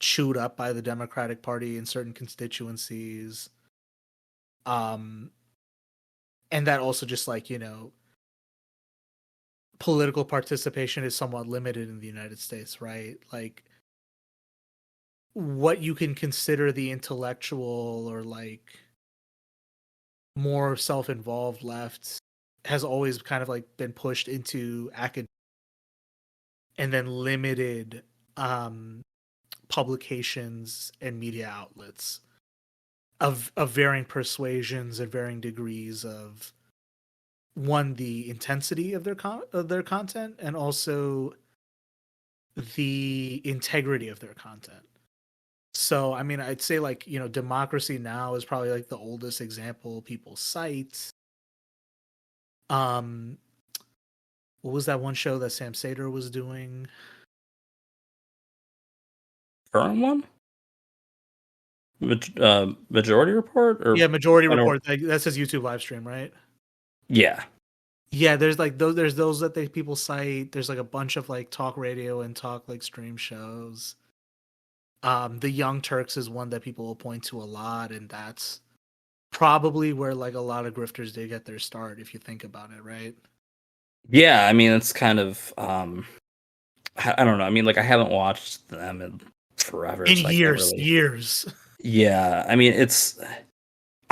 chewed up by the Democratic Party in certain constituencies. And that also just like, political participation is somewhat limited in the United States, right? Like what you can consider the intellectual or like more self-involved left has always kind of like been pushed into academia and then limited publications and media outlets of varying persuasions and varying degrees of the intensity of their content and also the integrity of their content. So, I mean, I'd say like, Democracy Now! Is probably like the oldest example people cite. What was that one show that Sam Sater was doing? Current one? Majority Report? Or Majority Report. That's his YouTube live stream, right? Yeah. Yeah, there's like there's those that people cite. There's like a bunch of like talk radio and talk like stream shows. The Young Turks is one that people will point to a lot, and that's probably where like a lot of grifters did get their start, if you think about it, right? Yeah, I mean it's kind of I don't know. I mean, like I haven't watched them in forever. In years. Yeah, I mean it's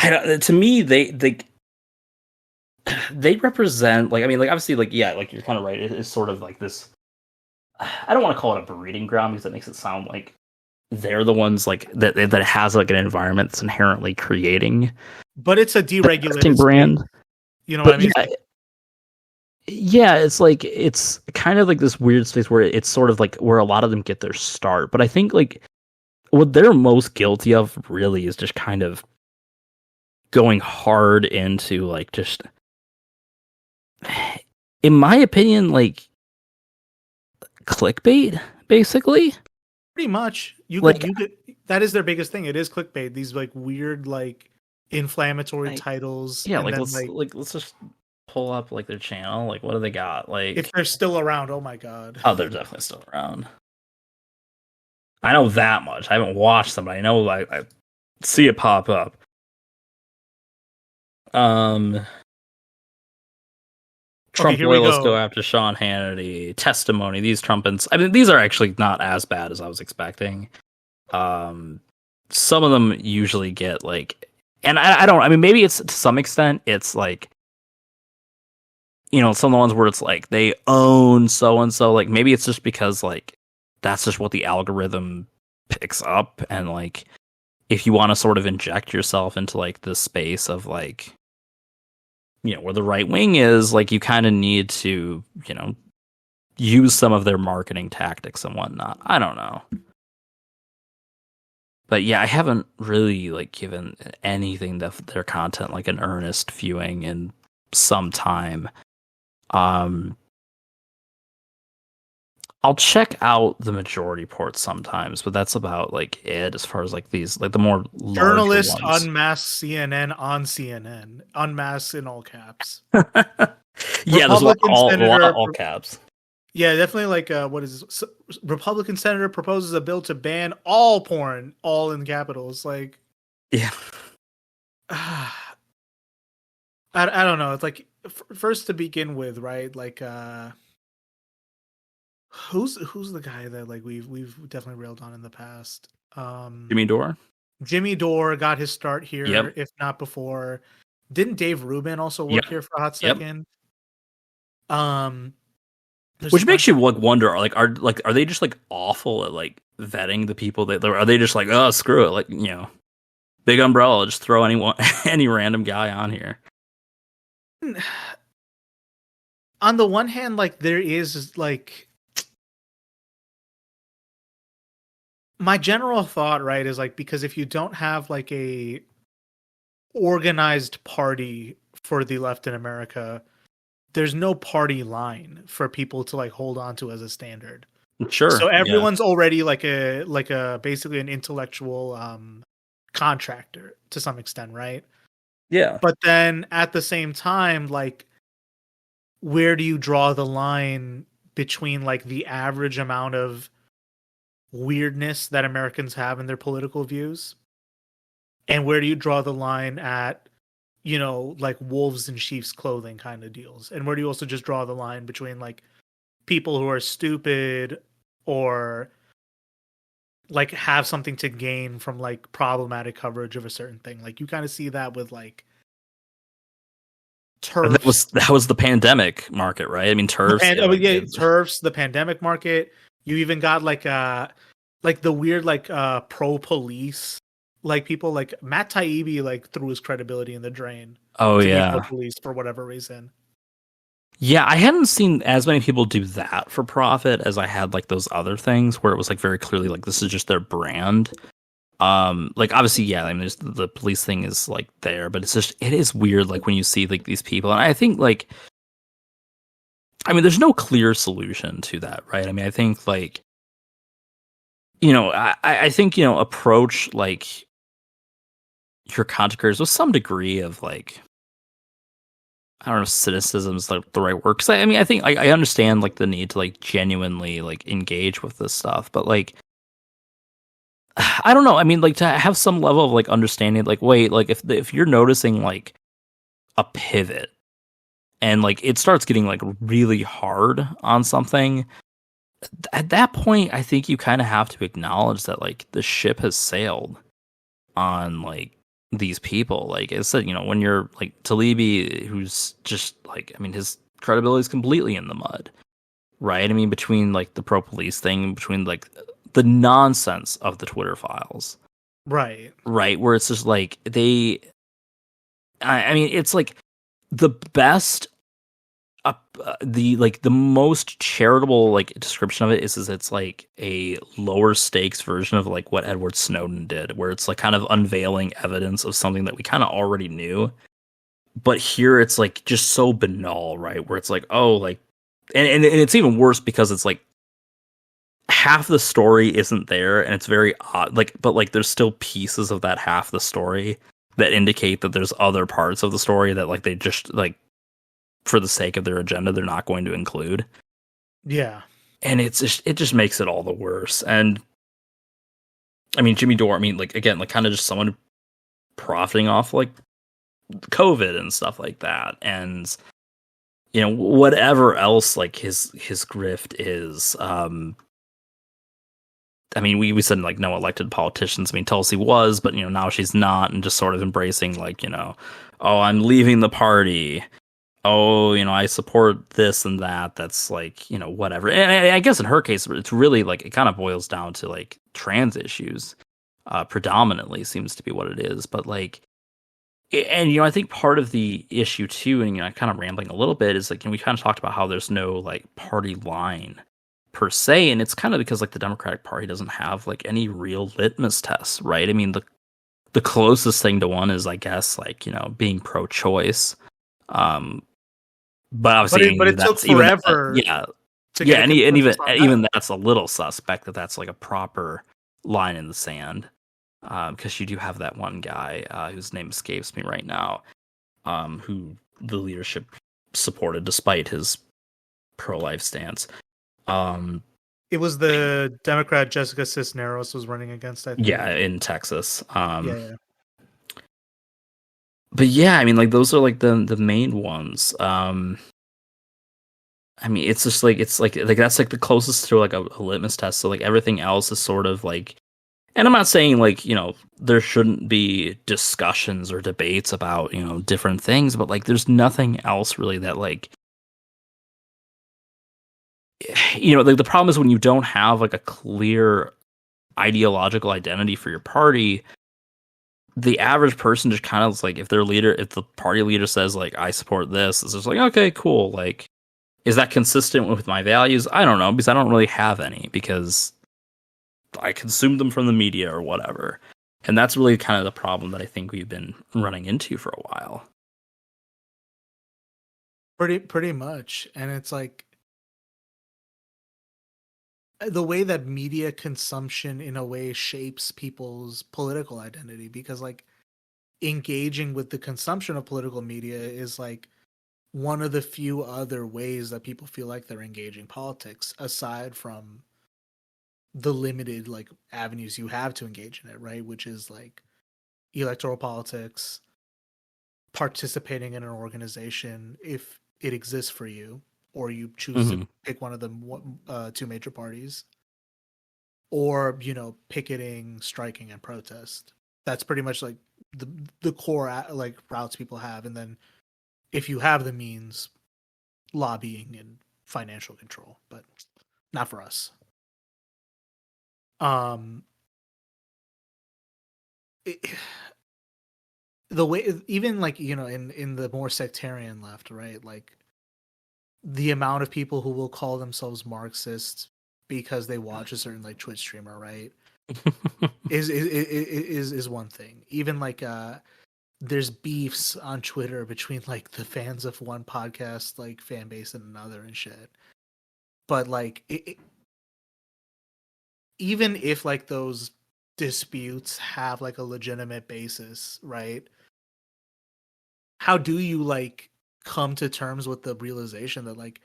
to me they represent like I mean like obviously like yeah like you're kind of right. It's sort of like this. I don't want to call it a breeding ground because it makes it sound like they're the ones like that has like an environment that's inherently creating. But it's a deregulated brand. You know what I mean? Yeah, it's like it's kind of like this weird space where it's sort of like where a lot of them get their start. But I think like what they're most guilty of really is just kind of going hard into like just, in my opinion, like clickbait, basically. Pretty much. You could that is their biggest thing. It is clickbait. These like weird like inflammatory titles. Yeah, like let's just pull up like their channel. Like what do they got? Like if they're still around, oh my god. Oh, they're definitely still around. I know that much. I haven't watched them, but I know like I see it pop up. Um, Okay, Trump here we loyalists go go. after Sean Hannity. Testimony. These Trumpets. I mean, these are actually not as bad as I was expecting. Some of them usually get like, and I don't. I mean, maybe it's to some extent. It's like, some of the ones where it's like they own so and so. Like maybe it's just because like that's just what the algorithm picks up, and like if you want to sort of inject yourself into like this space of like, where the right wing is, like you kind of need to, use some of their marketing tactics and whatnot. I don't know. But yeah, I haven't really like given anything their content like an earnest viewing in some time. I'll check out the majority ports sometimes, but that's about like it as far as like these like the more larger Journalist ones. unmasked CNN on CNN. Unmasked in all caps. Yeah, there's Republican a lot Senator of all caps. Yeah, definitely like what is this? Republican senator proposes a bill to ban all porn, all in capitals. Like, Yeah. I don't know. It's like first to begin with, right? Like, who's the guy that like we've definitely railed on in the past? Jimmy Dore. Jimmy Dore got his start here, Yep. if not before. Didn't Dave Rubin also work here for a hot second? Which makes you like wonder, are they just like awful at like vetting the people that are they just like, oh screw it, like big umbrella, just throw anyone any random guy on here. On the one hand, like there is like my general thought, right, is like because if you don't have like a organized party for the left in America, there's no party line for people to like hold on to as a standard. Sure. So everyone's already like a basically an intellectual contractor to some extent, right? Yeah. But then at the same time, like where do you draw the line between like the average amount of weirdness that Americans have in their political views? And where do you draw the line at, like wolves in sheep's clothing kind of deals? And where do you also just draw the line between like people who are stupid or like have something to gain from like problematic coverage of a certain thing? Like you kind of see that with like TERFs. That was the pandemic market, right? I mean, TERFs. TERFs, the pandemic market. You even got like the weird like pro police like people like Matt Taibbi like threw his credibility in the drain. Oh yeah, pro police for whatever reason. Yeah, I hadn't seen as many people do that for profit as I had like those other things where it was like very clearly like this is just their brand. Like obviously, yeah, I mean, there's the police thing is like there, but it is weird like when you see like these people, and I think like, I mean, there's no clear solution to that, right? I mean, I think like, I think approach like your content creators with some degree of like, I don't know if cynicism is like the right word. Because I mean, I think I understand like the need to like genuinely like engage with this stuff, but like, I don't know. I mean, like to have some level of like understanding, like wait, like if you're noticing like a pivot and like it starts getting like really hard on something, at that point, I think you kind of have to acknowledge that like the ship has sailed on like these people. Like I said, when you're like Taibbi, who's just like, I mean, his credibility is completely in the mud, right? I mean, between like the pro police thing, between like the nonsense of the Twitter files, right, where it's just like I mean, it's like the best. The most charitable like description of it is it's like a lower stakes version of like what Edward Snowden did, where it's like kind of unveiling evidence of something that we kind of already knew, but here it's like just so banal, right? Where it's like, oh, like, and it's even worse because it's like half the story isn't there, and it's very odd, like, but like there's still pieces of that half the story that indicate that there's other parts of the story that like they just like, for the sake of their agenda, they're not going to include. Yeah. And it just makes it all the worse. And I mean, Jimmy Dore, I mean, like, again, like kind of just someone profiting off like COVID and stuff like that, and whatever else like his grift is. I mean, we said like no elected politicians. I mean, Tulsi was, but now she's not, and just sort of embracing like oh, I'm leaving the party. Oh, I support this and that. That's like whatever. And I guess in her case, it's really like it kind of boils down to like trans issues, predominantly seems to be what it is. But like, and I think part of the issue too, and kind of rambling a little bit, is like we kind of talked about how there's no like party line per se, and it's kind of because like the Democratic Party doesn't have like any real litmus tests, right? I mean, the closest thing to one is, I guess, like being pro-choice, but obviously, but it took forever. And even that's a little suspect that's like a proper line in the sand, because you do have that one guy whose name escapes me right now, who the leadership supported despite his pro-life stance. It was the Democrat Jessica Cisneros was running against, I think. Yeah, in Texas. Yeah. But yeah, I mean, like those are like the main ones. I mean, it's just like that's like the closest to like a litmus test. So like everything else is sort of like, and I'm not saying like there shouldn't be discussions or debates about different things, but like there's nothing else really that like. Like the problem is when you don't have like a clear ideological identity for your party, the average person just kind of like, if the party leader says like I support this, it's just like, okay, cool. Like, is that consistent with my values? I don't know, because I don't really have any, because I consume them from the media or whatever. And that's really kind of the problem that I think we've been running into for a while. Pretty much. And it's like, the way that media consumption in a way shapes people's political identity, because like engaging with the consumption of political media is like one of the few other ways that people feel like they're engaging politics, aside from the limited like avenues you have to engage in it, right? Which is like electoral politics, participating in an organization if it exists for you, or you choose to pick one of the two major parties, or picketing, striking, and protest. That's pretty much like the core like routes people have, and then if you have the means, lobbying and financial control, but not for us. The way, even like in the more sectarian left, right, like the amount of people who will call themselves Marxists because they watch a certain like Twitch streamer, right, is one thing. Even like there's beefs on Twitter between like the fans of one podcast like fan base and another and shit. But like even if like those disputes have like a legitimate basis, right? How do you like come to terms with the realization that like,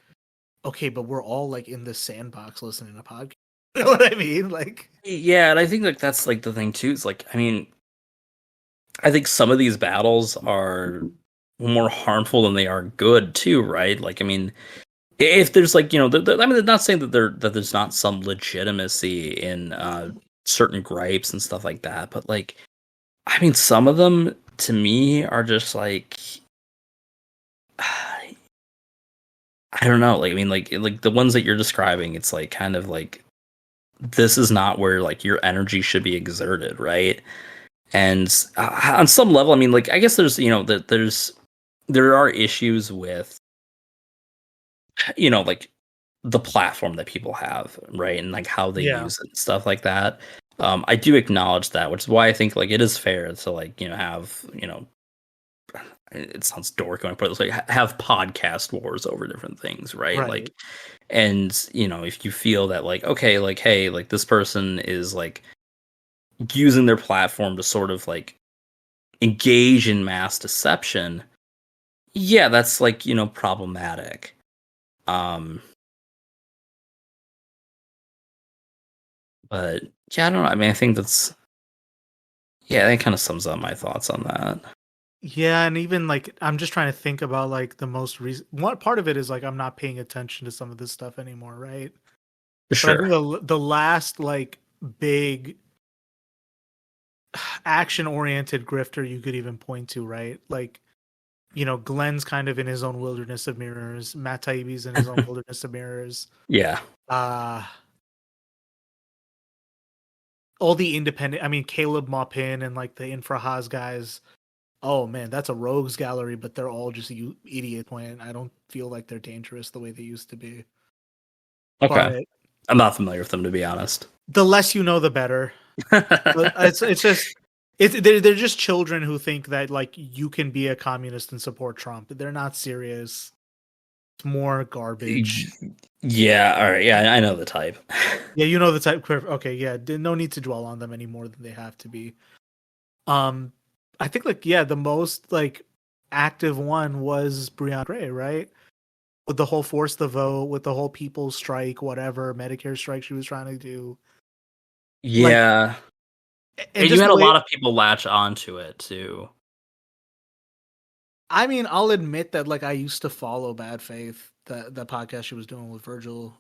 okay, but we're all like in this sandbox listening to podcasts? You know what I mean? Like, yeah, and I think like that's like the thing too. Is like, I mean, I think some of these battles are more harmful than they are good too, right? Like, I mean, if there's like I mean, they're not saying that there's not some legitimacy in certain gripes and stuff like that, but like, I mean, some of them to me are just like, I don't know. Like, I mean, like the ones that you're describing, it's like kind of like, this is not where like your energy should be exerted, right? And on some level, I mean, like, I guess there's there are issues with like the platform that people have, right, and like how they use it and stuff like that. I do acknowledge that, which is why I think like it is fair to like have it sounds dorky when I put it this way, have podcast wars over different things, right? Like, and if you feel that like, okay, like, hey, like this person is like using their platform to sort of like engage in mass deception, yeah, that's like problematic. But yeah, I don't know. I mean, I think that kind of sums up my thoughts on that. Yeah, and even like I'm just trying to think about like the most recent. One part of it is like I'm not paying attention to some of this stuff anymore, right? But I think Sure. the last like big action oriented grifter you could even point to, right? Like, Glenn's kind of in his own wilderness of mirrors. Matt Taibbi's in his own wilderness of mirrors. Yeah. Uh all the independent. I mean, Caleb Maupin and like the Infrahaz guys. Oh man, that's a rogues gallery, but they're all just you idiot point. I don't feel like they're dangerous the way they used to be. Okay. But I'm not familiar with them, to be honest. the less you know, the better. But it's just they're just children who think that like you can be a communist and support Trump. They're not serious. It's more garbage. Yeah, all right. Yeah, I know the type. Yeah, you know the type. Okay, yeah, no need to dwell on them any more than they have to be. I think like the most like active one was Breonna Gray, right? With the whole force the vote, with the whole people's strike, whatever Medicare strike she was trying to do. Yeah. And you just had the a way, lot of people latch onto it too. I mean, I'll admit that like I used to follow Bad Faith, the podcast she was doing with Virgil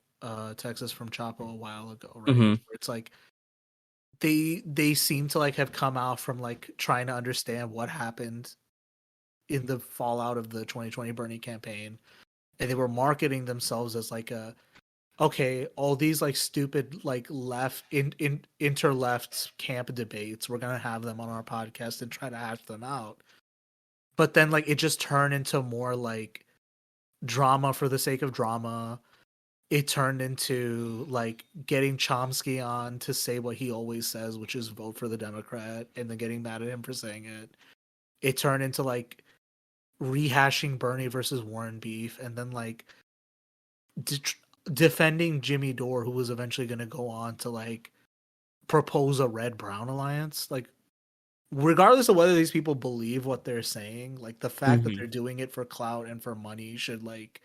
Texas from Chapo a while ago, right? Mm-hmm. Where it's like they seem to like have come out from like trying to understand what happened in the fallout of the 2020 Bernie campaign, and they were marketing themselves as like okay, all these like stupid like left inter left camp debates, we're gonna have them on our podcast and try to hash them out. But then like it just turned into more like drama for the sake of drama. It turned into like getting Chomsky on to say what he always says, which is vote for the Democrat, and then getting mad at him for saying it. It turned into like rehashing Bernie versus Warren beef, and then like defending Jimmy Dore, who was eventually going to go on to like propose a red brown alliance. Like, regardless of whether these people believe what they're saying, like the fact that they're doing it for clout and for money should like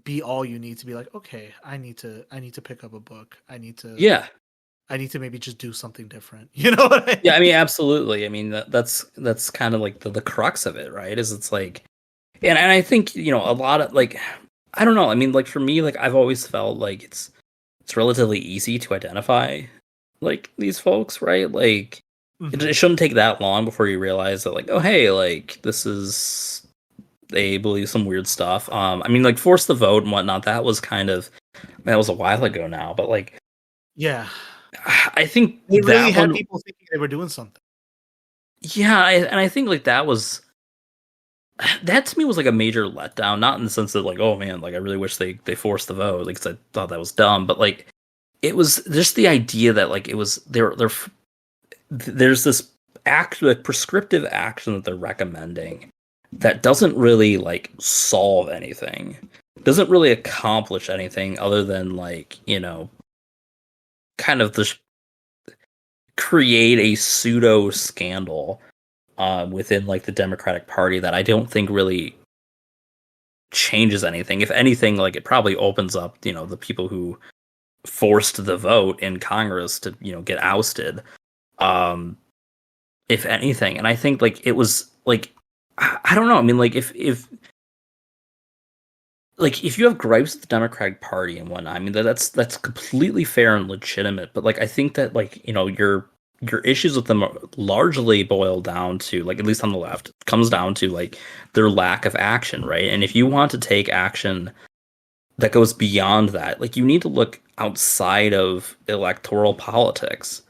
be all you need to be like, okay, I need to pick up a book. I need to maybe just do something different. You know what I mean? Yeah, I mean, absolutely. I mean, that's kind of like the crux of it, right? Is it's like, and I think, a lot of like, I don't know. I mean, like for me, like I've always felt like it's relatively easy to identify like these folks, right? Like it shouldn't take that long before you realize that like, oh hey, like they believe some weird stuff. I mean, like force the vote and whatnot. That was a while ago now, but like, yeah, I think they that really had one, people thinking they were doing something. yeah, and I think like that to me was like a major letdown. Not in the sense that like, oh man, like I really wish they forced the vote, like 'cause I thought that was dumb, but like it was just the idea that like it was there's this like prescriptive action that they're recommending that doesn't really like solve anything, doesn't really accomplish anything other than like kind of this create a pseudo scandal within like the Democratic Party that I don't think really changes anything. If anything, like it probably opens up the people who forced the vote in Congress to get ousted, if anything. And I think like it was like I don't know. I mean, like if you have gripes with the Democratic Party and whatnot, I mean that's completely fair and legitimate. But like I think that like your issues with them largely boil down to like, at least on the left, comes down to like their lack of action, right? And if you want to take action that goes beyond that, like you need to look outside of electoral politics.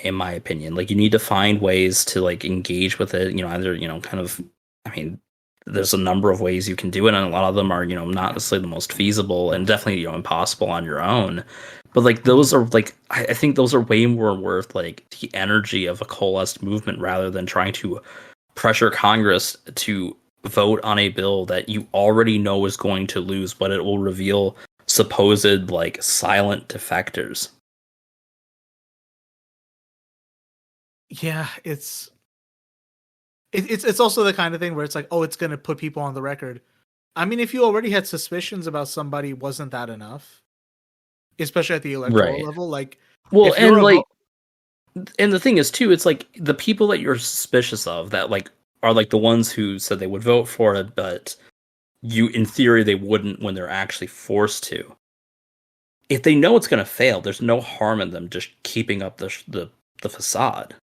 In my opinion, like you need to find ways to like engage with it, either kind of, I mean, there's a number of ways you can do it, and a lot of them are not necessarily the most feasible and definitely impossible on your own, but like those are like I think those are way more worth like the energy of a coalesced movement rather than trying to pressure Congress to vote on a bill that you already know is going to lose, but it will reveal supposed like silent defectors. Yeah, it's also the kind of thing where it's like, oh, it's going to put people on the record. I mean, if you already had suspicions about somebody, wasn't that enough? Especially at the electoral level, like, well, and like, and the thing is too, it's like the people that you're suspicious of that like are like the ones who said they would vote for it, but in theory, they wouldn't when they're actually forced to. If they know it's going to fail, there's no harm in them just keeping up the facade.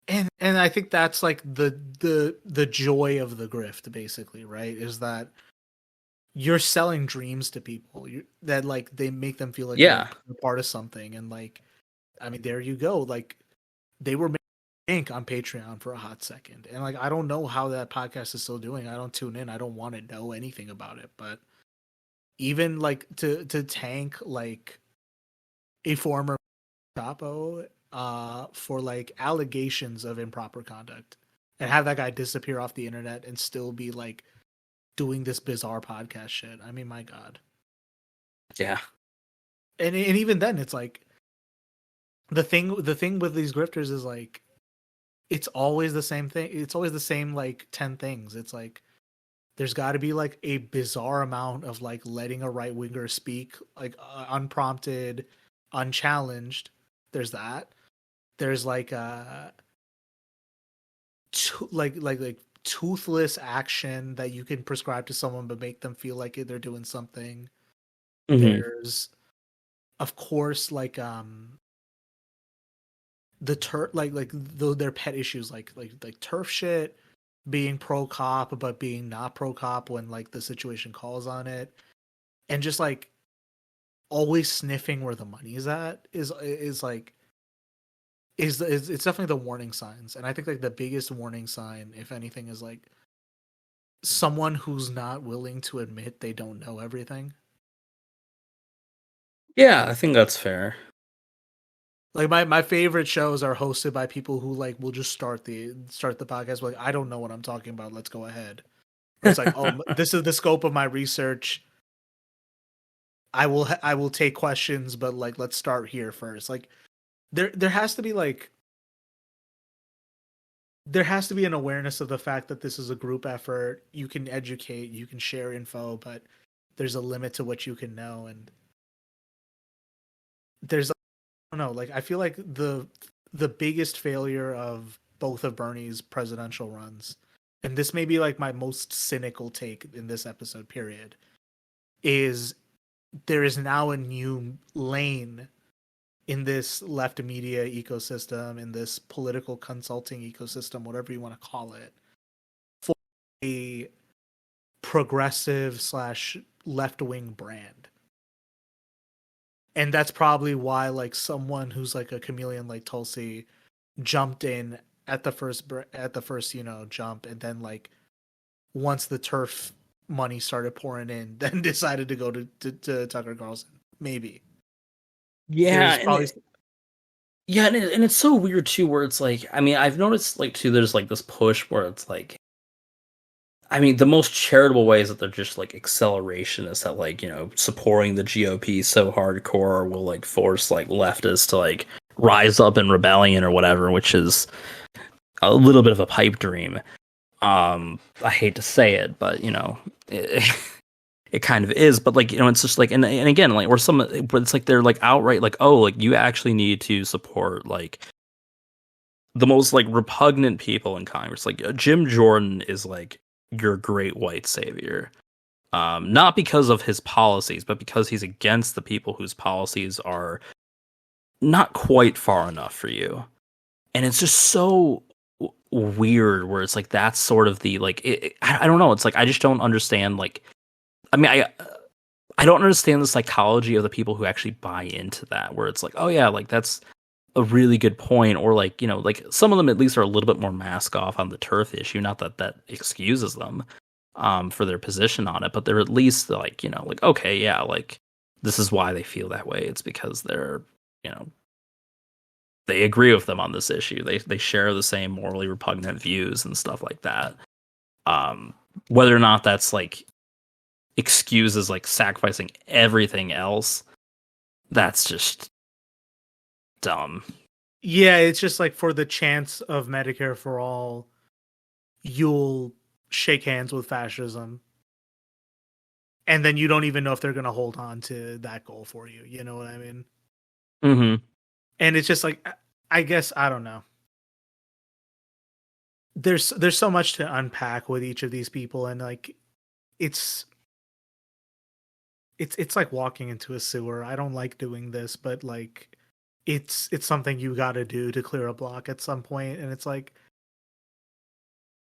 And I think that's like the joy of the grift, basically, right? Is that you're selling dreams to people that like they make them feel like Yeah. they're part of something, and like, I mean, there you go. Like, they were making bank on Patreon for a hot second, and like, I don't know how that podcast is still doing. I don't tune in. I don't want to know anything about it. But even like to tank like a former capo for like allegations of improper conduct, and have that guy disappear off the internet and still be like doing this bizarre podcast shit. I mean, my God. Yeah. And even then, it's like the thing with these grifters is like it's always the same thing. It's always the same like 10 things. It's like there's got to be like a bizarre amount of like letting a right winger speak like unprompted, unchallenged. There's that. There's like like toothless action that you can prescribe to someone but make them feel like they're doing something. Mm-hmm. There's of course like the their pet issues like turf shit, being pro cop but being not pro cop when like the situation calls on it, and just like always sniffing where the money's at is it's definitely the warning signs. And I think like the biggest warning sign, if anything, is like someone who's not willing to admit they don't know everything. Yeah, I think that's fair. Like my favorite shows are hosted by people who like will just start the podcast like, I don't know what I'm talking about, let's go ahead. Or it's like, oh, this is the scope of my research. I will take questions, but like let's start here first. Like there has to be an awareness of the fact that this is a group effort. You can educate, you can share info, but there's a limit to what you can know. And there's, I don't know, like I feel like the biggest failure of both of Bernie's presidential runs, and this may be like my most cynical take in this episode period, is there is now a new lane in this left media ecosystem, in this political consulting ecosystem, whatever you want to call it, for a progressive / left-wing brand. And that's probably why like someone who's like a chameleon like Tulsi jumped in at the first jump, and then like once the turf money started pouring in, then decided to go to Tucker Carlson. Maybe. Yeah, probably... and it's so weird too, where it's like, I mean, I've noticed like too, there's like this push where it's like, I mean, the most charitable way is that they're just like accelerationists that like, supporting the GOP so hardcore will like force like leftists to like rise up in rebellion or whatever, which is a little bit of a pipe dream. I hate to say it, but it kind of is. But like, it's just like, and again, like, but it's like they're like outright like, oh, like you actually need to support like the most like repugnant people in Congress. Like Jim Jordan is like your great white savior, not because of his policies, but because he's against the people whose policies are not quite far enough for you. And it's just so weird where it's like that's sort of the like I don't know, it's like I just don't understand, like, I mean, I don't understand the psychology of the people who actually buy into that, where it's like, oh yeah, like that's a really good point, or like, like some of them at least are a little bit more mask off on the turf issue, not that excuses them for their position on it, but they're at least like, like, okay, yeah, like this is why they feel that way. It's because they're, they agree with them on this issue. They share the same morally repugnant views and stuff like that. Whether or not that's like excuses like sacrificing everything else, that's just dumb. Yeah, it's just like for the chance of Medicare for all, you'll shake hands with fascism. And then you don't even know if they're going to hold on to that goal for you. You know what I mean? Mm-hmm. And it's just like, I guess, I don't know. there's so much to unpack with each of these people, and like it's it's like walking into a sewer. I don't like doing this, but like it's something you got to do to clear a block at some point, and it's like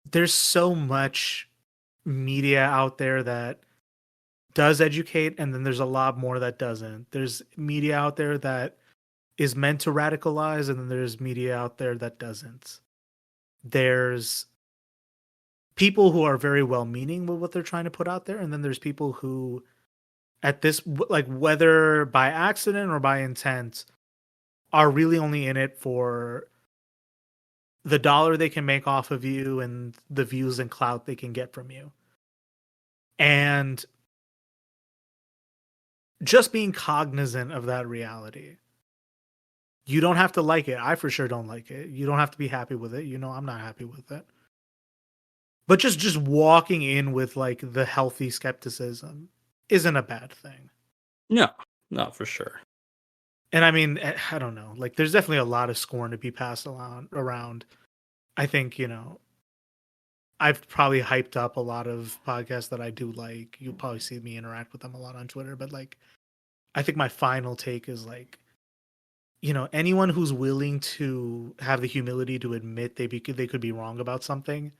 there's so much media out there that does educate, and then there's a lot more that doesn't. There's media out there that is meant to radicalize, and then there's media out there that doesn't. There's people who are very well meaning with what they're trying to put out there, and then there's people who at this, like, whether by accident or by intent, are really only in it for the dollar they can make off of you and the views and clout they can get from you. And just being cognizant of that reality. You don't have to like it. I for sure don't like it. You don't have to be happy with it. You know, I'm not happy with it. But just walking in with like the healthy skepticism isn't a bad thing. No, for sure. And I mean, I don't know. Like, there's definitely a lot of scorn to be passed around. I think, you know, I've probably hyped up a lot of podcasts that I do like. You'll probably see me interact with them a lot on Twitter. But like, I think my final take is like, you know, anyone who's willing to have the humility to admit they could be wrong about something,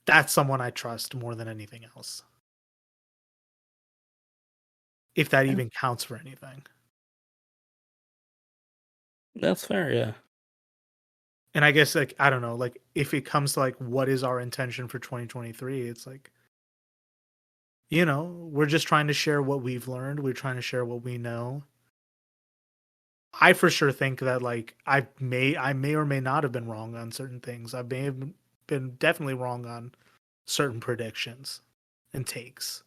that's someone I trust more than anything else. If that even counts for anything. That's fair, yeah. And I guess, like, I don't know, like, if it comes to like what is our intention for 2023, it's like, you know, we're just trying to share what we've learned. We're trying to share what we know. I for sure think that like I may or may not have been wrong on certain things. I may have been definitely wrong on certain predictions and takes.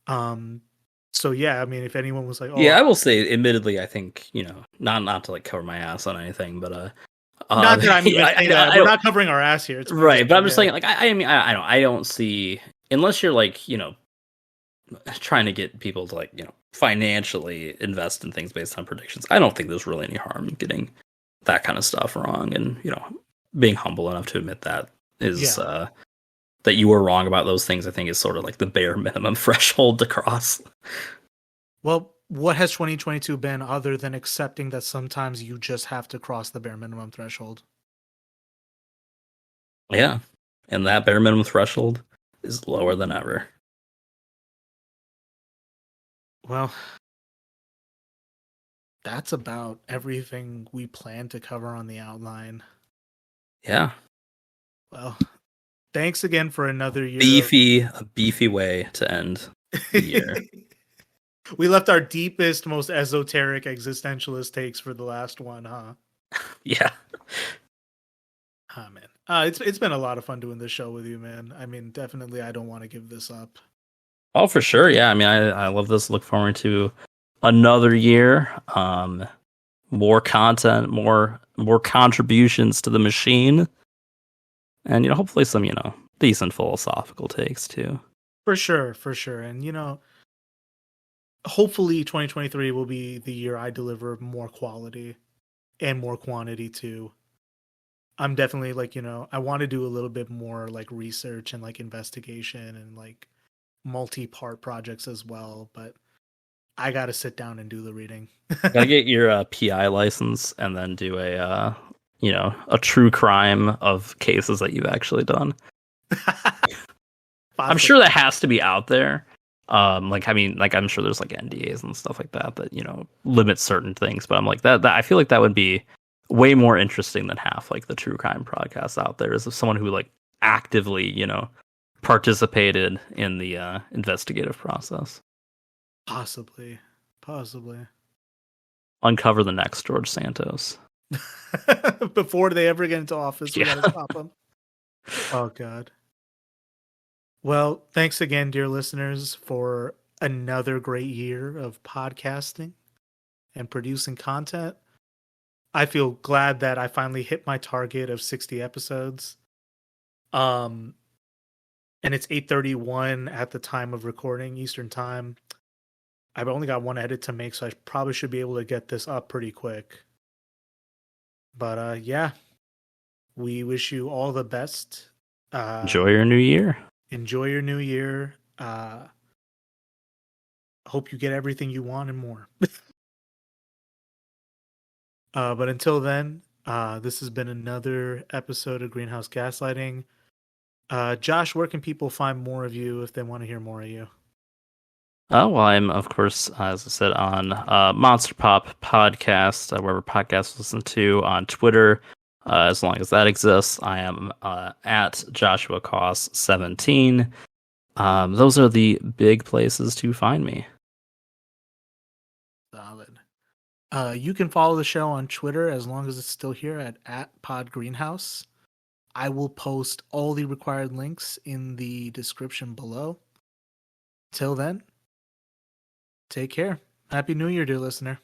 So yeah, I mean, if anyone was like, oh, yeah, I will say, admittedly, I think, you know, not to like cover my ass on anything, but not that I'm even saying that. We're not covering our ass here. It's right, but I'm just saying, like, I mean, I don't see, unless you're like, you know, trying to get people to like, you know, financially invest in things based on predictions. I don't think there's really any harm in getting that kind of stuff wrong, and, you know, being humble enough to admit that is that you were wrong about those things. I think is sort of like the bare minimum threshold to cross. Well, what has 2022 been other than accepting that sometimes you just have to cross the bare minimum threshold? Yeah, and that bare minimum threshold is lower than ever. Well, that's about everything we plan to cover on the outline. Yeah. Well, thanks again for another year. A beefy way to end the year. We left our deepest, most esoteric existentialist takes for the last one, huh? Yeah. Ah, man. It's been a lot of fun doing this show with you, man. I mean, definitely I don't want to give this up. Oh, for sure. Yeah. I mean, I love this. Look forward to another year. More content, more contributions to the machine. And, you know, hopefully some, you know, decent philosophical takes too. For sure. And, you know, hopefully 2023 will be the year I deliver more quality and more quantity too. I'm definitely like, you know, I want to do a little bit more like research and like investigation and like multi-part projects as well, but I got to sit down and do the reading. Gotta get your PI license and then do a you know, a true crime of cases that you've actually done. I'm sure that has to be out there. Like, I mean, like, I'm sure there's like NDAs and stuff like that, you know, limit certain things, but I'm like that I feel like that would be way more interesting than half like the true crime podcasts out there, is of someone who like actively, you know, participated in the investigative process. Possibly. Uncover the next George Santos. Before they ever get into office, we gotta stop them. Oh God. Well, thanks again, dear listeners, for another great year of podcasting and producing content. I feel glad that I finally hit my target of 60 episodes. And it's 8:31 at the time of recording Eastern time. I've only got one edit to make, so I probably should be able to get this up pretty quick. But yeah, We wish you all the best. Enjoy your new year. Enjoy your new year. Hope you get everything you want and more. But until then, this has been another episode of Greenhouse Gaslighting. Josh, where can people find more of you if they want to hear more of you? Well, I'm, of course, as I said, on MonsterPop podcast, wherever podcasts listen to, on Twitter, as long as that exists. I am at Joshua Koss 17. Those are the big places to find me. Solid. You can follow the show on Twitter as long as it's still here at PodGreenhouse. I will post all the required links in the description below. Till then, take care. Happy New Year, dear listener.